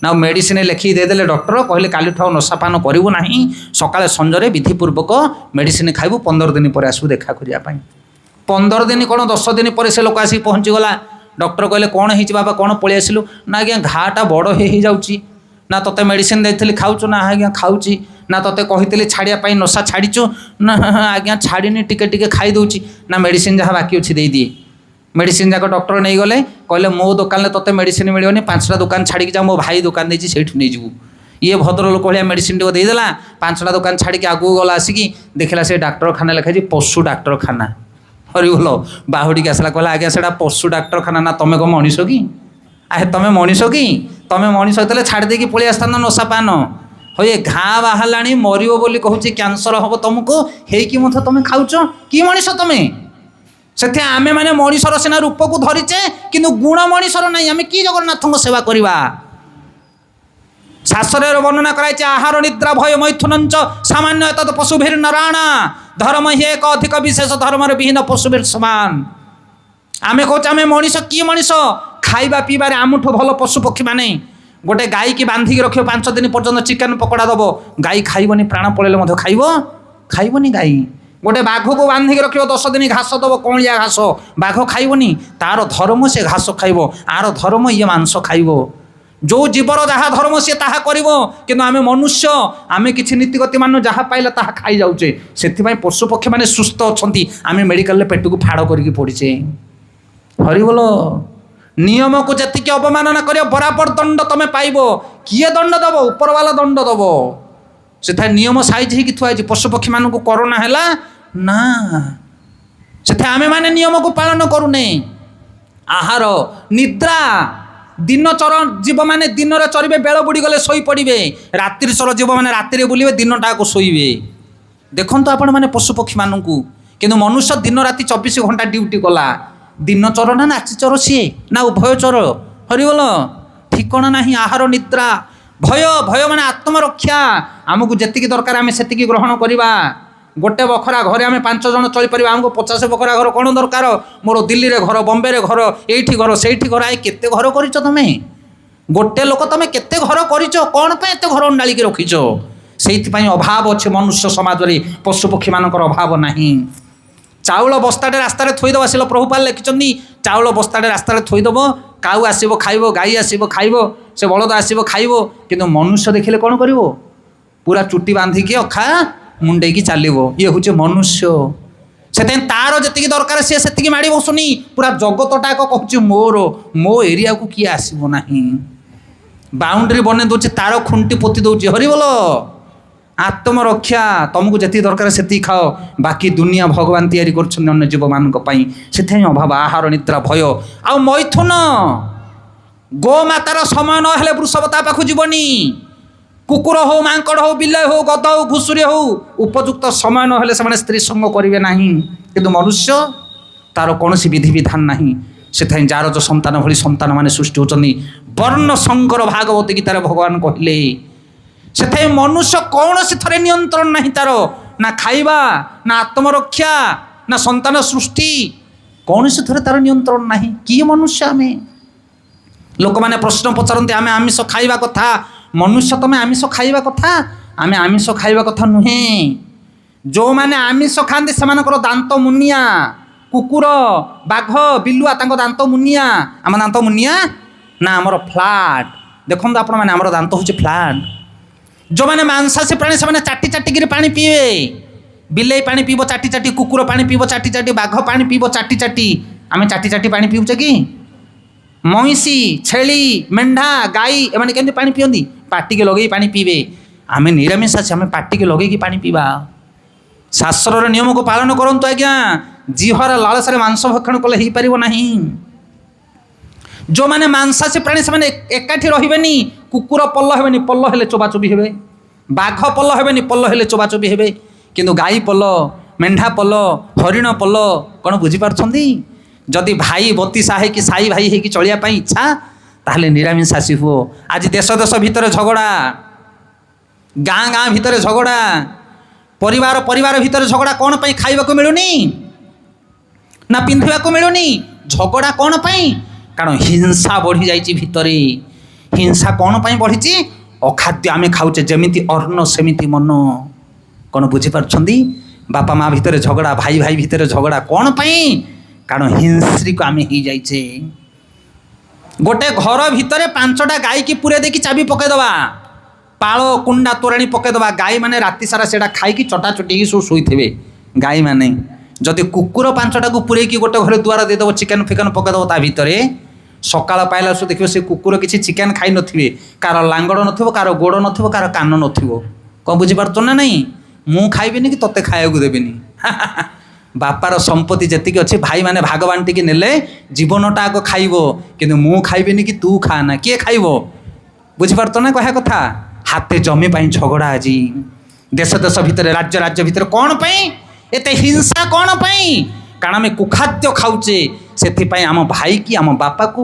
ନା ମେଡ଼ିସିନ ଲେଖିକି ଦେଇଦେଲେ ଡକ୍ଟର, କହିଲେ କାଲିଠୁ ଆଉ ନଶାପାନ କରିବୁ ନାହିଁ, ସକାଳେ ସଞ୍ଜରେ ବିଧିପୂର୍ବକ ମେଡ଼ିସିନ ଖାଇବୁ, 15 ଦିନ ପରେ ଆସିବୁ ଦେଖା କରିବା ପାଇଁ। 15 ଦିନ କ'ଣ 10 ଦିନ ପରେ ସେ ଲୋକ ଆସିକି ପହଞ୍ଚିଗଲା। ଡକ୍ଟର କହିଲେ କ'ଣ ହେଇଛି ବାବା, କ'ଣ ପଳେଇ ଆସିଲୁ? ନା ଆଜ୍ଞା ଘାଟା ବଡ଼ ହେଇଯାଉଛି। ନା ତୋତେ ମେଡ଼ିସିନ ଦେଇଥିଲି ଖାଉଛୁ? ନା ଆଜ୍ଞା ଖାଉଛି। ନା ତୋତେ କହିଥିଲି ଛାଡ଼ିବା ପାଇଁ, ନଶା ଛାଡ଼ିଛୁ? ନା ଆଜ୍ଞା ଛାଡ଼ିନି, ଟିକେ ଟିକେ ଖାଇଦେଉଛି। ନା ମେଡ଼ିସିନ ଯାହା ବାକି ଅଛି ଦେଇଦିଏ। ମେଡ଼ିସିନ ଯାକ ଡକ୍ଟର ନେଇଗଲେ, କହିଲେ ମୋ ଦୋକାନରେ ତୋତେ ମେଡ଼ିସିନ ମିଳିବନି, 5ଟା ଦୋକାନ ଛାଡ଼ିକି ଯା, ମୋ ଭାଇ ଦୋକାନ ଦେଇଛି ସେଇଠୁ ନେଇଯିବୁ। ଇଏ ଭଦ୍ରଲୋକ ଭଳିଆ ମେଡ଼ିସିନ ଟିକେ ଦେଇଦେଲା, 5ଟା ଦୋକାନ ଛାଡ଼ିକି ଆଗକୁ ଗଲା, ଆସିକି ଦେଖିଲା ସେ ଡାକ୍ତରଖାନା ଲେଖାଯାଇଛି ପଶୁ ଡାକ୍ତରଖାନା। ହରିବୋଲ। ବାହୁଡ଼ିକି ଆସିଲା, କହିଲା ଆଜ୍ଞା ସେଇଟା ପଶୁ ଡାକ୍ତରଖାନା। ନା ତମେ କ'ଣ ମଣିଷ କି? ଆରେ ତମେ ମଣିଷ କି? ତମେ ମଣିଷ ହେଇଥିଲେ ଛାଡ଼ି ଦେଇକି ପଳେଇ ଆସିଥାନ୍ତ ନଶାପାନ। ହଇ ଏ ଘା ବାହାରିଲାଣି, ମରିବ ବୋଲି କହୁଛି, କ୍ୟାନ୍ସର ହେବ ତମକୁ, ହେଇକି ମଧ୍ୟ ତମେ ଖାଉଛ? କି ମଣିଷ ତମେ? ସେଥିପାଇଁ ଆମେ ମାନେ ମଣିଷର ସିନା ରୂପକୁ ଧରିଛେ, କିନ୍ତୁ ଗୁଣ ମଣିଷର ନାହିଁ। ଆମେ କି ଜଗନ୍ନାଥଙ୍କ ସେବା କରିବା? ଶାସ୍ତ୍ରରେ ବର୍ଣ୍ଣନା କରାଯାଇଛି ଆହାର ନିଦ୍ରା ଭୟ ମୈଥୁନଞ୍ଚ ସାମାନ୍ୟ ଏତଦ୍ ପଶୁଭିର୍ ନରାଣ ଧର୍ମ ହି ଏକ ଅଧିକ ବିଶେଷ ଧର୍ମରେ ବିହୀନ ପଶୁଭିର୍ ସମାନ। ଆମେ କହୁଛେ ଆମେ ମଣିଷ। କି ମଣିଷ? ଖାଇବା ପିଇବାରେ ଆମଠୁ ଭଲ ପଶୁ ପକ୍ଷୀ ମାନେ। ଗୋଟେ ଗାଈକି ବାନ୍ଧିକି ରଖିବ 5 ଦିନ ପର୍ଯ୍ୟନ୍ତ, ଚିକେନ ପକୋଡ଼ା ଦେବ, ଗାଈ ଖାଇବନି, ପ୍ରାଣ ପଳେଇଲେ ମଧ୍ୟ ଖାଇବ? ଖାଇବନି ଗାଈ। ଗୋଟେ ବାଘକୁ ବାନ୍ଧିକି ରଖିବ 10 ଦିନ, ଘାସ ଦେବ, କଅଁଳିଆ ଘାସ, ବାଘ ଖାଇବନି। ତାର ଧର୍ମ ସେ ଘାସ ଖାଇବ, ଆର ଧର୍ମ ଇଏ ମାଂସ ଖାଇବ। ଯେଉଁ ଜୀବର ଯାହା ଧର୍ମ ସିଏ ତାହା କରିବ। କିନ୍ତୁ ଆମେ ମନୁଷ୍ୟ, ଆମେ କିଛି ନୀତିଗତି ମାନ ଯାହା ପାଇଲା ତାହା ଖାଇଯାଉଛେ। ସେଥିପାଇଁ ପଶୁପକ୍ଷୀମାନେ ସୁସ୍ଥ ଅଛନ୍ତି, ଆମେ ମେଡ଼ିକାଲରେ ପେଟକୁ ଫାଡ଼ କରିକି ପଡ଼ିଛେ। ହରିବୋଲ। ନିୟମକୁ ଯେତିକି ଅବମାନନା କରିବ ବରାବର ଦଣ୍ଡ ତମେ ପାଇବ। କିଏ ଦଣ୍ଡ ଦେବ? ଉପରବାଲା ଦଣ୍ଡ ଦେବ। ସେଥିପାଇଁ ନିୟମ ସାଇଜ ହେଇକି ଥୁଆ ହେଇଛି। ପଶୁପକ୍ଷୀମାନଙ୍କୁ କରୋନା ହେଲା ନା, ସେଥିପାଇଁ ଆମେମାନେ ନିୟମକୁ ପାଳନ କରୁନେ। ଆହାର ନିଦ୍ରା, ଦିନ ଚର ଜୀବମାନେ ଦିନରେ ଚରିବେ, ବେଳ ବୁଡ଼ିଗଲେ ଶୋଇପଡ଼ିବେ। ରାତ୍ରି ଚର ଜୀବମାନେ ରାତିରେ ବୁଲିବେ, ଦିନଟାକୁ ଶୋଇବେ। ଦେଖନ୍ତୁ ଆପଣମାନେ ପଶୁପକ୍ଷୀମାନଙ୍କୁ। କିନ୍ତୁ ମନୁଷ୍ୟ ଦିନ ରାତି 24 ଘଣ୍ଟା ଡ୍ୟୁଟି କଲା। ଦିନ ଚର ନା ନାଚି ଚର ସିଏ? ନା ଉଭୟ ଚର? ହରିବୋଲ। ଠିକଣା ନାହିଁ। ଆହାର ନିଦ୍ରା ଭୟ, ଭୟ ମାନେ ଆତ୍ମରକ୍ଷା। ଆମକୁ ଯେତିକି ଦରକାର ଆମେ ସେତିକି ଗ୍ରହଣ କରିବା। ଗୋଟେ ବଖରା ଘରେ ଆମେ 5 ଜଣ ଚଳିପାରିବା, ଆମକୁ 50 ବଖରା ଘର କ'ଣ ଦରକାର? ମୋର ଦିଲ୍ଲୀରେ ଘର, ବମ୍ବେରେ ଘର, ଏଇଠି ଘର, ସେଇଠି ଘର। ଆଇ କେତେ ଘର କରିଛ ତମେ? ଗୋଟେ ଲୋକ ତମେ କେତେ ଘର କରିଛ? କ'ଣ ପାଇଁ ଏତେ ଘର ଅଣ୍ଡାଳିକି ରଖିଛ? ସେଇଥିପାଇଁ ଅଭାବ ଅଛି ମନୁଷ୍ୟ ସମାଜରେ, ପଶୁପକ୍ଷୀମାନଙ୍କର ଅଭାବ ନାହିଁ। ଚାଉଳ ବସ୍ତାଟେ ରାସ୍ତାରେ ଥୋଇଦେବ, ଆସିଲ ପ୍ରଭୁପାଦ ଲେଖିଛନ୍ତି, ଚାଉଳ ବସ୍ତାଟେ ରାସ୍ତାରେ ଥୋଇଦେବ, କାଉ ଆସିବ ଖାଇବ, ଗାଈ ଆସିବ ଖାଇବ, ସେ ବଳଦ ଆସିବ ଖାଇବ। କିନ୍ତୁ ମନୁଷ୍ୟ ଦେଖିଲେ କ'ଣ କରିବ? ପୁରା ଚୁଟି ବାନ୍ଧିକି ଅଖା ମୁଣ୍ଡେଇକି ଚାଲିବ। ଇଏ ହେଉଛି ମନୁଷ୍ୟ। ସେଥିପାଇଁ ତାର ଯେତିକି ଦରକାର ସିଏ ସେତିକି ମାଡ଼ି ବସୁନି। ପୁରା ଜଗତଟାକ କହୁଛି ମୋର, ମୋ ଏରିଆକୁ କିଏ ଆସିବ ନାହିଁ। ବାଉଣ୍ଡ୍ରି ବନେଇ ଦେଉଛି, ତାର ଖୁଣ୍ଟି ପୋତି ଦେଉଛି। ହରିବୋଲ। ଆତ୍ମରକ୍ଷା, ତମକୁ ଯେତିକି ଦରକାର ସେତିକି ଖାଅ, ବାକି ଦୁନିଆ ଭଗବାନ ତିଆରି କରୁଛନ୍ତି ଅନ୍ୟ ଜୀବମାନଙ୍କ ପାଇଁ। ସେଥିପାଇଁ ଅଭାବ। ଆହାର ନିଦ୍ରା ଭୟ ଆଉ ମୈଥୁନ। ଗୋମାତାର ସମୟ ନ ହେଲେ ବୃଷଭ ତା ପାଖକୁ ଯିବନି। কুকুর হো মাଙ୍କড় হো বিলাই হো গদ হো ঘুষুরি হো উপযুক্ত সময় নহলে ସେମାନେ ସ୍ତ୍ରୀ ସଙ୍ଗ କରିବେ ନାହିଁ। କିନ୍ତୁ ମନୁଷ୍ୟ ତାର କୌଣସି ବିଧିବିଧାନ ନାହିଁ। ସେଥିପାଇଁ ଯାର ଯେଉଁ ସନ୍ତାନ ଭଳି ସନ୍ତାନମାନେ ସୃଷ୍ଟି ହେଉଛନ୍ତି ବର୍ଣ୍ଣ ସଙ୍କର ଭାଗବତ ଗୀତାରେ ଭଗବାନ କହିଲେ। ସେଥିପାଇଁ ମନୁଷ୍ୟ କୌଣସି ଥରେ ନିୟନ୍ତ୍ରଣ ନାହିଁ ତାର, ନା ଖାଇବା ନା ଆତ୍ମରକ୍ଷା ନା ସନ୍ତାନ ସୃଷ୍ଟି, କୌଣସି ଥରେ ତାର ନିୟନ୍ତ୍ରଣ ନାହିଁ। କିଏ ମନୁଷ୍ୟ ଆମେ? ଲୋକମାନେ ପ୍ରଶ୍ନ ପଚାରନ୍ତି ଆମେ ଆମିଷ ଖାଇବା କଥା, ମନୁଷ୍ୟ ତମେ ଆମିଷ ଖାଇବା କଥା? ଆମେ ଆମିଷ ଖାଇବା କଥା ନୁହେଁ। ଯେଉଁମାନେ ଆମିଷ ଖାଆନ୍ତି ସେମାନଙ୍କର ଦାନ୍ତ ମୁନିଆ, କୁକୁର ବାଘ ବିଲୁଆ ତାଙ୍କ ଦାନ୍ତ ମୁନିଆ, ଆମ ଦାନ୍ତ ମୁନିଆ ନା ଆମର ଫ୍ଲାଟ୍। ଦେଖନ୍ତୁ ଆପଣମାନେ ଆମର ଦାନ୍ତ ହେଉଛି ଫ୍ଲାଟ୍। ଯେଉଁମାନେ ମାଂସାଶୀ ପ୍ରାଣୀ ସେମାନେ ଚାଟି ଚାଟିକିରି ପାଣି ପିଇବେ। ବିଲେଇ ପାଣି ପିଇବ ଚାଟି ଚାଟି, କୁକୁର ପାଣି ପିଇବ ଚାଟି ଚାଟି, ବାଘ ପାଣି ପିଇବ ଚାଟି ଚାଟି। ଆମେ ଚାଟି ଚାଟି ପାଣି ପିଉଛେ କି? ମଇଁଷି ଛେଳି ମେଣ୍ଢା ଗାଈ ଏମାନେ କେମିତି ପାଣି ପିଅନ୍ତି? ପାଟିକି ଲଗେଇ ପାଣି ପିଇବେ। ଆମେ ନିରାମିଷାଶୀ, ଆମେ ପାଟିକି ଲଗେଇକି ପାଣି ପିଇବା। ଶାସ୍ତ୍ରର ନିୟମକୁ ପାଳନ କରନ୍ତୁ ଆଜ୍ଞା। ଜିହ୍ୱାର ଲାଳସାରେ ମାଂସ ଭକ୍ଷଣ କଲେ ହେଇପାରିବ ନାହିଁ। ଯେଉଁମାନେ ମାଂସାଶୀ ପ୍ରାଣୀ ସେମାନେ ଏକାଠି ରହିବେନି। କୁକୁର ପଲ ହେବେନି, ପଲ ହେଲେ ଚୋବାଚୋବି ହେବେ। ବାଘ ପଲ ହେବେନି, ପଲ ହେଲେ ଚୋବାଚୋବି ହେବେ। କିନ୍ତୁ ଗାଈ ପଲ, ମେଣ୍ଢା ପଲ, ହରିଣ ପଲ, କ'ଣ ବୁଝିପାରୁଛନ୍ତି? ଯଦି ଭାଇ ବତିସା ହେଇକି ସାଇ ଭାଇ ହେଇକି ଚଳିବା ପାଇଁ ଇଚ୍ଛା ତାହେଲେ ନିରାମିଷାଶୀ ହୁଅ। ଆଜି ଦେଶ ଦେଶ ଭିତରେ ଝଗଡ଼ା, ଗାଁ ଗାଁ ଭିତରେ ଝଗଡ଼ା, ପରିବାର ପରିବାର ଭିତରେ ଝଗଡ଼ା। କ'ଣ ପାଇଁ? ଖାଇବାକୁ ମିଳୁନି ନା ପିନ୍ଧିବାକୁ ମିଳୁନି। ଝଗଡ଼ା କ'ଣ ପାଇଁ? କାରଣ ହିଂସା ବଢ଼ିଯାଇଛି ଭିତରେ। ହିଂସା କ'ଣ ପାଇଁ ବଢ଼ିଛି? ଅଖାଦ୍ୟ ଆମେ ଖାଉଛେ, ଯେମିତି ଅନ୍ନ ସେମିତି ମନ। କ'ଣ ବୁଝିପାରୁଛନ୍ତି? ବାପା ମା ଭିତରେ ଝଗଡ଼ା, ଭାଇ ଭାଇ ଭିତରେ ଝଗଡ଼ା କ'ଣ ପାଇଁ? କାରଣ ହିଂସ୍ରିକୁ ଆମେ ହେଇଯାଇଛେ। ଗୋଟେ ଘର ଭିତରେ 5ଟା ଗାଈକି ପୁରେଇ ଦେଇକି ଚାବି ପକାଇଦେବା, ପାଳ କୁଣ୍ଡା ତୋରାଣୀ ପକାଇଦେବା, ଗାଈମାନେ ରାତି ସାରା ସେଇଟା ଖାଇକି ଚଟାଚଟି ହେଇକି ସବୁ ଶୋଇଥିବେ ଗାଈମାନେ। ଯଦି କୁକୁର 5ଟାକୁ ପୁରେଇକି ଗୋଟେ ଘରେ ଦୁଆର ଦେଇଦେବ, ଚିକେନ୍ ଫିକେନ୍ ପକାଇଦେବ ତା ଭିତରେ, ସକାଳ ପାଇଲା ସବୁ ଦେଖିବ ସେ କୁକୁର କିଛି ଚିକେନ୍ ଖାଇନଥିବେ। କାହାର ଲାଙ୍ଗଡ଼ ନଥିବ, କାହାର ଗୋଡ଼ ନଥିବ, କାହାର କାନ ନଥିବ। କ'ଣ ବୁଝିପାରୁଛ ନା ନାହିଁ? ମୁଁ ଖାଇବିନି କି ତୋତେ ଖାଇବାକୁ ଦେବିନି। ବାପାର ସମ୍ପତ୍ତି ଯେତିକି ଅଛି ଭାଇମାନେ ଭାଗ ବାଣ୍ଟିକି ନେଲେ ଜୀବନଟା ଆଗ ଖାଇବ, କିନ୍ତୁ ମୁଁ ଖାଇବିନି କି ତୁ ଖା ନା। କିଏ ଖାଇବ? ବୁଝିପାରୁଛ ନା କହିବା କଥା? ହାତେ ଜମି ପାଇଁ ଝଗଡ଼ା ଆଜି ଦେଶ ଦେଶ ଭିତରେ, ରାଜ୍ୟ ରାଜ୍ୟ ଭିତରେ। କ'ଣ ପାଇଁ ଏତେ ହିଂସା? କ'ଣ ପାଇଁ? କାରଣ ଆମେ କୁଖାଦ୍ୟ ଖାଉଛେ। ସେଥିପାଇଁ ଆମ ଭାଇକି, ଆମ ବାପାକୁ,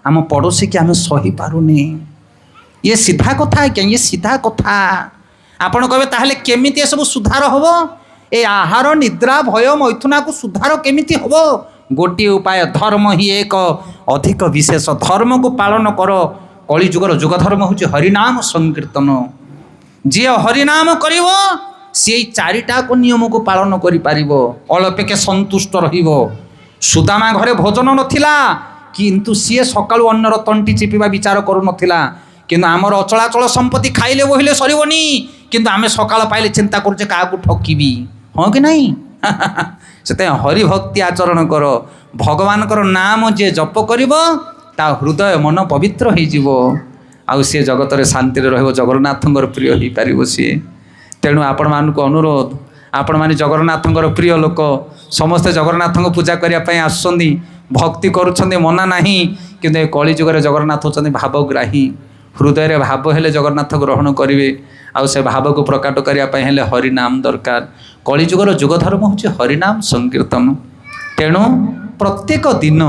ଆମ ପଡ଼ୋଶୀକି ଆମେ ସହିପାରୁନି। ଇଏ ସିଧା କଥା ଆଜ୍ଞା, ଇଏ ସିଧା କଥା। ଆପଣ କହିବେ ତାହେଲେ କେମିତି ଏସବୁ ସୁଧାର ହେବ? ଏ ଆହାର ନିଦ୍ରା ଭୟ ମୈଥୁନାକୁ ସୁଧାର କେମିତି ହେବ? ଗୋଟିଏ ଉପାୟ, ଧର୍ମ ହିଁ ଏକ ଅଧିକ ବିଶେଷ। ଧର୍ମକୁ ପାଳନ କର। କଳିଯୁଗର ଯୁଗ ଧର୍ମ ହେଉଛି ହରିନାମ ସଂକୀର୍ତ୍ତନ। ଯିଏ ହରିନାମ କରିବ ସିଏ 4ଟାକୁ ନିୟମକୁ ପାଳନ କରିପାରିବ, ଅଳ୍ପକେ ସନ୍ତୁଷ୍ଟ ରହିବ। ସୁଦାମା ଘରେ ଭୋଜନ ନଥିଲା, କିନ୍ତୁ ସିଏ ସକାଳୁ ଅନ୍ୟର ତଣ୍ଟି ଚିପିବା ବିଚାର କରୁନଥିଲା। କିନ୍ତୁ ଆମର ଅଚଳାଚଳ ସମ୍ପତ୍ତି ଖାଇଲେ ବୋହିଲେ ସରିବନି, କିନ୍ତୁ ଆମେ ସକାଳ ପାଇଲେ ଚିନ୍ତା କରୁଛେ କାହାକୁ ଠକିବି। ହଁ କି ନାହିଁ? ସେଥିପାଇଁ ହରିଭକ୍ତି ଆଚରଣ କର। ଭଗବାନଙ୍କର ନାମ ଯିଏ ଜପ କରିବ ତା ହୃଦୟ ମନ ପବିତ୍ର ହେଇଯିବ, ଆଉ ସିଏ ଜଗତରେ ଶାନ୍ତିରେ ରହିବ, ଜଗନ୍ନାଥଙ୍କର ପ୍ରିୟ ହେଇପାରିବ ସିଏ। ତେଣୁ ଆପଣମାନଙ୍କୁ ଅନୁରୋଧ, ଆପଣମାନେ ଜଗନ୍ନାଥଙ୍କର ପ୍ରିୟ ଲୋକ, ସମସ୍ତେ ଜଗନ୍ନାଥଙ୍କ ପୂଜା କରିବା ପାଇଁ ଆସୁଛନ୍ତି, ଭକ୍ତି କରୁଛନ୍ତି, ମନା ନାହିଁ। କିନ୍ତୁ ଏ କଳିଯୁଗରେ ଜଗନ୍ନାଥ ହେଉଛନ୍ତି ଭାବଗ୍ରାହୀ। ହୃଦୟରେ ଭାବ ହେଲେ ଜଗନ୍ନାଥ ଗ୍ରହଣ କରିବେ, ଆଉ ସେ ଭାବକୁ ପ୍ରକଟ କରିବା ପାଇଁ ହେଲେ ହରିନାମ ଦରକାର। କଳିଯୁଗର ଯୁଗ ଧର୍ମ ହେଉଛି ହରିନାମ ସଂକୀର୍ତ୍ତନ। ତେଣୁ ପ୍ରତ୍ୟେକ ଦିନ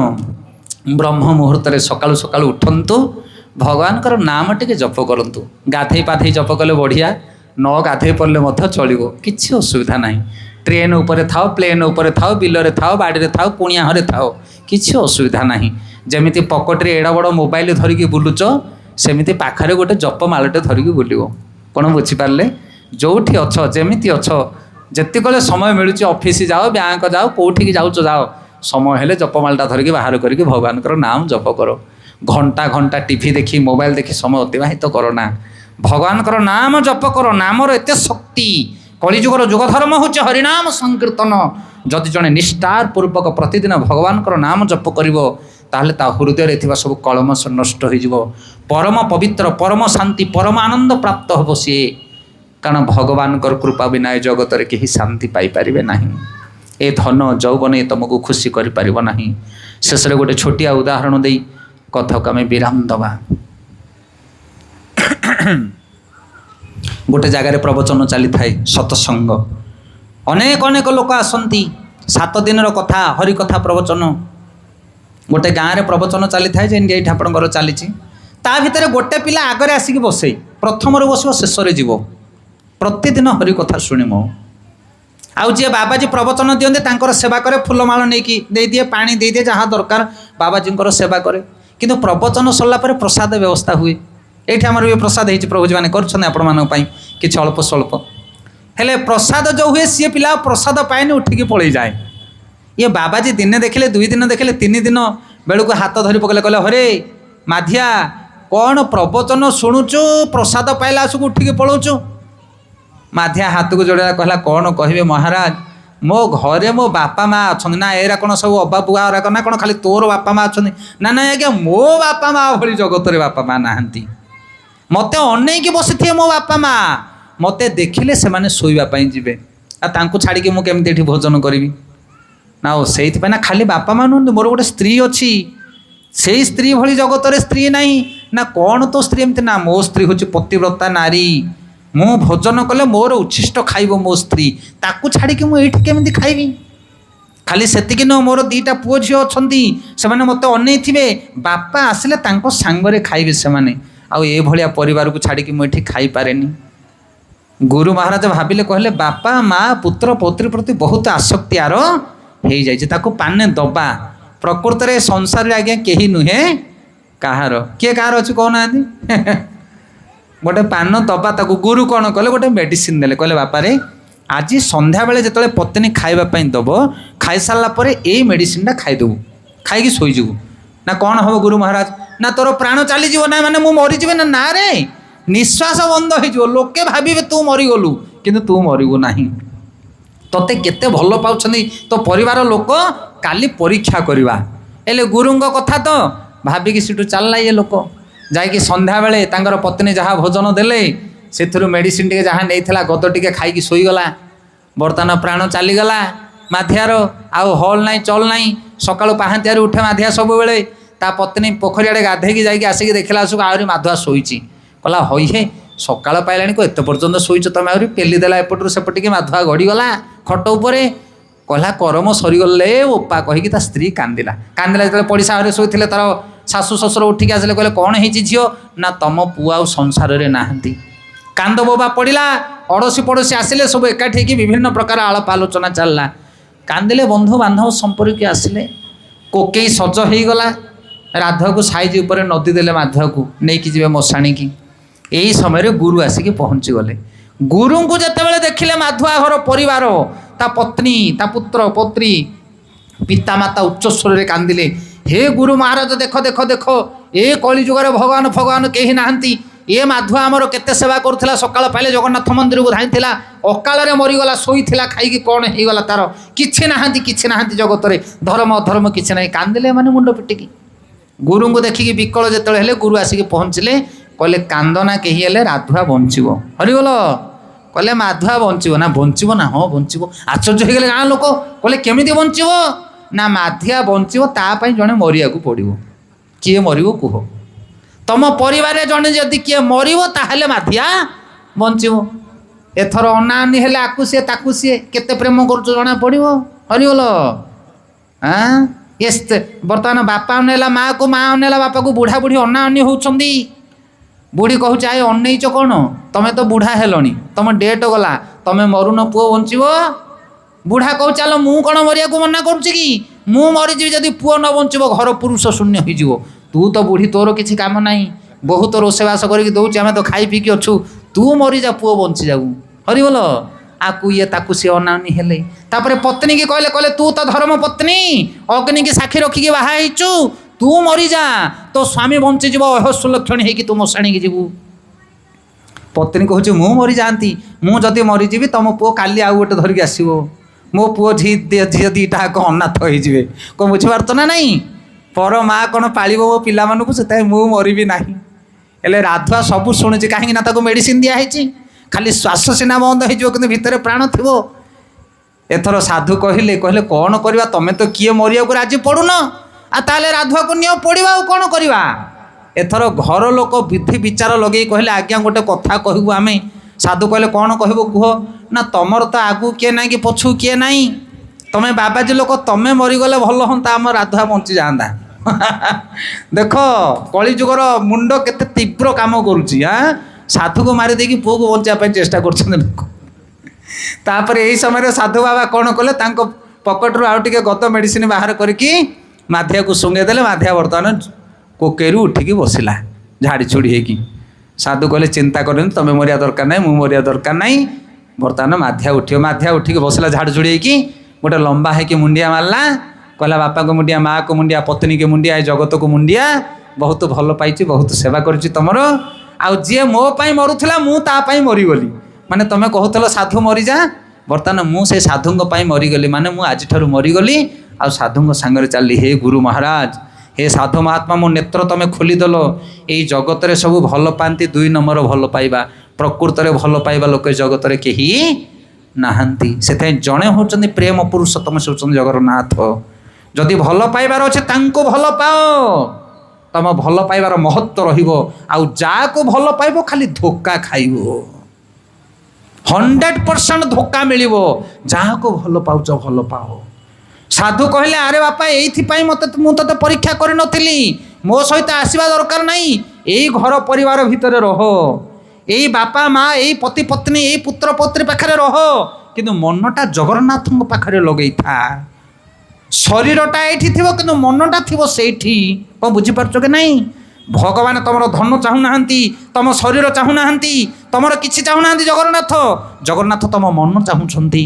ବ୍ରହ୍ମ ମୁହୂର୍ତ୍ତରେ ସକାଳୁ ସକାଳୁ ଉଠନ୍ତୁ, ଭଗବାନଙ୍କର ନାମ ଟିକେ ଜପ କରନ୍ତୁ। ଗାଧେଇ ପାଧେଇ ଜପ କଲେ ବଢ଼ିଆ, ନ ଗାଧେଇ ପଡ଼ିଲେ ମଧ୍ୟ ଚଳିବ, କିଛି ଅସୁବିଧା ନାହିଁ। ଟ୍ରେନ୍ ଉପରେ ଥାଅ, ପ୍ଲେନ୍ ଉପରେ ଥାଅ, ବିଲରେ ଥାଅ, ବାଡ଼ିରେ ଥାଅ, କୁଣିଆ ଘରେ ଥାଅ, କିଛି ଅସୁବିଧା ନାହିଁ। ଯେମିତି ପକେଟରେ ଏଡ଼ ବଡ଼ ମୋବାଇଲ ଧରିକି ବୁଲୁଛ, ସେମିତି ପାଖରେ ଗୋଟେ ଜପମାଳଟେ ଧରିକି ବୁଲିବ। କ'ଣ ବୁଝିପାରିଲେ? ଯେଉଁଠି ଅଛ, ଯେମିତି ଅଛ, ଯେତିକବେଳେ ସମୟ ମିଳୁଛି, ଅଫିସ ଯାଅ, ବ୍ୟାଙ୍କ ଯାଅ, କେଉଁଠିକି ଯାଉଛ ଯାଅ, ସମୟ ହେଲେ ଜପମାଳଟା ଧରିକି ବାହାର କରିକି ଭଗବାନଙ୍କର ନାମ ଜପ କର। ଘଣ୍ଟା ଘଣ୍ଟା ଟିଭି ଦେଖି, ମୋବାଇଲ ଦେଖି ସମୟ ଅତିବାହିତ କର ନା, ଭଗବାନଙ୍କର ନାମ ଜପ କର। ନାମର ଏତେ ଶକ୍ତି। କଳିଯୁଗର ଯୁଗ ଧର୍ମ ହେଉଛି ହରିନାମ ସଂକୀର୍ତ୍ତନ। ଯଦି ଜଣେ ନିଷ୍ଠାର ପୂର୍ବକ ପ୍ରତିଦିନ ଭଗବାନଙ୍କର ନାମ ଜପ କରିବ, ତାହେଲେ ତା ହୃଦୟରେ ଥିବା ସବୁ କଳମସ ନଷ୍ଟ ହୋଇଯିବ। ପରମ ପବିତ୍ର, ପରମ ଶାନ୍ତି, ପରମ ଆନନ୍ଦ ପ୍ରାପ୍ତ ହେବ ସିଏ। କାରଣ ଭଗବାନଙ୍କର କୃପା ବିନା ଏ ଜଗତରେ କେହି ଶାନ୍ତି ପାଇପାରିବେ ନାହିଁ। ଏ ଧନ ଯୌବନ ତୁମକୁ ଖୁସି କରିପାରିବ ନାହିଁ। ଶେଷରେ ଗୋଟେ ଛୋଟିଆ ଉଦାହରଣ ଦେଇ କଥାକୁ ଆମେ ବିରାମ ଦେବା। गोटे जगार प्रवचन चली थाए सत्संग अनेक अनेक लोक आसती 7 दिन कथा हरि कथा प्रवचन गोटे गाँव में प्रवचन चली थाए ये आपंकर चली ता भितर गोटे पिला आगरे आसिक बसे प्रथम बस शेष जीव प्रतिदिन हरि कथा शुणिम आउ जी बाबाजी प्रवचन दियंते तांकर सेवा करे फूलमाल नहीं दे दिए पानी दे दिए जहाँ दरकार बाबाजी सेवा करे किंतु प्रवचन सरला पर प्रसाद व्यवस्था हुए ये आमर भी प्रसाद होती प्रभुजी मैंने कर किसी अल्प स्वल्प हेले प्रसाद जो हुए सी पिला प्रसाद पाएनि उठिकी पलि जाए ये बाबाजी दिने देखिले 2 दिन देखिले 3 दिन बेलू हाथ धरी पकड़े कहले हरे माधिया कौन प्रवचन शुणुचु प्रसाद पाइला आसक उठिकी पलाऊचु माधिया हाथ को जोड़ा कहला कौन कहे महाराज मो घरे मो बापा माँ अच्छा ना एरा कौन सब अबा बुआ ना कौन खाली तोर बापा माँ अच्छा ना ना आज्ञा मो बापा माँ भली जगत बापा माँ नहांती मत अनेक बसी थे मो बापा माँ मत देखिले से माने शोवाई जी आ छाड़ी मु केमती भोजन करी ना से ना खाली बापा माँ नुहत मोर गोटे स्त्री अच्छी से स्त्री भली जगत स्त्री नहीं ना कौन तो स्त्री एमती ना मो स्त्री हूँ पतिव्रता नारी मु भोजन कले मोर उच्छिष्ट खाइब मो स्त्री ताकू छाड़ी मुझे केमी खाइबी खाली सेतिकी न मोर 2टा पुओ झील अच्छा से मत अनै थे बापा आसिले सांगरे खाइबे से आउ ये भलिया परिवार को छाड़ी मुझे खाई पारे गुरु महाराज भाविले कहले बापा माँ पुत्र पौत्री प्रति बहुत आसक्ति आर हो जाए पाने दबा प्रकृत में संसार आज्ञा कहीं नुहे कहार किए कहार अच्छी कहना गोटे पान दबा ताको गुरु कौन कले गोटे मेडिसिन देले कहले बापा रे आज संध्या बेले जिते पत्नी खावाई दब खाई सारापर यही मेडिसिनटा खाईदेबू खाई शोईजु ना कौन हम गुरु महाराज ना तोर प्राण चलीज ना माने मु मरीजी ना ना रे निश्वास बंद हो लोके भावे तू मरीगलु किंतु तू मरगु ना तोते केते भल पाउछनी तो परिवार लोक काली परीक्षा करवा एले गुरुंग कथा तो भाविकी सीटू चलला ये लोक जाकि संध्या बेले तांकर पत्नी जहाँ भोजन देले से मेडिसिन टे जहाँ नहीं गद टे खाई शोईगला बर्तमान प्राण चलीगला माधियार आउ हल ना चल ना सका पाहांतियार उठे माधिया सब बेले ता पत्नी पोखरी आड़े गाधेकी जाकि आसिक देखला आसक आहरी माधुआ शोईची कहला हई हे सका पाइलानी को एत पर्यंत शोईच तुम आहरी पेलीदेला एपटू सेपटिके माधुआ गड़ीगला खट उपरे कहला करम सरीगले ओपा कहीकि ता स्त्री कांदिला कांदिला जो पड़िशा घरे शोईथिले तार शाशु शशुर उठिक आसिले कहले कौन है झील ना तुम पुआ आ संसार में नहांती कांद बोबा पड़ा अड़ोशी पड़ोशी आसिले सब एकाठी कि विभिन्न प्रकार आलाप आलोचना चलला कांदिले बंधु बांधव संपर्क आसिले कोकई सज हो गला राधा को साइज उपर नदी देले माधुआ को लेकिन जी मशाणी की यही समय गुरु आसिक पहुँची गले गुरु को जिते देखिले माधुआ घर परिवार ता पत्नी ता पुत्र पौत्री पिता माता उच्च स्वर में कांदिले हे गुरु महाराज देख देख देख ए कली जुगर भगवान भगवान कहीं नहांती ये माधुआ आमर केते सेवा करुला सकाळ पाइले जगन्नाथ मंदिर को धाईला अकाल मरीगला शोईला खाई कौन होगला तार किछि नाहांती जगत में धर्म अधर्म किछि ना कांदिले माने मुंड पिटिकी गुरु को देखिकी विकल जिते हेले गुरु आसिक पहुँचले कहले कांदना कहीं हेले राधुआ बंचीब हरिगल कहले माधुआ बंचीब ना हाँ बंचीब आश्चर्य हो गले गाँ लोक कहले केमिति बंचीब ना माधिया बंचीब तापाई जड़े मरिया पड़ो किए मरब कुह तुम परिवार जड़े जदि किए मरब ताहले माधिया बंचीब एथर अनानी हेले आकु सी ताकु सी केते प्रेम करुच जना पड़ो हरिगल हाँ ये बर्तमान बापा अनेला माँ को माँ अनेला बापा को बुढ़ा बुढ़ी अना अनी होउछंदी बुढ़ी कहूँ आए अनईच कौन तुम्हें तो बुढ़ा हेलनी तुम डेट गला तुम्हें मरुन पुओ बंचीब बुढ़ा कहू चलो मु कौन मरिया को मना करुच्ची कि मु मरीजी जदि पुओ न बंचीब घर पुरुष शून्य हो तू तो बुढ़ी तोर किसी काम नहीं बहुत रोषेबास करके दौची आम तो खाई पीकी अच्छु तू मरीजा पुओ बंची जाऊ हरिबोल आकु ये ताकु सी अनानी हेले तापर पत्नी की कहले कहले तू तो धर्म पत्नी अग्नि की साक्षी रखिकी बाहाइचु तू मरीजा तो स्वामी बंचीज अहस्वलक्षणी होगी तू मशाणी की जीवु पत्नी कहूँ मु मरी जाती मुझे मरीजी तुम पुओ काली आउ गोटे धरिकी आसो मो पुओ झी 2टा अनाथ हो कौन बुझीपार ना नहीं पर माँ कौन पाल मो पिला से मु मरबी ना हेले राधुआ सब शुणुची कहीं मेडिसिन दिखाई खाली श्वास सीना बंद हो भितर प्राण थी एथर साधु कहले कहले कौन करवा तुम्हें तो किए मरिया को राजी पड़ुन ताले राधुआ को नियो पड़ा कौन करवा एथर घर लोक विधि विचार लगे कहले आज्ञा गोटे कथा कहबू आमे ସାଧୁ କହିଲେ କ'ଣ କହିବ କୁହ? ନା ତମର ତ ଆଗକୁ କିଏ ନାହିଁ କି ପଛକୁ କିଏ ନାହିଁ, ତମେ ବାବାଜୀ ଲୋକ, ତମେ ମରିଗଲେ ଭଲ ହୁଅନ୍ତା, ଆମ ରାଧା ବଞ୍ଚି ଯାଆନ୍ତା। ଦେଖ କଳିଯୁଗର ମୁଣ୍ଡ କେତେ ତୀବ୍ର କାମ କରୁଛି। ସାଧୁକୁ ମାରି ଦେଇକି ପୁଅକୁ ବଞ୍ଚିବା ପାଇଁ ଚେଷ୍ଟା କରୁଛନ୍ତି ଲୋକ। ତାପରେ ଏଇ ସମୟରେ ସାଧୁ ବାବା କ'ଣ କଲେ, ତାଙ୍କ ପକେଟରୁ ଆଉ ଟିକେ ଗଦ ମେଡ଼ିସିନ ବାହାର କରିକି ମାଧିଆକୁ ଶୁଙ୍ଗେଇ ଦେଲେ। ମାଧିଆ ବର୍ତ୍ତମାନ କୋକେଇରୁ ଉଠିକି ବସିଲା ଝାଡ଼ି ଛୁଡ଼ି ହେଇକି। ସାଧୁ କହିଲେ ଚିନ୍ତା କରନି, ତମେ ମରିବା ଦରକାର ନାହିଁ, ମୁଁ ମରିବା ଦରକାର ନାହିଁ, ବର୍ତ୍ତମାନ ମାଧିଆ ଉଠିବ। ମାଧିଆ ଉଠିକି ବସିଲା ଝାଡ଼ି ଛୁଡ଼ି ହେଇକି, ଗୋଟେ ଲମ୍ବା ହେଇକି ମୁଣ୍ଡିଆ ମାରିଲା, କହିଲା ବାପାକୁ ମୁଣ୍ଡିଆ, ମାଆକୁ ମୁଣ୍ଡିଆ, ପତ୍ନୀକି ମୁଣ୍ଡିଆ, ଏ ଜଗତକୁ ମୁଣ୍ଡିଆ, ବହୁତ ଭଲ ପାଇଛି, ବହୁତ ସେବା କରିଛି ତମର। ଆଉ ଯିଏ ମୋ ପାଇଁ ମରୁଥିଲା ମୁଁ ତା ପାଇଁ ମରିଗଲି। ମାନେ ତମେ କହୁଥିଲ ସାଧୁ ମରିଯା, ବର୍ତ୍ତମାନ ମୁଁ ସେ ସାଧୁଙ୍କ ପାଇଁ ମରିଗଲି, ମାନେ ମୁଁ ଆଜିଠାରୁ ମରିଗଲି ଆଉ ସାଧୁଙ୍କ ସାଙ୍ଗରେ ଚାଲିଲି। ହେ ଗୁରୁ ମହାରାଜ, ହେ ସାଧୁ ମହାତ୍ମା, ମୋ ନେତ୍ର ତମେ ଖୋଲିଦେଲ। ଏଇ ଜଗତରେ ସବୁ ଭଲ ପାଆନ୍ତି ଦୁଇ ନମ୍ବର ଭଲ ପାଇବା, ପ୍ରକୃତରେ ଭଲ ପାଇବା ଲୋକ ଜଗତରେ କେହି ନାହାନ୍ତି। ସେଥିପାଇଁ ଜଣେ ହେଉଛନ୍ତି ପ୍ରେମ ପୁରୁଷୋତ୍ତମ, ସେ ହେଉଛନ୍ତି ଜଗନ୍ନାଥ। ଯଦି ଭଲ ପାଇବାର ଅଛି ତାଙ୍କୁ ଭଲ ପାଅ, ତମ ଭଲ ପାଇବାର ମହତ୍ଵ ରହିବ। ଆଉ ଯାହାକୁ ଭଲ ପାଇବ ଖାଲି ଧୋକା ଖାଇବ, 100% ଧୋକା ମିଳିବ। ଯାହାକୁ ଭଲ ପାଉଛ ଭଲ ପାଅ। ସାଧୁ କହିଲେ ଆରେ ବାପା ଏଇଥିପାଇଁ ମୁଁ ତତେ ପରୀକ୍ଷା କରିନଥିଲି, ମୋ ସହିତ ଆସିବା ଦରକାର ନାହିଁ, ଏଇ ଘର ପରିବାର ଭିତରେ ରହ, ଏଇ ବାପା ମା, ଏଇ ପତି ପତ୍ନୀ, ଏଇ ପୁତ୍ର ପତ୍ନୀ ପାଖରେ ରହ, କିନ୍ତୁ ମନଟା ଜଗନ୍ନାଥଙ୍କ ପାଖରେ ଲଗେଇଥା। ଶରୀରଟା ଏଇଠି ଥିବ କିନ୍ତୁ ମନଟା ଥିବ ସେଇଠି। କ'ଣ ବୁଝିପାରୁଛ କି ନାହିଁ? ଭଗବାନ ତମର ଧନ ଚାହୁଁନାହାନ୍ତି, ତମ ଶରୀର ଚାହୁଁନାହାନ୍ତି, ତମର କିଛି ଚାହୁଁନାହାନ୍ତି। ଜଗନ୍ନାଥ ତମ ମନ ଚାହୁଁଛନ୍ତି।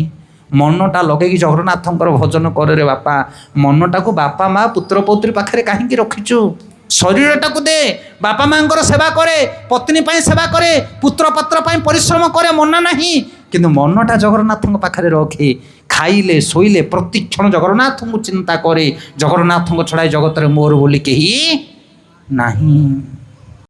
ମନଟା ଲଗେଇକି ଜଗନ୍ନାଥଙ୍କର ଭଜନ କରରେ ବାପା। ମନଟାକୁ ବାପା ମା ପୁତ୍ର ପୌତ୍ରୀ ପାଖରେ କାହିଁକି ରଖିଛୁ? ଶରୀରଟାକୁ ଦେ, ବାପା ମାଙ୍କର ସେବା କରେ, ପତ୍ନୀ ପାଇଁ ସେବା କରେ, ପୁତ୍ର ପତ୍ର ପାଇଁ ପରିଶ୍ରମ କରେ, ମନା ନାହିଁ, କିନ୍ତୁ ମନଟା ଜଗନ୍ନାଥଙ୍କ ପାଖରେ ରଖେ। ଖାଇଲେ ଶୋଇଲେ ପ୍ରତିକ୍ଷଣ ଜଗନ୍ନାଥଙ୍କୁ ଚିନ୍ତା କରେ। ଜଗନ୍ନାଥଙ୍କ ଛଡ଼ା ଜଗତରେ ମୋର ବୋଲି କେହି ନାହିଁ।